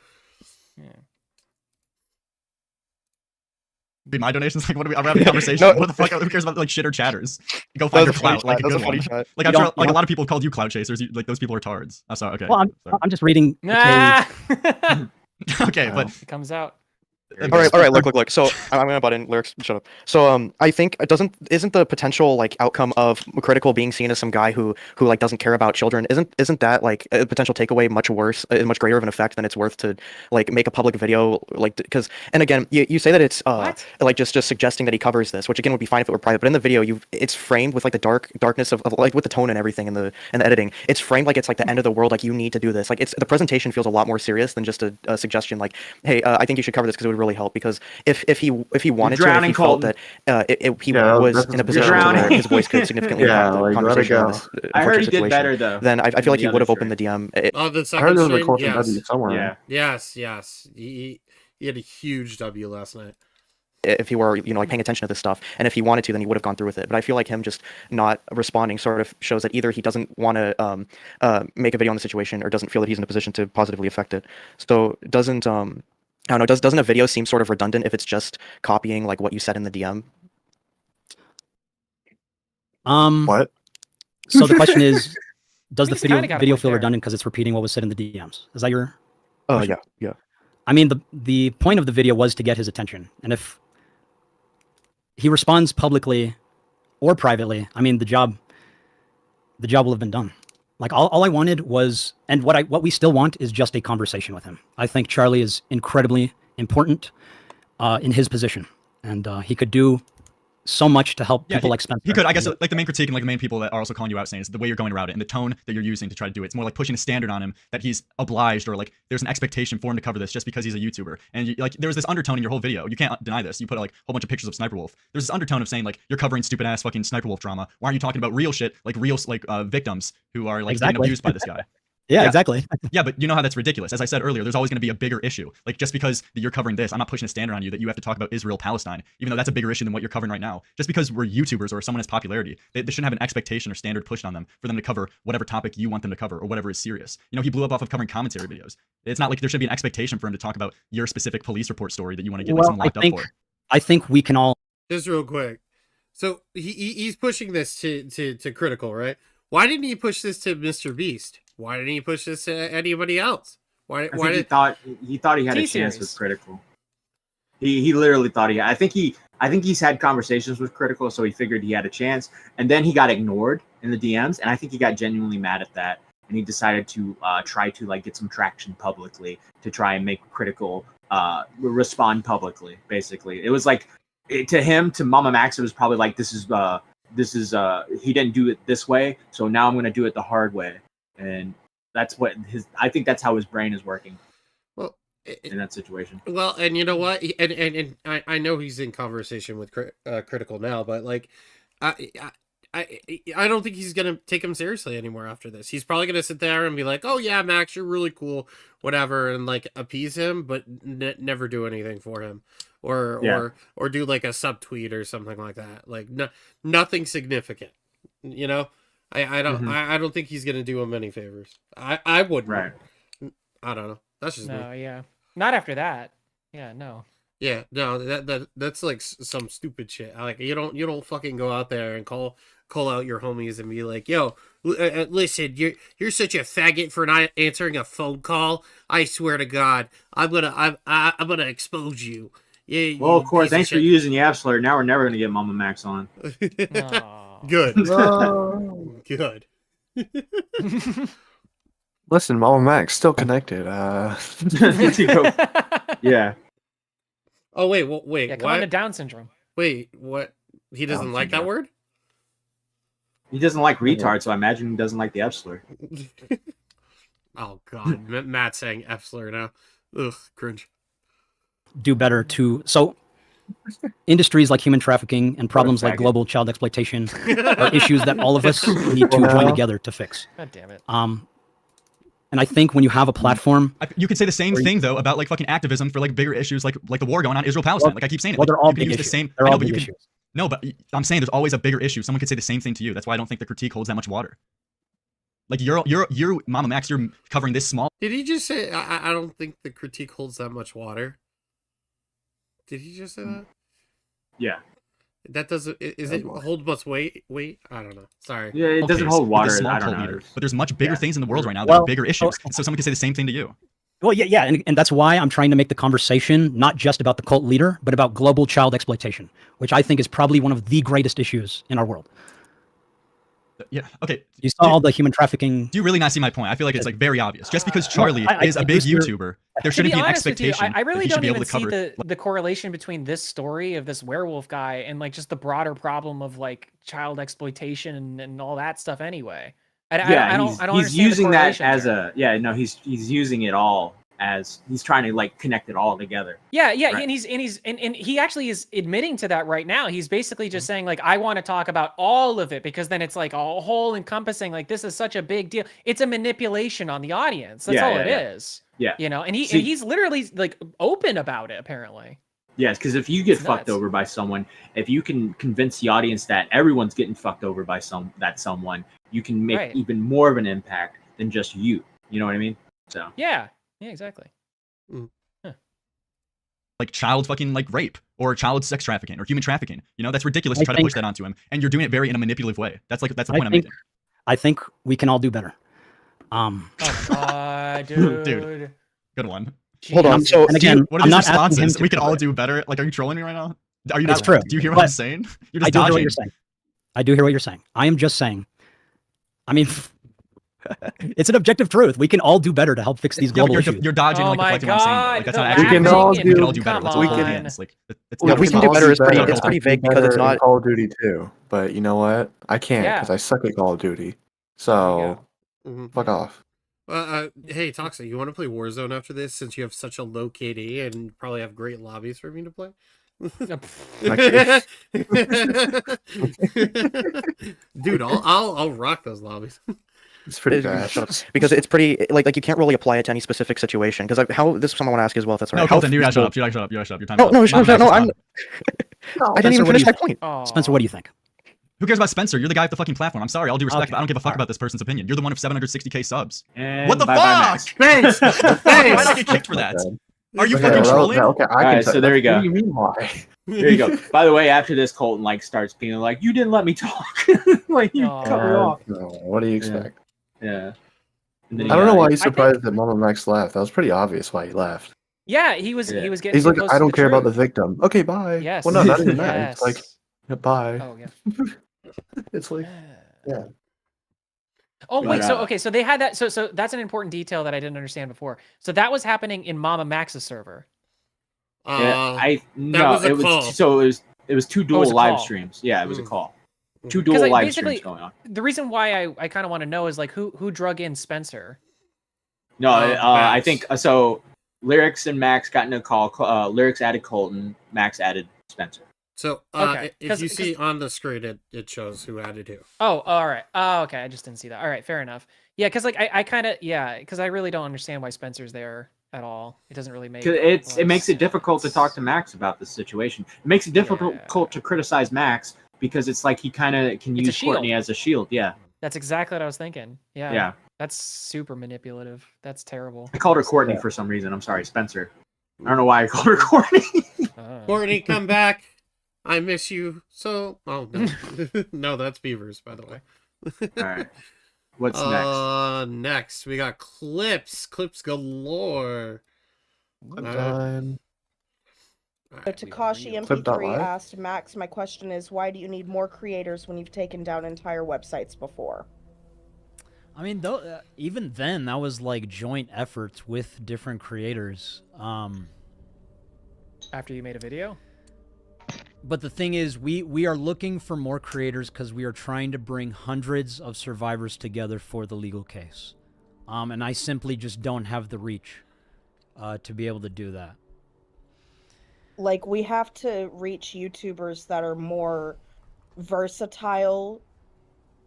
Be my donations? Like, what are we having a conversation? What the fuck? Who cares about like shit or chatters? Go find your clout. Like a good one. Like I'm sure, like a lot of people called you clout chasers. Like those people are tards. I'm sorry. Okay. Well, I'm just reading. Okay, but it comes out. All right. Look. So I'm gonna butt in. Lyrics, shut up. So I think isn't the potential like outcome of Critical being seen as some guy who like doesn't care about children, isn't that like a potential takeaway much worse, much greater of an effect than it's worth to like make a public video like, because, and again you say that it's like just suggesting that he covers this, which again would be fine if it were private, but in the video it's framed with like the darkness of like with the tone and everything and the editing, it's framed like it's like the end of the world, like you need to do this, like it's the presentation feels a lot more serious than just a suggestion like, hey, I think you should cover this because it would really help, because if he wanted to, if he felt that he was in a position where his voice could significantly impact the conversation on this I heard he did better though. Then I feel like he would have opened the DM. The second I heard there was a stream, caution yes. W somewhere. Yes. He had a huge W last night. If he were, like paying attention to this stuff, and if he wanted to, then he would have gone through with it. But I feel like him just not responding sort of shows that either he doesn't want to make a video on the situation, or doesn't feel that he's in a position to positively affect it. So doesn't I don't know. Doesn't a video seem sort of redundant if it's just copying like what you said in the DM? What? So the question is, does the kinda got a video point feel there. redundant because it's repeating what was said in the DMs? Is that your? Oh question? yeah. I mean, the point of the video was to get his attention, and if he responds publicly or privately, I mean, the job will have been done. Like all I wanted was, and what we still want is just a conversation with him. I think Charlie is incredibly important in his position, and he could do so much to help people like Spencer. He could, I guess, like the main critique and like the main people that are also calling you out saying is the way you're going about it and the tone that you're using to try to do it. It's more like pushing a standard on him that he's obliged, or like there's an expectation for him to cover this just because he's a YouTuber. And like there was this undertone in your whole video. You can't deny this. You put like a whole bunch of pictures of Sniper Wolf. There's this undertone of saying like you're covering stupid ass fucking Sniper Wolf drama. Why aren't you talking about real shit, like real like victims who are like being abused by this guy? Yeah, exactly. Yeah, but you know how that's ridiculous. As I said earlier, there's always going to be a bigger issue. Like just because you're covering this, I'm not pushing a standard on you that you have to talk about Israel Palestine, even though that's a bigger issue than what you're covering right now. Just because we're YouTubers or someone has popularity, they shouldn't have an expectation or standard pushed on them for them to cover whatever topic you want them to cover or whatever is serious. He blew up off of covering commentary videos. It's not like there should be an expectation for him to talk about your specific police report story that you want to get like, someone locked up for. I think we can all just real quick. So he's pushing this to Critical, right? Why didn't he push this to Mr. Beast? Why didn't he push this to anybody else? Why he thought he had a chance with Critical. He literally thought he had. I think he's had conversations with Critical, so he figured he had a chance. And then he got ignored in the DMs, and I think he got genuinely mad at that. And he decided to try to like get some traction publicly to try and make Critical respond publicly. Basically, it was like to him, to MamaMax, it was probably like this is he didn't do it this way, so now I'm going to do it the hard way. And that's what I think that's how his brain is working. Well, in that situation. Well, and you know what? And I know he's in conversation with Critical now, but like, I don't think he's gonna take him seriously anymore after this. He's probably gonna sit there and be like, "Oh yeah, Max, you're really cool," whatever, and like appease him, but never do anything for him, or do like a subtweet or something like that. Like nothing significant, I don't think he's gonna do him any favors. I wouldn't. Right. I don't know. That's just me. Yeah. Not after that. Yeah. No. Yeah. No. That's like some stupid shit. Like you don't fucking go out there and call out your homies and be like, "Yo, listen, you're such a faggot for not answering a phone call. I swear to God, I'm gonna expose you." Yeah. Well, of course. Thanks for using the app slur. Now we're never gonna get MamaMax on. Good. Good. Listen, MamaMax still connected. Yeah. Oh wait. Yeah, come on to Down syndrome. Wait, what? He doesn't like that word? He doesn't like retard, so I imagine he doesn't like the F slur. Oh God, Matt saying F slur now. Ugh, cringe. do better so industries like human trafficking and problems like global child exploitation are issues that all of us need to join together to fix. God damn it. And I think when you have a platform, you could say the same thing though about like fucking activism for like bigger issues like the war going on Israel Palestine. Like I keep saying it. Well, they're all you can big use issues. the same. They're I know, all but big you issues. No, but I'm saying there's always a bigger issue. Someone could say the same thing to you. That's why I don't think the critique holds that much water. Like you're MamaMax, you're covering this small. Did he just say I don't think the critique holds that much water? Did he just say that? Yeah. That doesn't. Is it hold much weight? Wait, I don't know. Sorry. Yeah, it doesn't hold water. I don't know. But there's much bigger things in the world right now that are bigger issues. So someone could say the same thing to you. Well, yeah, and that's why I'm trying to make the conversation not just about the cult leader, but about global child exploitation, which I think is probably one of the greatest issues in our world. Yeah. Okay. You saw all the human trafficking. Do you really not see my point? I feel like it's like very obvious. Just because Charlie is a big YouTuber, there shouldn't be an expectation. I really that he should don't be able even to cover see the correlation between this story of this werewolf guy and like just the broader problem of like child exploitation and all that stuff. Anyway, I don't. He's using that as he's using it all as he's trying to like connect it all together. Yeah, right? and he actually is admitting to that right now. He's basically just saying like, I want to talk about all of it because then it's like a whole encompassing, like this is such a big deal. It's a manipulation on the audience. That's all it is. Yeah. You know, and he's literally like open about it apparently. Yes, because if you get fucked over by someone, if you can convince the audience that everyone's getting fucked over by someone, you can make even more of an impact than just you. You know what I mean? So yeah, exactly. Like child fucking like rape or child sex trafficking or human trafficking. You know, that's ridiculous to try to push that onto him, and you're doing it very in a manipulative way. That's the point I'm making. I think we can all do better. Oh my god, dude. Good one. Hold on. So and again, what are these responses? We can all do better. Like, are you trolling me right now? Are you not? It's true. Do you hear what I'm saying? You're just I do hear dodging. what you're saying. I do hear what you're saying. I am just saying. I mean, it's an objective truth. We can all do better to help fix these global issues. You're dodging like deflecting what I'm saying. Like, that's not actually. We can all do better. Let's we all can, hands. Like, we can do better. It's pretty vague because it's not Call of Duty too. But you know what? I can't because I suck at Call of Duty. So fuck off. Hey, Toxic, you want to play Warzone after this since you have such a low KD and probably have great lobbies for me to play? Dude, I'll rock those lobbies. It's pretty bad because it's pretty like you can't really apply it to any specific situation. Because how this is something I want to ask you as well. If that's all right. No, Colton, you guys shut up. You guys shut up. Your time. No, I'm. I didn't even finish my point. Spencer, what do you think? Who cares about Spencer? You're the guy with the fucking platform. I'm sorry, all due respect, but I don't give a fuck about this person's opinion. You're the one of 760k subs. And what the fuck? Thanks. Why did I get kicked for that? Are you fucking trolling? Okay, all right, so there you go. What do you mean why? There you go. By the way, after this, Colton like starts being like, "You didn't let me talk." Like you cut me off. What do you expect? Yeah. I don't know why he's surprised that MamaMax left. That was pretty obvious why he left. Yeah, he was getting. He's like, close I to don't the care about the truth. victim. Okay, bye. Yes. Well, no, not even that. Yes. It's like, yeah, bye. Oh yeah. It's like, yeah. Oh wait, so they had that. So that's an important detail that I didn't understand before. So that was happening in MamaMax's server. It was two dual live streams. Yeah, it was a call. Two dual live streams going on. The reason why I kind of want to know is like who drug in Spencer. No, I think so. Lyrics and Max got in a call. Lyrics added Colton. Max added Spencer. So if you see on the screen, it shows who added who. Oh, all right. Oh, okay. I just didn't see that. All right, fair enough. Yeah, because like I kind of because I really don't understand why Spencer's there at all. It doesn't really make it makes it difficult to talk to Max about this situation. It makes it difficult to criticize Max because it's like he kind of can use Courtney as a shield. Yeah, that's exactly what I was thinking. Yeah. That's super manipulative. That's terrible. I called her Courtney for some reason. I'm sorry, Spencer. I don't know why I called her Courtney. Courtney, come back. I miss you so. Oh no, no, that's Beavers, by the way. All right. What's next? Next we got clips galore. So Takashi MP3 asked Max, my question is, why do you need more creators when you've taken down entire websites before? I mean, though, even then, that was like joint efforts with different creators. After you made a video? But the thing is, we are looking for more creators because we are trying to bring hundreds of survivors together for the legal case. And I simply just don't have the reach to be able to do that. Like, we have to reach YouTubers that are more versatile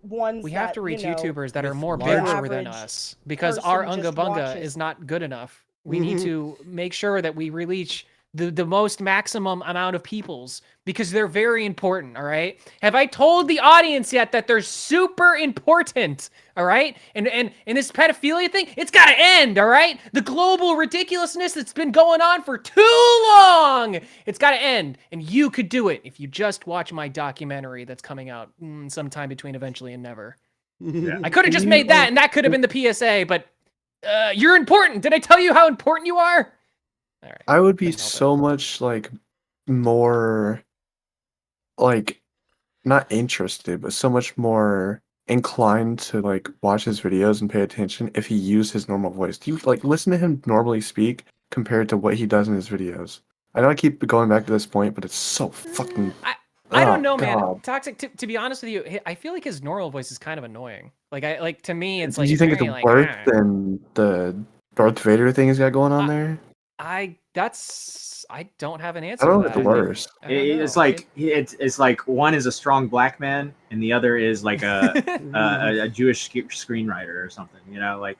ones. We have to reach YouTubers that are more bigger than us because our Unga Bunga is not good enough. We need to make sure that we reach the most maximum amount of peoples because they're very important, all right? Have I told the audience yet that they're super important, all right? And this pedophilia thing, it's got to end, all right? The global ridiculousness that's been going on for too long, it's got to end. And you could do it if you just watch my documentary that's coming out sometime between eventually and never. Yeah. I could have just made that, and that could have been the PSA, but you're important. Did I tell you how important you are? All right. I would be so much like more like not interested, but so much more inclined to like watch his videos and pay attention if he used his normal voice. Do you like listen to him normally speak compared to what he does in his videos? I know I keep going back to this point, but it's so fucking. I don't know, God. man. Toxic. To be honest with you, I feel like his normal voice is kind of annoying. Like to me, it's like. Do you think it's very, the like, birth and the Darth Vader thing he's got going on there? I don't have an answer. I don't to know that. the worst. It's like one is a strong black man and the other is like a Jewish screenwriter or something. You know, like.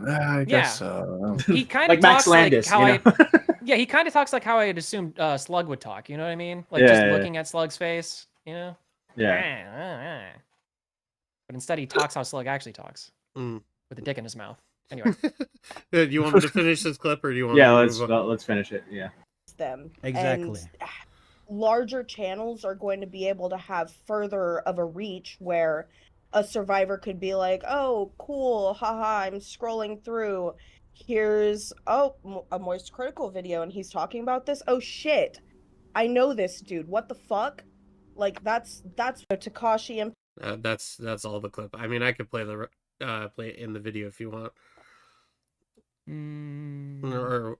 I guess so. He kind of like Max talks Landis, like how you know? yeah, he kind of talks like how I'd assumed Slug would talk. You know what I mean? Like Yeah, just yeah, looking at Slug's face. You know? Yeah. But instead, he talks how Slug actually talks, with a dick in his mouth. Anyway. Do you want me to finish this clip, or do you want? Yeah, me to move on? let's finish it. Yeah. Them Exactly. And larger channels are going to be able to have further of a reach where a survivor could be like, oh, cool, haha, I'm scrolling through. Here's, a Moist Critical video, and he's talking about this. Oh, shit. I know this dude. What the fuck? Like, that's Takashi and... That's all the clip. I mean, I could play it in the video if you want.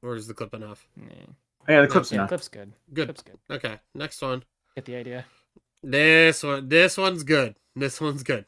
Or is the clip enough? Yeah, the clip's enough. Clip's good. Good. Clip's good. Okay, next one. Get the idea. This one's good. This one's good.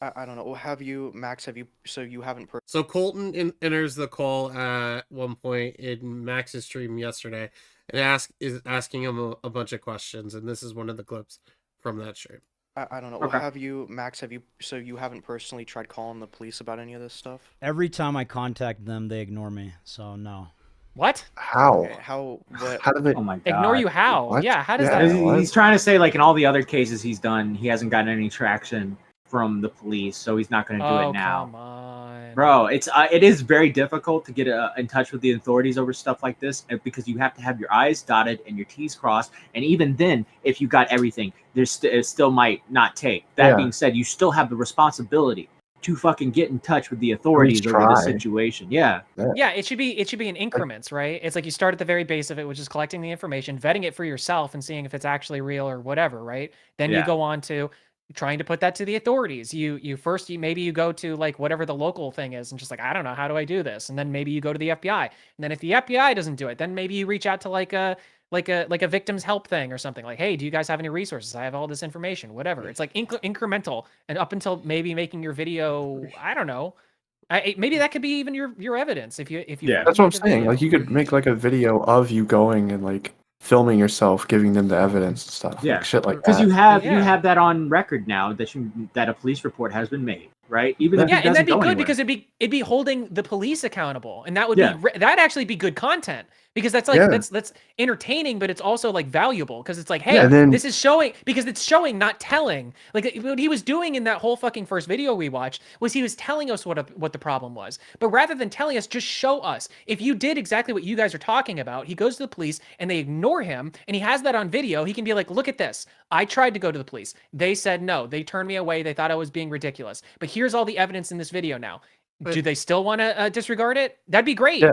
I don't know. Have you, Max? So you haven't. So Colton enters the call at one point in Max's stream yesterday, and is asking him a bunch of questions, and this is one of the clips from that stream. I don't know. Okay. Have you, Max? So you haven't personally tried calling the police about any of this stuff? Every time I contact them, they ignore me. So no. What? How? Okay, how? What? How do they? Oh my god. Ignore you how? What? Yeah, how does Yeah. that? He's trying to say, like, in all the other cases he's done, he hasn't gotten any traction from the police, so he's not going to do it now. Come on. Bro, it is very difficult to get in touch with the authorities over stuff like this because you have to have your I's dotted and your T's crossed, and even then, if you got everything, it still might not take. That being said, you still have the responsibility to fucking get in touch with the authorities over the situation. Yeah, it should be in increments, right? It's like you start at the very base of it, which is collecting the information, vetting it for yourself, and seeing if it's actually real or whatever, right? Then you go on to trying to put that to the authorities. Maybe you go to like whatever the local thing is and just like, I don't know, how do I do this? And then maybe you go to the FBI. And then if the FBI doesn't do it, then maybe you reach out to like a victim's help thing or something. Like, hey, do you guys have any resources? I have all this information, whatever. It's like incremental, and up until maybe making your video, I don't know. Maybe that could be even your evidence if you. Yeah, that's what I'm saying. Like, you could make like a video of you going and like filming yourself, giving them the evidence and stuff. Yeah, like, shit like that. Because you have that on record now that a police report has been made, right? Even if it and doesn't that'd be go good anywhere. because it'd be holding the police accountable, and that would that'd actually be good content because that's like that's entertaining, but it's also like valuable because it's like, hey, this is showing, because it's showing, not telling. Like what he was doing in that whole fucking first video we watched was he was telling us what the problem was, but rather than telling us, just show us. If you did exactly what you guys are talking about, he goes to the police and they ignore him, and he has that on video. He can be like, look at this. I tried to go to the police. They said no. They turned me away. They thought I was being ridiculous. But here's all the evidence in this video now. Do they still want to disregard it? That'd be great. Yeah.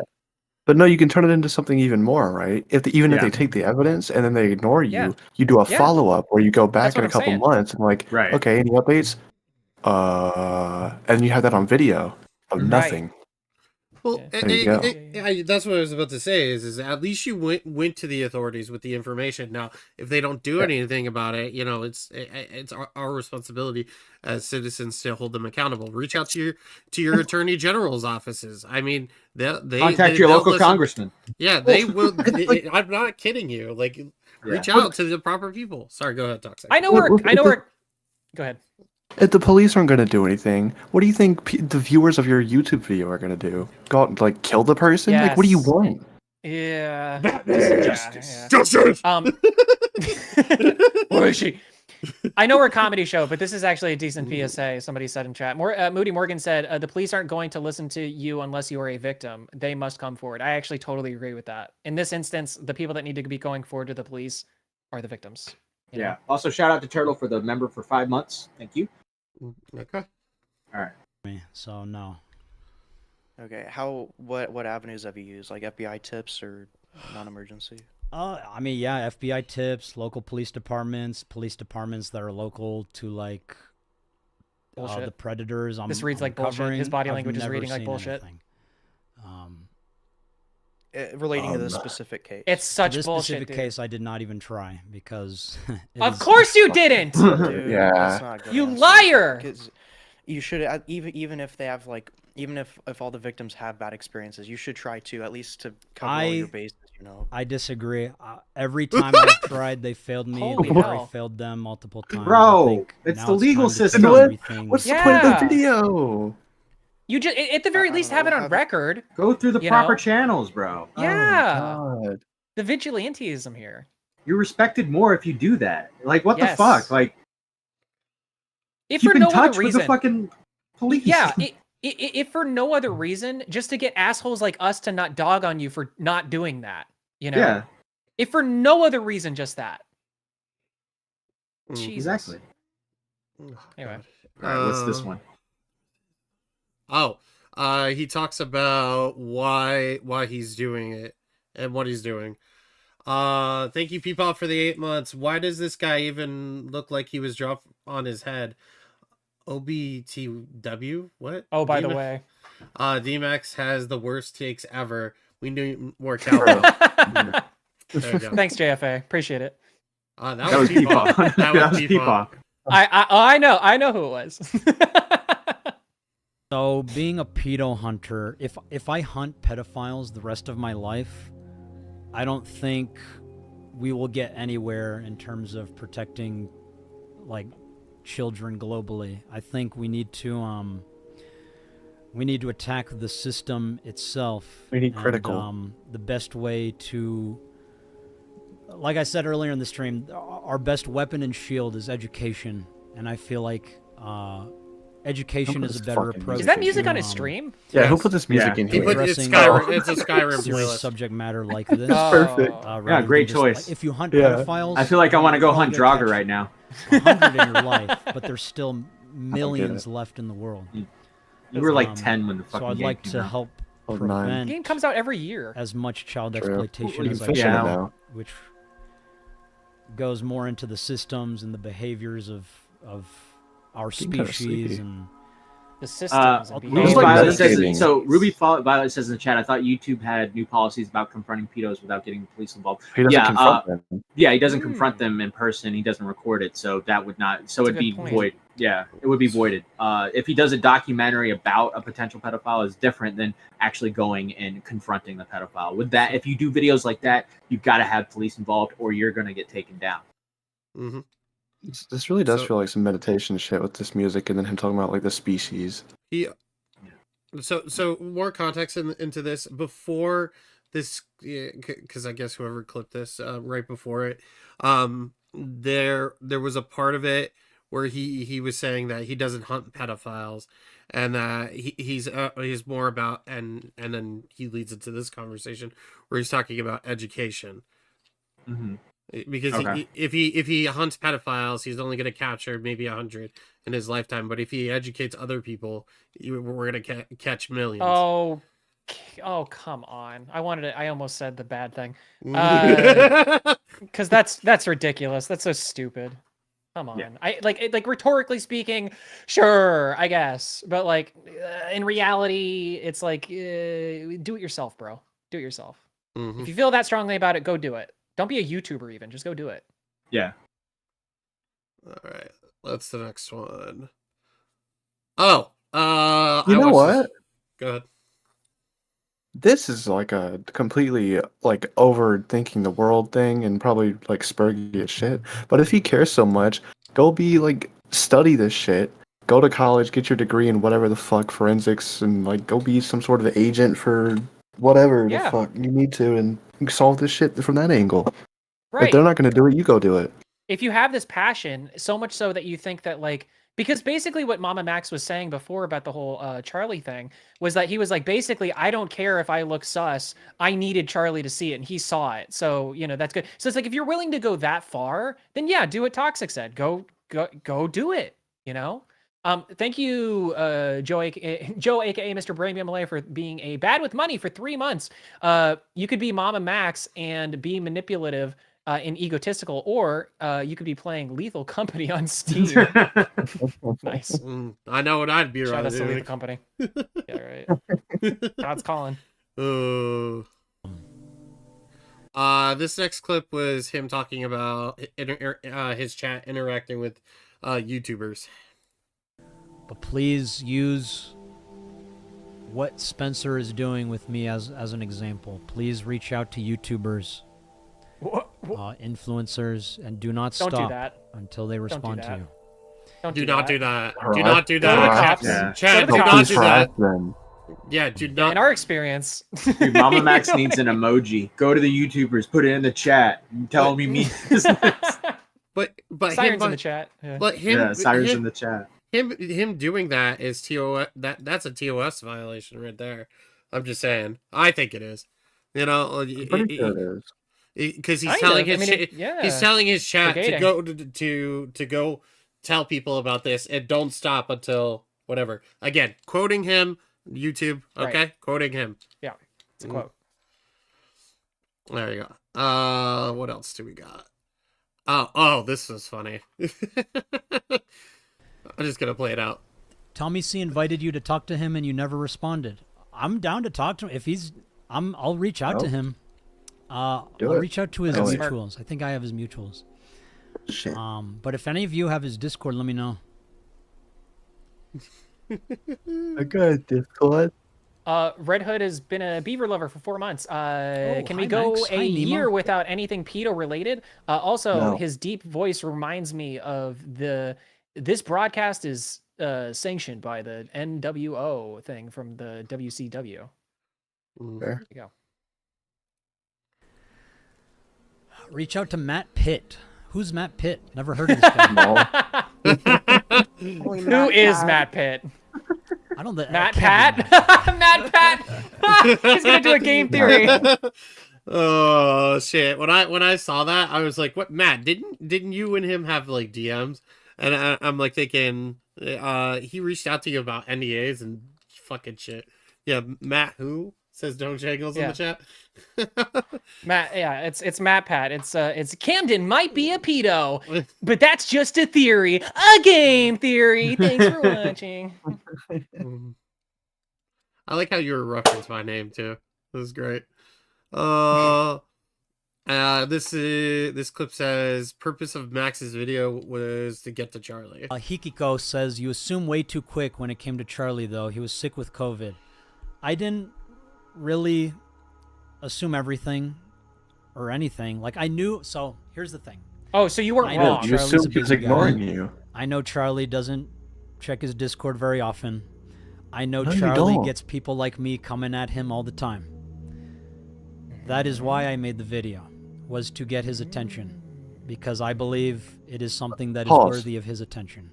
But no, you can turn it into something even more, right? If they take the evidence and then they ignore you, you do a follow-up where you go back in a couple months and like, okay, any updates? And you have that on video of nothing. Well, There you go. that's what I was about to say. Is at least you went to the authorities with the information. Now, if they don't do anything about it, you know, it's our responsibility as citizens to hold them accountable. Reach out to your attorney general's offices. I mean, they contact your local congressman. Yeah, they will. I'm not kidding you. Like, reach out to the proper people. Sorry, go ahead, Toxic. I know where. Go ahead. If the police aren't going to do anything, what do you think the viewers of your YouTube video are going to do? Go out and like kill the person? Like, what do you want? Yeah. Justice. Justice. Where is she? I know we're a comedy show, but this is actually a decent PSA. Somebody said in chat. Moody Morgan said, the police aren't going to listen to you unless you are a victim. They must come forward. I actually totally agree with that. In this instance, the people that need to be going forward to the police are the victims. You know? Also, shout out to Turtle for the member for 5 months. Thank you. Okay. All right. So no. Okay. What avenues have you used? Like FBI tips or non-emergency? I mean, yeah, FBI tips, local police departments that are local to like the predators. This reads like bullshit. His body language is reading like bullshit. Relating to this specific case. It's such this bullshit, specific dude. case, I did not even try because. Of course you didn't. Dude, Yeah. that's not a good You answer. liar. 'Cause you should even if they have like even if all the victims have bad experiences, you should try to at least to cover all your bases. You know. I disagree. Every time I've tried, they failed me. Holy or hell. I failed them multiple times. Bro, I think it's now the legal time to system. fix What? everything. What's the point of the video? You just at the very least have it on record. Go through the You proper know? channels, bro. Yeah. Oh my God. The vigilanteism here. You're respected more if you do that. Like, what the Yes. fuck? Like, If keep for in no touch other with reason. the fucking police. Yeah. If for no other reason, just to get assholes like us to not dog on you for not doing that. You know. Yeah. If for no other reason, just that. Jesus. Exactly. Anyway. All right, what's this one? He talks about why he's doing it and what he's doing. Thank you, Peepop, for the 8 months. Why does this guy even look like he was dropped on his head? OBTW? What? Oh, by the way. DMAX has the worst takes ever. We need more cowbell. There you go. Thanks, JFA. Appreciate it. That was Peepop. That was Peepop. I know who it was. So, being a pedo hunter, if I hunt pedophiles the rest of my life, I don't think we will get anywhere in terms of protecting, like, children globally. I think we need to attack the system itself. We need and, critical. the best way to, like I said earlier in the stream, our best weapon and shield is education, and I feel like education is a better approach. Is that music on his stream? Yeah, who put this music in here? It's a Skyrim serious playlist. subject matter like this. It's perfect. Yeah, great choice. If you hunt pedophiles, I feel like I want to go you'll hunt get Draugr catch right now. 100 in your life, but there's still millions left in the world. You were like 10 when the fucking So I'd game like came to out. help Oh, prevent nine. The game comes out every year. as much child True. exploitation We're as I fishing it can, now. which goes more into the systems and the behaviors of our Getting kinda species sleepy. and The systems. and Ruby behaviors. Violet says, Thanksgiving. so Ruby Violet says in the chat, I thought YouTube had new policies about confronting pedos without getting the police involved. He doesn't Yeah, confront them. Yeah, he doesn't confront them in person. He doesn't record it, so that would not. So That's a it'd be good point. void. Yeah, it would be voided. If he does a documentary about a potential pedophile, is different than actually going and confronting the pedophile. With that, if you do videos like that, you've got to have police involved, or you're gonna get taken down. Mm-hmm. This really does So- feel like some meditation shit with this music, and then him talking about like the species. So more context into this before this, because I guess whoever clipped this right before it, there was a part of it where he was saying that he doesn't hunt pedophiles, and that he's more about, and then he leads into this conversation where he's talking about education. Mm-hmm. Because Okay. if he hunts pedophiles, he's only going to capture maybe 100 in his lifetime. But if he educates other people, we're going to catch millions. Oh, come on! I almost said the bad thing. Because that's ridiculous. That's so stupid. Come on. Yeah. I like rhetorically speaking, sure, I guess, but like in reality, it's like do it yourself, bro. Do it yourself. Mhm. If you feel that strongly about it, go do it. Don't be a YouTuber even. Just go do it. Yeah. All right, that's the next one. Oh, You know what? Go ahead. This is like a completely like overthinking the world thing and probably like spurgy as shit. But if you care so much, go be like study this shit. Go to college, get your degree in whatever the fuck forensics, and like go be some sort of agent for whatever Yeah. the fuck you need to, and solve this shit from that angle. Right. If they're not gonna do it, you go do it. If you have this passion, so much so that you think that like, because basically what MamaMax was saying before about the whole Charlie thing was that he was like, basically, I don't care if I look sus. I needed Charlie to see it, and he saw it. So, you know, that's good. So it's like, if you're willing to go that far, then yeah, do what Toxic said. Go do it, you know? Thank you, Joe, aka Mr. Brain Malay, for being a bad with money for 3 months. You could be MamaMax and be manipulative and egotistical, or you could be playing Lethal Company on Steam. Nice. I know what I'd be Shout rather out to doing. Lethal Company. Yeah, right. God's calling. This next clip was him talking about his chat interacting with YouTubers. But please use what Spencer is doing with me as an example. Please reach out to YouTubers, influencers, and do not Don't do stop that. until they respond to you. Do not do that. Harass- Do not do Go to the that. cops. Chad, Go do to the not cops. do that. Yeah, do not. In our experience, Dude, MamaMax needs an emoji. Go to the YouTubers, put it in the chat, and tell them you mean business. But Sirens in the chat. Yeah. But him, Yeah, Sirens in the chat. Him doing that is TOS. That's a TOS violation right there. I'm just saying. I think it is. You know, I'm pretty sure it is. because he's Kind telling of. his I mean, yeah. he's telling his chat to Negating. go to go tell people about this and don't stop until whatever. Again, quoting him, YouTube. Okay, Right. quoting him. Yeah, it's a quote. There you go. What else do we got? Oh, this was funny. I'm just gonna play it out. Tommy C invited you to talk to him and you never responded. I'm down to talk to him. If he's, I'll reach out to him. I'll reach out to his mutuals. I think I have his mutuals. Shit. But if any of you have his Discord, let me know. I got Discord. Red Hood has been a beaver lover for 4 months. Can we hi, go Max. a Hi, Nemo. year without anything pedo related? Also, No. his deep voice reminds me of this broadcast is sanctioned by the NWO thing from the WCW. Fair. There you go. Reach out to Matt Pitt. Who's Matt Pitt? Never heard of this guy. Who is Matt Pitt? I don't think Matt Pat? Matt Pat! He's gonna do a game theory. Oh shit! When I saw that, I was like, "What, Matt? Didn't you and him have like DMs?" And I'm like thinking, he reached out to you about NDAs and fucking shit. Yeah, Matt who says don't jangles in the chat. Matt, yeah, it's Matt Pat. It's Camden might be a pedo, but that's just a theory, a game theory. Thanks for watching. I like how you referenced my name too. This is great. This clip says purpose of Max's video was to get to Charlie. Hikiko says you assume way too quick when it came to Charlie though. He was sick with COVID. I didn't really assume everything or anything. Like I knew. So here's the thing. Oh, so you weren't I know wrong. You Charlie's assumed a he was busy guy. ignoring you. I know Charlie doesn't check his Discord very often. I know No, you Charlie don't. gets people like me coming at him all the time. That is why I made the video, was to get his attention, because I believe it is something that is Pause. worthy of his attention.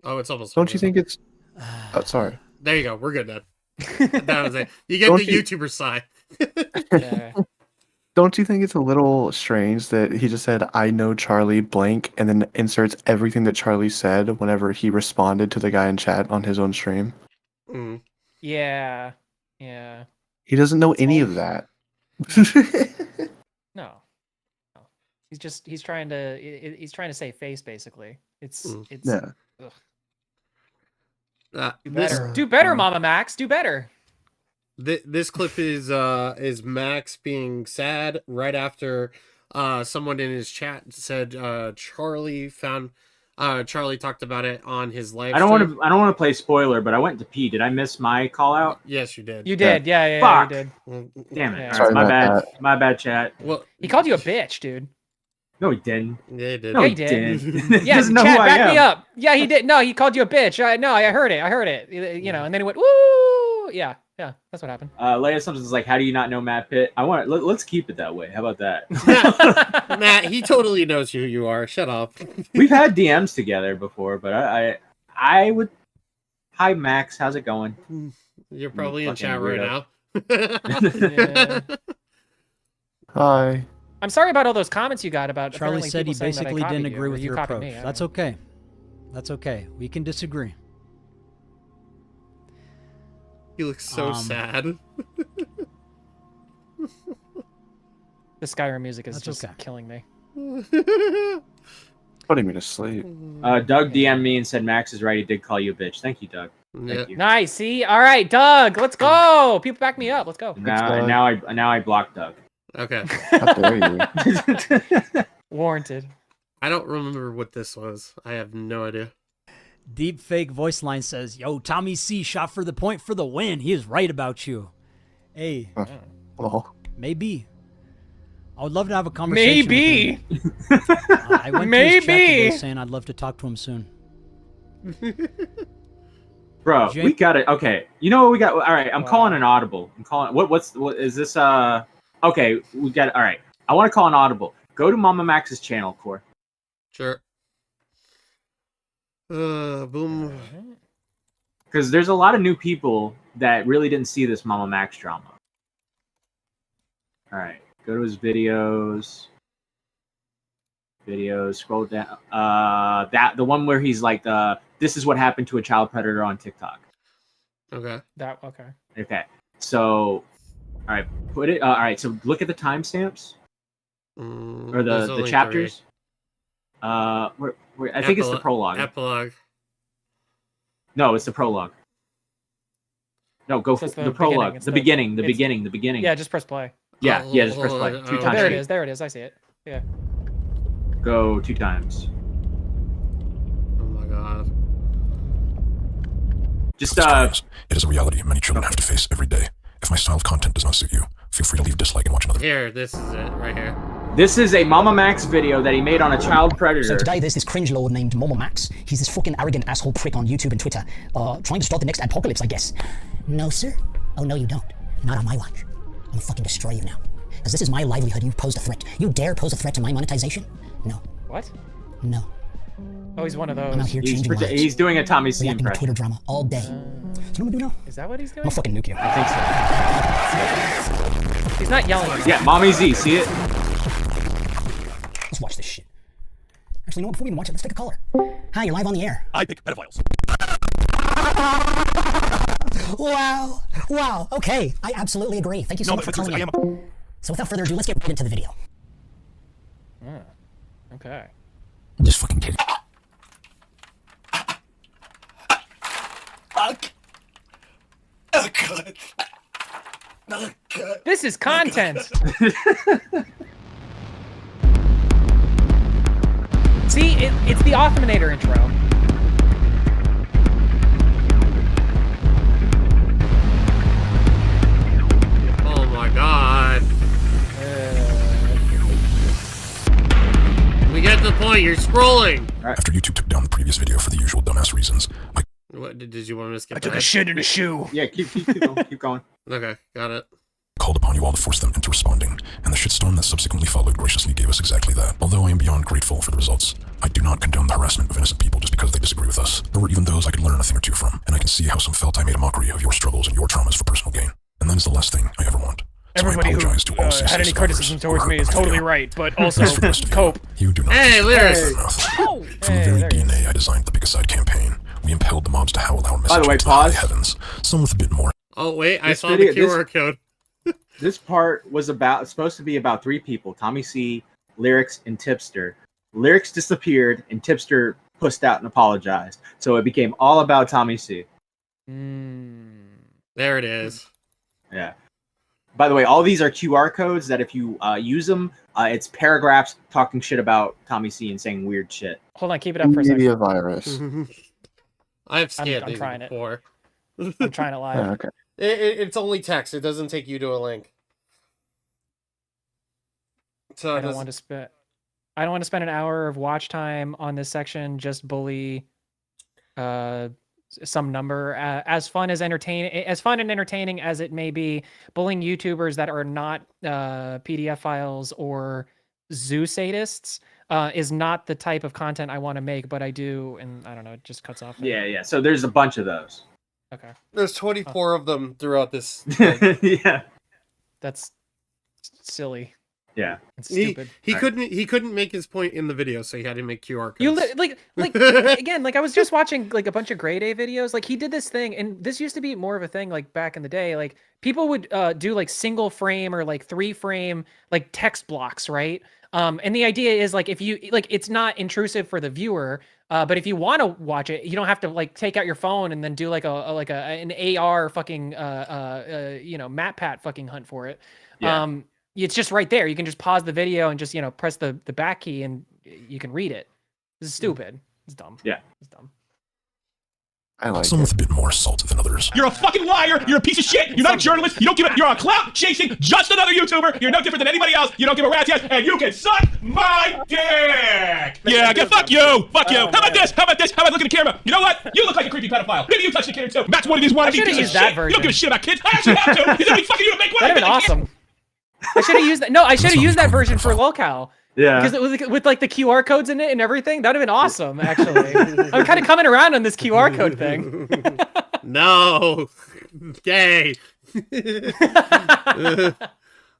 Oh, it's almost. Don't you think it's? Oh, sorry. There you go. We're good then. That was it. You get Don't the you- YouTuber side. Yeah. Don't you think it's a little strange that he just said, I know Charlie blank, and then inserts everything that Charlie said whenever he responded to the guy in chat on his own stream? Mm. Yeah. Yeah. He doesn't know any of that. No. He's trying to save face basically. It's Yeah. ugh. Do better, MamaMax. Do better. This clip is Max being sad right after someone in his chat said Charlie talked about it on his live. I don't want to play spoiler, but I went to pee. Did I miss my call out? Yes, you did. You did. Yeah, Fuck. you did. Damn it. Yeah. All Sorry right, my about bad. My bad, chat. Well, He called you a bitch, dude. No, he didn't. yeah, he did. No, Yeah, he he did. didn't. He Yeah, doesn't know Chad, who I back am. me up. Yeah, he did. No, he called you a bitch. No, I heard it. You know, and then he went, woo. Yeah, Yeah, that's what happened. Leia something's like, how do you not know Matt Pitt? Let's keep it that way. How about that? Matt, he totally knows who you are. Shut up. We've had DMs together before, but I would. Hi Max, how's it going? You're probably in Fucking chat right weirdo. now. Hi. I'm sorry about all those comments you got about. Charlie apparently said he people saying that I basically copied didn't you, agree or with you your copied approach. me. I That's don't know. okay. That's okay. We can disagree. He looks so sad. The Skyrim music is That's just okay. killing me. Putting me to sleep. Doug DM'd me and said Max is right. He did call you a bitch. Thank you, Doug. Thank you. Nice. See, all right, Doug, let's go. People back me up. Let's go. Now I blocked Doug. Okay. How dare you? Warranted. I don't remember what this was. I have no idea. Deep fake voice line says, "Yo, Tommy C shot for the point for the win. He is right about you." Hey, maybe. I would love to have a conversation. Maybe. With him. I went to his chat today saying I'd love to talk to him soon. Bro, we got it. Okay, you know what we got? All right, I'm calling an audible. I'm calling. What is this? Okay, we got it. All right, I want to call an audible. Go to MamaMax's channel, Core. Sure. Boom. Because there's a lot of new people that really didn't see this MamaMax drama. All right, go to his videos. Scroll down. The one where he's like, "This is what happened to a child predator on TikTok." Okay. Okay. So, all right, put it. All right. So look at the timestamps or the chapters. I think it's the prologue. Epilogue. No, it's the prologue. No, go for the prologue. The beginning. Yeah, just press play. Yeah, just press play. 2 times. There it is. I see it. Yeah. Go 2 times. Oh my god. Just it is a reality many children have to face every day. If my style of content does not suit you, feel free to leave a dislike and watch another. Here, this is it right here. This is a MamaMax video that he made on a child predator. So today there's this cringe lord named MamaMax. He's this fucking arrogant asshole prick on YouTube and Twitter, trying to start the next apocalypse, I guess. No, sir. Oh, no, you don't. Not on my watch. I'm gonna fucking destroy you now. Because this is my livelihood. You posed a threat. You dare pose a threat to my monetization? No. What? No. Oh, he's one of those. I'm out here changing lives. He's doing a Tommy C reacting to impression. Twitter drama all day. So you know what I'm gonna do now? Is that what he's doing? I'm gonna fucking nuke you. I think so. He's not yelling. Yeah, Mommy Z, see it? Let's watch this shit. Actually, you know what? Before we even watch it, let's take a caller. Hi, you're live on the air. I pick pedophiles. Wow. Wow. Okay. I absolutely agree. Thank you so much for calling in. So without further ado, let's get right into the video. Okay. I'm just fucking kidding. This is content. See, it's the Othmanator intro. Oh my god. We get the point. You're scrolling. After YouTube took down the previous video for the usual dumbass reasons, What did you want me to skip? I took a shit in a shoe. Yeah, keep going. Keep going. Okay, got it. called upon you all to force them into responding, and the shitstorm that subsequently followed graciously gave us exactly that. Although I am beyond grateful for the results, I do not condone the harassment of innocent people just because they disagree with us. There were even those I could learn a thing or two from, and I can see how some felt I made a mockery of your struggles and your traumas for personal gain. And that is the last thing I ever want. So Everybody I apologize who to all had any criticism towards me is totally right, but also cope. You do not. Hey, Lyris! From the very DNA I designed the Bigicide campaign, we impelled the mobs to howl our message way, into the high heavens. Some with a bit more. Oh wait, I saw the QR code. This part was supposed to be about three people: Tommy C, Lyrics, and Tipster. Lyrics disappeared, and Tipster pussed out and apologized. So it became all about Tommy C. There it is. Yeah. By the way, all these are QR codes that if you use them, it's paragraphs talking shit about Tommy C and saying weird shit. Hold on, keep it up for a second. Media virus. I've scanned I'm these trying before. I'm trying it live. Oh, okay. It's only text. It doesn't take you to a link. So I don't want to spend an hour of watch time on this section. Just bully some number. As fun and entertaining as it may be, bullying YouTubers that are not PDF files or zoo sadists is not the type of content I want to make, but I do, and I don't know, it just cuts off. Yeah. So there's a bunch of those. Okay. There's 24 of them throughout this. Yeah. That's silly. Yeah. It's stupid. He couldn't make his point in the video, so he had to make QR codes. You like again, like I was just watching like a bunch of Grade A videos. Like he did this thing, and this used to be more of a thing like back in the day. Like people would do like single frame or like 3-frame like text blocks, right? And the idea is like if you like, it's not intrusive for the viewer. But if you want to watch it, you don't have to like take out your phone and then do like an AR fucking MatPat fucking hunt for it. Yeah. It's just right there. You can just pause the video and just press the back key and you can read it. This is stupid. It's dumb. Yeah, it's dumb. I like Some with a bit more salt than others. You're a fucking liar. You're a piece of shit. You're not a journalist. You don't give it. You're a clout chasing, just another YouTuber. You're no different than anybody else. You don't give a rat's ass, and you can suck my dick. Yeah, fuck you. Fuck you. How about this? How about this? How about look at the camera? You know what? You look like a creepy pedophile. Maybe you touched a kid too. That's what it is. I should have used that version. You don't give a shit about kids. I actually have to. Is that fucking you to make one? That'd have been awesome. I should have used that. No, I should have used that version for locale. Yeah. Because it was with like the QR codes in it and everything. That'd have been awesome, actually. I'm kind of coming around on this QR code thing. No. Gay.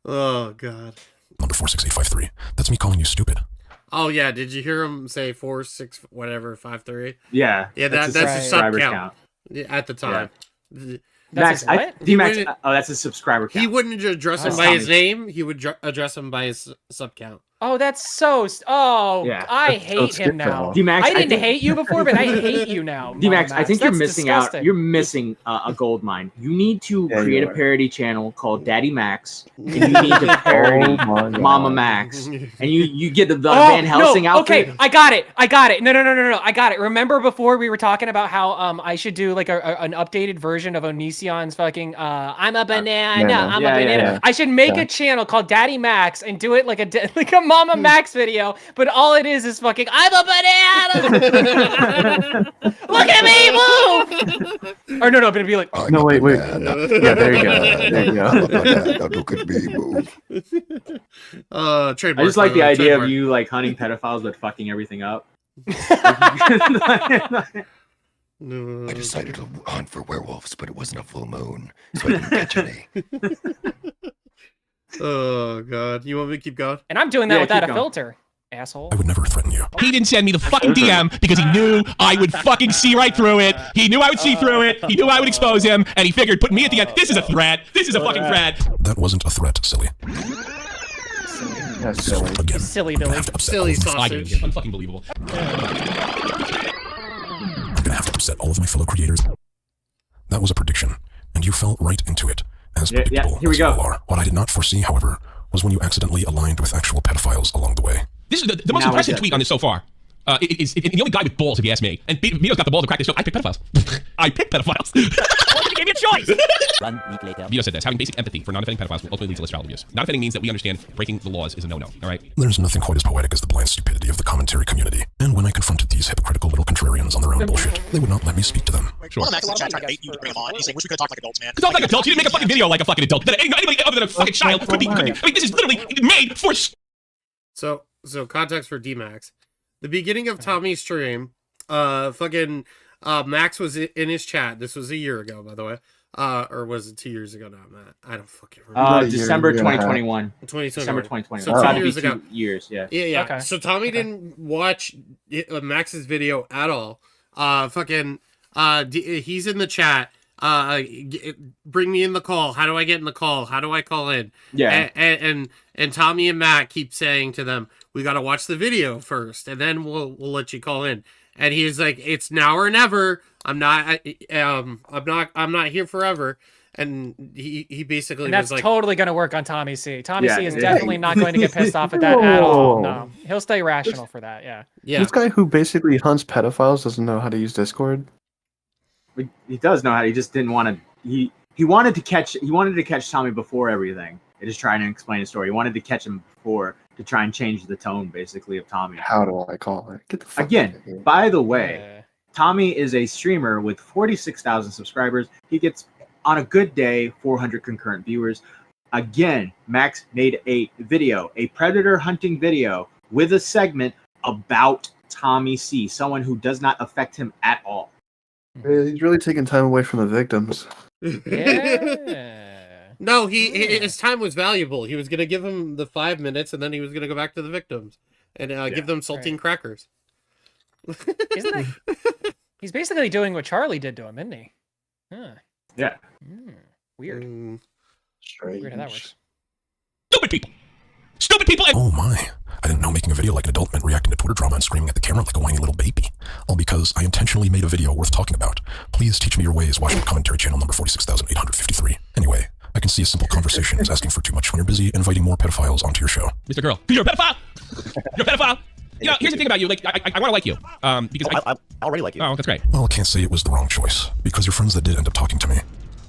Oh, God. Number 46853. That's me calling you stupid. Oh, yeah. Did you hear him say 46, whatever, 53? Yeah. Yeah, that's a sub count. Yeah, at the time. Yeah. Max, D-Max, that's his subscriber count. He wouldn't address him by his name. He would address him by his sub count. Oh, that's so. Yeah. I hate him now. D-Max, I didn't hate you before, but I hate you now. D-Max, I think you're missing disgusting. out. You're missing a gold mine. You need to create a parody channel called Daddy Max, and you need to parody Mama Max, and you get the Van Helsing outfit. Okay, I got it. No, I got it. Remember before we were talking about how I should do like an updated version of Onision's fucking I'm a banana, I'm a banana. Yeah. I should make a channel called Daddy Max and do it like a Mama Max video, but all it is fucking I'm a banana. Look at me move. Or no, but it'd be like no, wait. Yeah, there you go. Look at me move. I just like the idea of you like hunting pedophiles but fucking everything up. I decided to hunt for werewolves, but it wasn't a full moon, so I didn't catch any. Oh, God. You want me to keep going? And I'm doing that without a filter, asshole. I would never threaten you. He didn't send me the fucking DM because he knew I would fucking see right through it. He knew I would see through it. He knew I would expose him, and he figured putting me at the end. This is a threat. This is a fucking threat. That wasn't a threat, silly. That's silly. Again, Silly Billy. Silly sausage. Unfucking believable. I'm gonna have to upset all of my fellow creators. That was a prediction, and you fell right into it. As predictable here we as you go. all are. What I did not foresee, however, was when you accidentally aligned with actual pedophiles along the way. This is the most impressive tweet on this so far. It's the only guy with balls, if you ask me. And Mito's got the balls to crack this joke. I pick pedophiles. I pick pedophiles. He gave me a choice. 1 week later. Vito said this. Having basic empathy for non-offending pedophiles will ultimately lead to less child abuse. Non-offending means that we understand breaking the laws is a no-no. All right? There's nothing quite as poetic as the blind stupidity of the commentary community. And when I confronted these hypocritical little contrarians on their own bullshit, they would not let me speak to them. Sure. Max in the chat trying to bait you to bring him on. He's saying, wish we could have talked like adults, man. Talk like adults. You didn't make a fucking video like a fucking adult. That anybody other than a fucking child could be. I mean, this is literally made for. So context for D-Max. The beginning of Tommy's stream, Max was in his chat. This was a year ago, by the way. Or was it 2 years ago now, Matt? I don't fucking remember. December 2021. 2021. December 2021. So So 2 years ago. Years, yeah. Yeah. Okay. So Tommy didn't watch Max's video at all. He's in the chat. Bring me in the call. How do I get in the call? How do I call in? Yeah. And Tommy and Matt keep saying to them, we got to watch the video first, and then we'll let you call in. And he's like, it's now or never. I'm not here forever. And he basically And that's was like, totally going to work on Tommy C. Tommy C is definitely not going to get pissed off at that at all. No, he'll stay rational for that. Yeah. This guy who basically hunts pedophiles doesn't know how to use Discord. He does know how. He just didn't want to. He wanted to catch. He wanted to catch Tommy before everything. It is trying to explain his story. He wanted to catch him before to try and change the tone, basically, of Tommy. How do I call it? Get the fuck Again, by the way, Tommy is a streamer with 46,000 subscribers. He gets, on a good day, 400 concurrent viewers. Again, Max made a video, a predator hunting video, with a segment about Tommy C, someone who does not affect him at all. Yeah, he's really taking time away from the victims. Yeah. No, his time was valuable. He was going to give him the 5 minutes, and then he was going to go back to the victims and give them saltine crackers. Isn't that? He's basically doing what Charlie did to him, isn't he? Huh. Yeah. Weird. Weird how that works. Stupid people! Stupid people! Oh my. I didn't know making a video like an adult meant reacting to Twitter drama and screaming at the camera like a whiny little baby. All because I intentionally made a video worth talking about. Please teach me your ways watching commentary channel number 46,853. Anyway, I can see a simple conversation is asking for too much when you're busy inviting more pedophiles onto your show. Mr. Girl, you're a pedophile! You're a pedophile! You know, here's the thing about you, like, I want to like you, because I already like you. Oh, that's great. Well, I can't say it was the wrong choice, because your friends that did end up talking to me,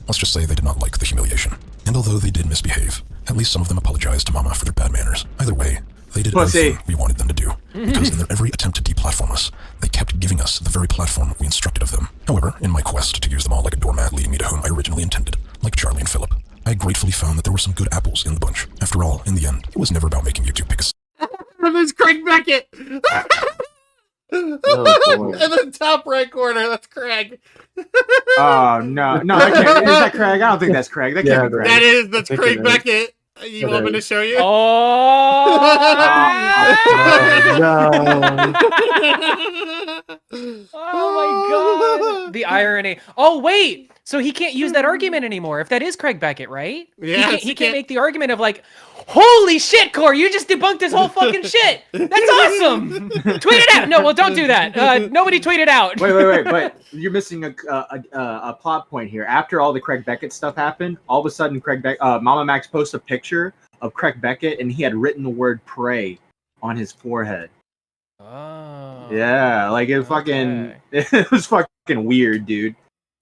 let's just say they did not like the humiliation. And although they did misbehave, at least some of them apologized to Mama for their bad manners. Either way, they did everything we wanted them to do, because in their every attempt to deplatform us, they kept giving us the very platform we instructed of them. However, in my quest to use them all like a doormat leading me to whom I originally intended, like Charlie and Philip, I gratefully found that there were some good apples in the bunch. After all, in the end, it was never about making YouTube pick a There's Craig Beckett! In the top right corner, that's Craig. Oh, no, that can't, is that Craig? I don't think that's Craig. That can't be Craig. That's Craig Beckett. You want me to show you? Oh, no. Oh my god. The irony. Oh, wait. So he can't use that argument anymore if that is Craig Beckett, right? Yeah. He can't make the argument of like, holy shit, Core, you just debunked this whole fucking shit. That's awesome. Tweet it out. No, well, don't do that. Nobody tweet it out. Wait. But you're missing a plot point here. After all the Craig Beckett stuff happened, all of a sudden MamaMax posts a picture of Craig Beckett, and he had written the word "pray" on his forehead. Oh. Yeah, like it was fucking weird, dude.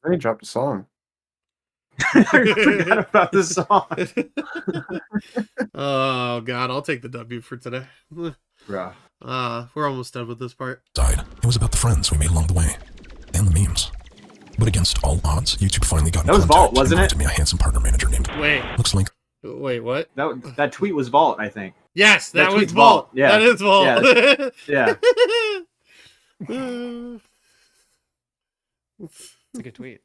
Then he dropped a song. I forgot about the song. Oh god, I'll take the W for today. Bruh. We're almost done with this part. It was about the friends we made along the way, and the memes. But against all odds, YouTube finally got in contact Vault, wasn't and me a handsome partner manager named. Looks like. Wait, what? That tweet was Vault, I think. Yes, that was tweet's Vault. Yeah, that is Vault. Yeah. It's a good tweet.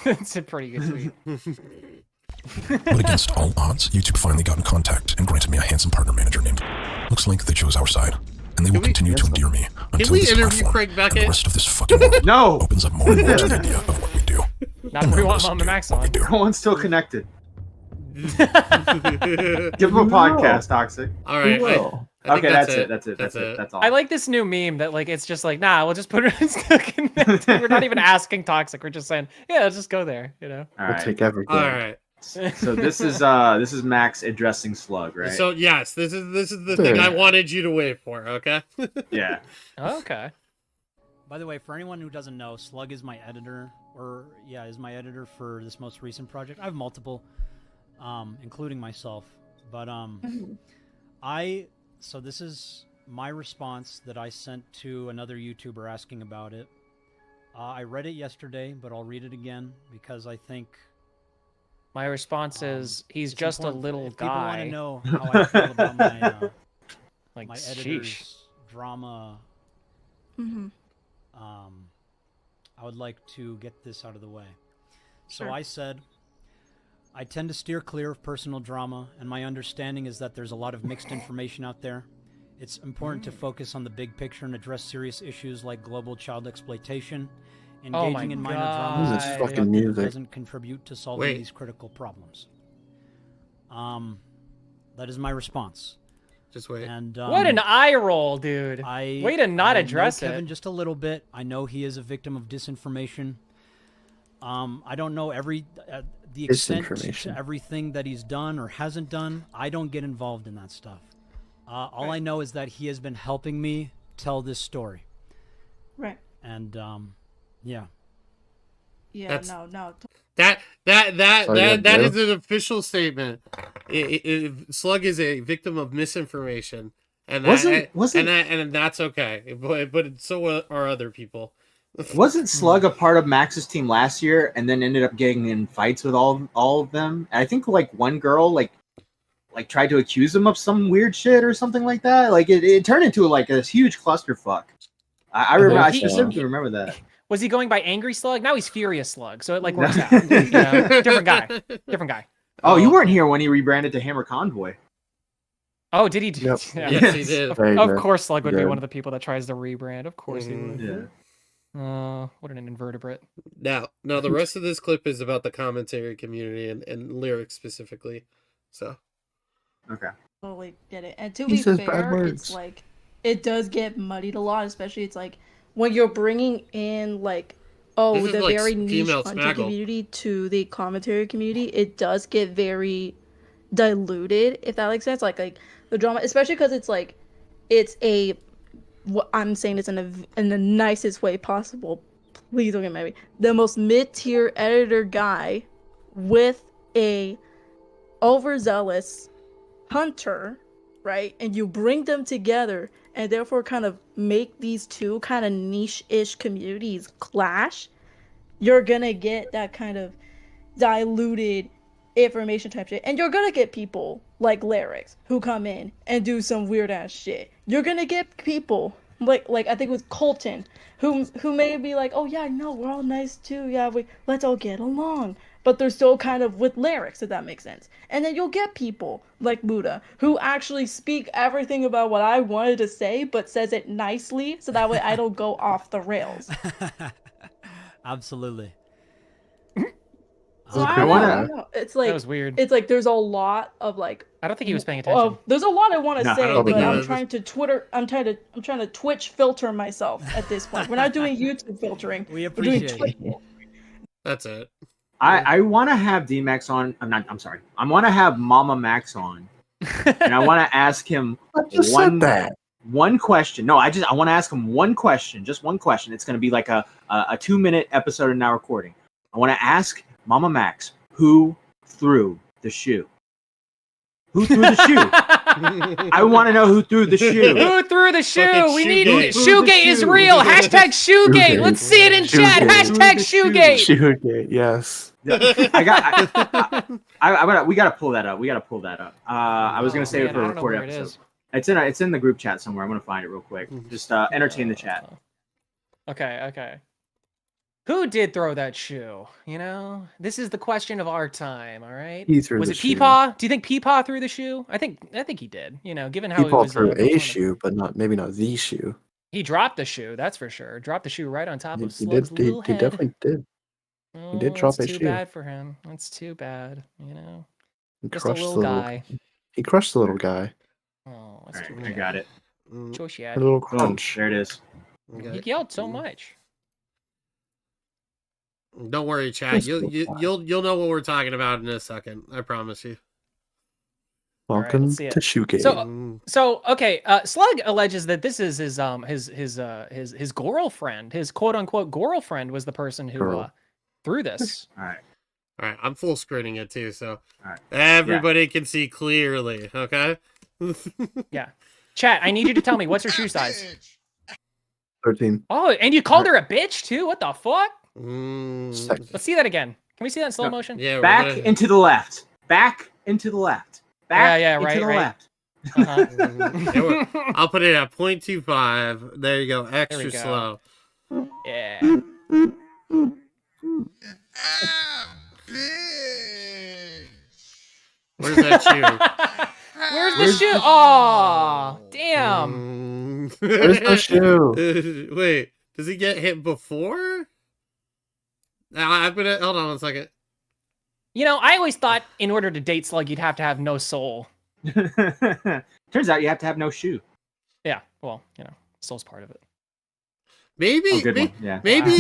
It's a pretty good tweet. But against all odds, YouTube finally got in contact and granted me a handsome partner manager named. Looks like they chose our side, and they will continue to endear me until this platform Craig and the rest of this fucking world opens up more and more to the idea of what we do. Not if we want MamaMax on. Everyone's still connected. Give him a podcast, Toxic. All right. Okay, that's it. That's all. I like this new meme that like it's just like, nah, we'll just put it in still connected. We're not even asking Toxic. We're just saying, yeah, let's just go there, you know. All We'll right. take everything. All right. So this is Max addressing Slug, right? So yes, this is the thing I wanted you to wait for. Okay. Yeah. Okay. By the way, for anyone who doesn't know, Slug is my editor, is my editor for this most recent project. I have multiple, including myself, but so this is my response that I sent to another YouTuber asking about it. I read it yesterday, but I'll read it again because I think my response is he's just important. a little if guy. People want to know how I feel about my like my sheesh. editor's drama. I would like to get this out of the way. So Sure. I said, I tend to steer clear of personal drama, and my understanding is that there's a lot of mixed information out there. It's important to focus on the big picture and address serious issues like global child exploitation. Engaging in minor dramas This is fucking music. doesn't contribute to solving these critical problems. That is my response. Just wait. And What an eye roll, dude. Way to not address know Kevin it. just a little bit. I know he is a victim of disinformation. I don't know the extent to everything that he's done or hasn't done. I don't get involved in that stuff. All I know is that he has been helping me tell this story. Right. And yeah. Yeah. No. That is an official statement. Slug is a victim of misinformation, and that's okay. But so are other people. Wasn't Slug a part of Max's team last year, and then ended up getting in fights with all of them? And I think like one girl like tried to accuse him of some weird shit or something like that. Like it turned into like a huge clusterfuck. I remember. I specifically remember that. Was he going by Angry Slug? Now he's Furious Slug, so it like works out. You know? Different guy. Oh, you weren't here when he rebranded to Hammer Convoy. Oh, did he? Yep. Yeah. Yes, he did. Of course, Slug would be one of the people that tries to rebrand. Of course he would. Yeah. What an invertebrate. Now, the rest of this clip is about the commentary community and lyrics specifically. So. Okay. Totally get it. And to He be says bad fair, words. it's like it does get muddied a lot, especially it's like when you're bringing in like This is the like very niche female hunter Smaggle. community to the commentary community, it does get very diluted, if that makes sense. Like the drama, especially because it's like it's a what I'm saying this in the nicest way possible. Please don't get mad at me. The most mid-tier editor guy with a overzealous hunter, right? And you bring them together and therefore kind of make these two kind of niche-ish communities clash, you're gonna get that kind of diluted information type shit. And you're gonna get people like Lyrics who come in and do some weird ass shit. You're gonna get people like I think it was Colton who may be like, oh yeah, no, we're all nice too. Yeah, let's all get along. But they're still kind of with Lyrics, if that makes sense. And then you'll get people like Buddha who actually speak everything about what I wanted to say, but says it nicely, so that way I don't go off the rails. Absolutely. So I don't know. It's like That was weird. It's like there's a lot of like. I don't think he was paying attention. There's a lot I want to No, I say, don't think but he I'm was. trying to Twitch filter myself at this point. We're not doing YouTube filtering. We're doing Twitch. That's it. I want to have DMax on. I'm sorry. I want to have MamaMax on, and I want to ask him just said that. one question. No, I want to ask him one question. Just one question. It's going to be like a 2-minute episode and now recording. I want to ask MamaMax who threw the shoe. Who threw the shoe? I want to know who threw the shoe. Who threw the shoe? Fucking We Shoegate. need Who threw the Shoegate is shoe? real. Hashtag Shoegate. Let's see it in chat. Hashtag Shoegate. Shoegate, yes. We gotta pull that up. I was gonna save it for a recorded episode. It's in the group chat somewhere. I'm gonna find it real quick. Just entertain the chat. Okay. Who did throw that shoe? You know, this is the question of our time. All right. He threw Was the it shoe. Peepaw? Do you think Peepaw threw the shoe? I think he did. You know, given how People he was threw performing. a shoe, but maybe not the shoe. He dropped the shoe. That's for sure. Dropped the shoe right on top of He Slug's did. little He head. definitely did. He did drop a That's shoe. too bad for him. That's too bad. You know, He just a crushed little the guy. He crushed the little guy. Oh, that's too I bad. got it. Choice A little crunch. There it is. He yelled so much. Don't worry, Chad. You'll know what we're talking about in a second. I promise you. Welcome let's see it. to Shoegate. So okay. Slug alleges that this is his girlfriend, his quote unquote girlfriend, was the person who threw this. All right. I'm full screening it too, so everybody can see clearly. Okay. Yeah. Chat, I need you to tell me what's her shoe size. 13. Oh, and you called her a bitch too? What the fuck? Second. Let's see that again. Can we see that in slow motion? Yeah. Back into the left. Back into the left. Back into the left. Uh-huh. I'll put it at 0.25. There you go. Extra go. slow. Yeah. Where's that shoe? Where's the shoe? Oh, damn. Where's the shoe? Wait, does he get hit before? I'm gonna hold on 1 second. You know, I always thought in order to date Slug, you'd have to have no soul. Turns out you have to have no shoe. Yeah, well, you know, soul's part of it. Maybe, good one. Yeah. maybe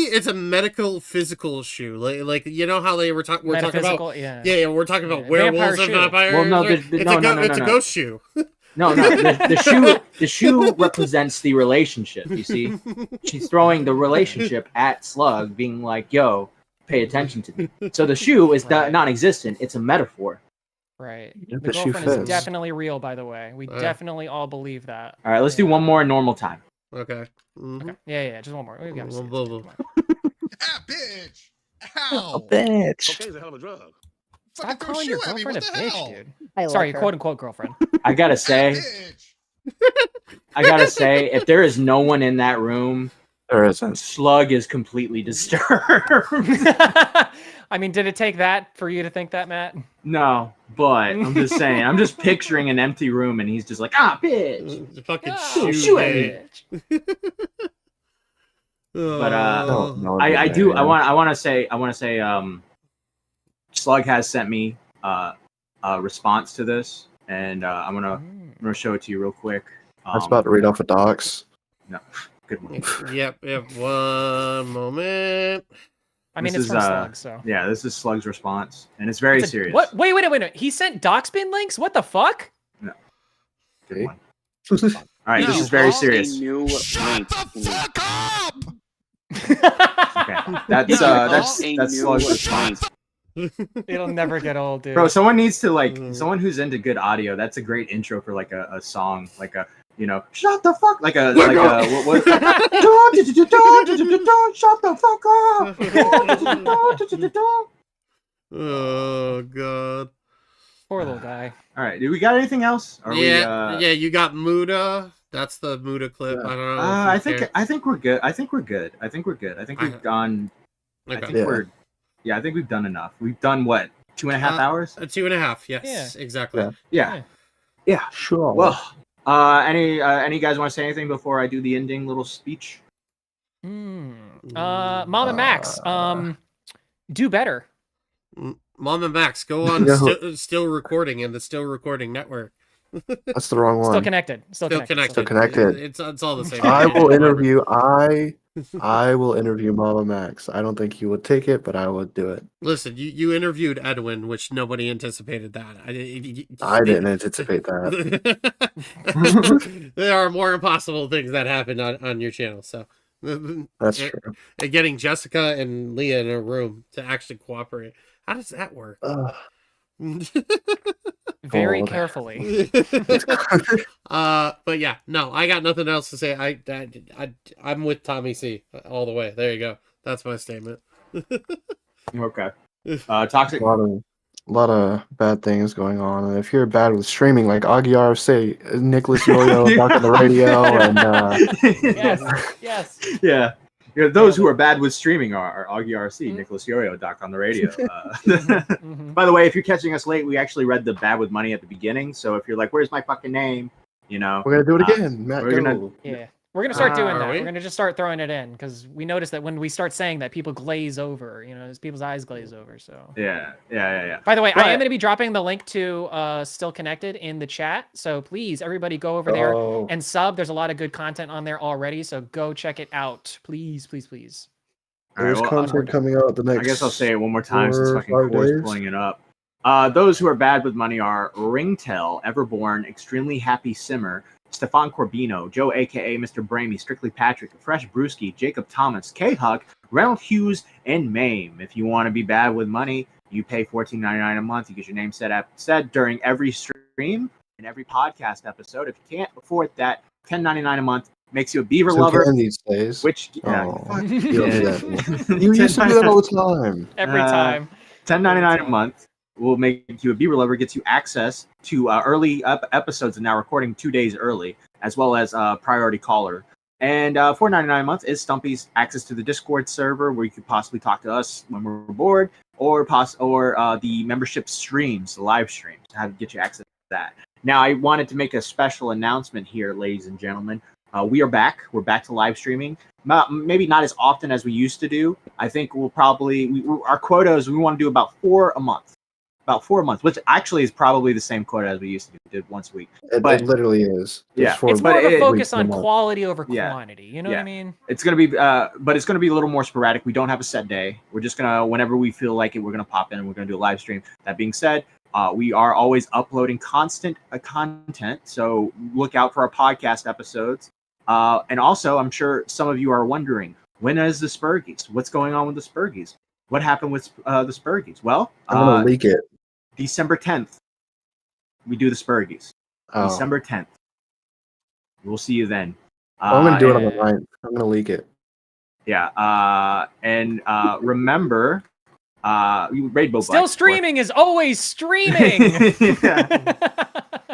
it's a medical physical shoe. Like you know how we're talking about. Yeah, we're talking about werewolves and vampires. Well, no, it's a ghost shoe. No, the shoe represents the relationship. You see, she's throwing the relationship at Slug, being like, "Yo, pay attention to me." So the shoe is non-existent. It's a metaphor. Right. Yeah, the the shoe girlfriend is fits. definitely real, by the way. We definitely all believe that. All right, let's do one more in normal time. Okay. Okay. Yeah. Just one more. We gotta see this. Ah, bitch. A Ow. bitch. Cocaine's a hell of a drug. Stop calling your girlfriend a bitch, dude. I Sorry, love her. quote unquote girlfriend. I gotta say, if there is no one in that room, there isn't. Slug is completely disturbed. I mean, did it take that for you to think that, Matt? No, but I'm just saying. I'm just picturing an empty room, and he's just like, bitch, fucking shoot at me. But I want to say, Slug has sent me a response to this, and I'm gonna show it to you real quick. I was about to read off a docs. No, good one. Yep. One moment. I mean, it's from Slug, so. Yeah, this is Slug's response, and it's very serious. What? Wait. He sent Doxbin links? What the fuck? No. Good one. All right, this is very serious. Shut the fuck up! Okay, that's Slug's response. It'll never get old, dude. Bro, someone needs to someone who's into good audio. That's a great intro for like a song, like a shut the fuck, like a what shut the fuck up. Oh god. Poor little guy. All right, do we got anything else? Yeah, you got Muda. That's the Muda clip. I don't know. I think we're good. I think we've gone. Okay. I think we've done enough. We've done what, 2.5 hours? 2.5. Yes, exactly. Yeah. Sure. Well, any guys want to say anything before I do the ending little speech? MamaMax, do better. MamaMax, go on. Still recording in the Still Recording network. That's the wrong one. Still connected. It's all the same. I will interview. I will interview MamaMax. I don't think he would take it, but I would do it. Listen, you interviewed Edwin, which nobody anticipated that. I didn't anticipate that. There are more impossible things that happen on your channel. So that's true. And getting Jessica and Leah in a room to actually cooperate. How does that work? Very carefully. But yeah, no, I got nothing else to say. I'm with Tommy C all the way. There you go. That's my statement. Okay. Toxic. A lot of bad things going on. And if you're bad with streaming, like Aguiar, say Nicholas Yo-Yo, Doc on the Radio, and yes. Yeah. Those who are bad with streaming are Augie RC, Nicholas Yo-Yo, Doc on the Radio. By the way, if you're catching us late, we actually read the Bad with Money at the beginning. So if you're like, "Where's my fucking name?" We're gonna do it again. Matt, we're gonna start doing that. We're gonna just start throwing it in because we noticed that when we start saying that, people glaze over. People's eyes glaze over. So yeah. By the way, I am gonna be dropping the link to Still Connected in the chat. So please, everybody, go over there and sub. There's a lot of good content on there already. So go check it out, please. There's content coming out the next. I guess I'll say it one more time since fucking Core's pulling it up. Those who are bad with money are Ringtail, Everborn, Extremely Happy Simmer, Stefan Corbino, Joe aka Mr. Bramey, Strictly Patrick, Fresh Brewski, Jacob Thomas, K-Huck, Reynolds Hughes, and Mame. If you want to be bad with money, you pay $14.99 a month. You get your name said during every stream and every podcast episode. If you can't afford that, $10.99 a month makes you a beaver lover. These days. Which you don't do that. You used to do that all the time. Every time. $10.99 a month will make you a beaver lover, gets you access to early episodes and now recording 2 days early, as well as priority caller. And $4.99 a month is Stumpy's access to the Discord server where you could possibly talk to us when we're bored, or the membership streams, the live streams, how to get you access to that. Now, I wanted to make a special announcement here, ladies and gentlemen. We are back. We're back to live streaming. Maybe not as often as we used to do. I think we'll probably our quotas. We want to do about 4 a month. About 4 a month, which actually is probably the same quota as we used to do. We did once a week. It literally is. Yeah, it's more of a focus on quality over quantity. You know what I mean? It's gonna be, but it's gonna be a little more sporadic. We don't have a set day. We're just gonna, whenever we feel like it, we're gonna pop in and we're gonna do a live stream. That being said, we are always uploading constant content, so look out for our podcast episodes. And also, I'm sure some of you are wondering, when is the Spurgies? What's going on with the Spurgies? What happened with the Spurgies? Well, I'm gonna leak it. December 10th, we do the Spurgies. Oh. December 10th. We'll see you then. I'm gonna do it on the 9th. I'm gonna leak it. Yeah. And remember, Rainbow Still Black, streaming is always streaming.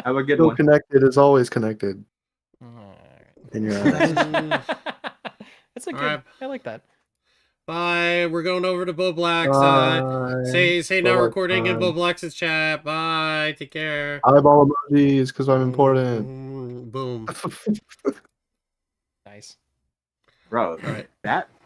Have a good Still one. connected is always connected. In your eyes. That's a good. Alright. I like that. Bye. We're going over to Bo Black's. Bye. Say now recording in Bo Black's chat. Bye. Take care. Eyeball emojis because I'm important. Boom. Nice. Bro, that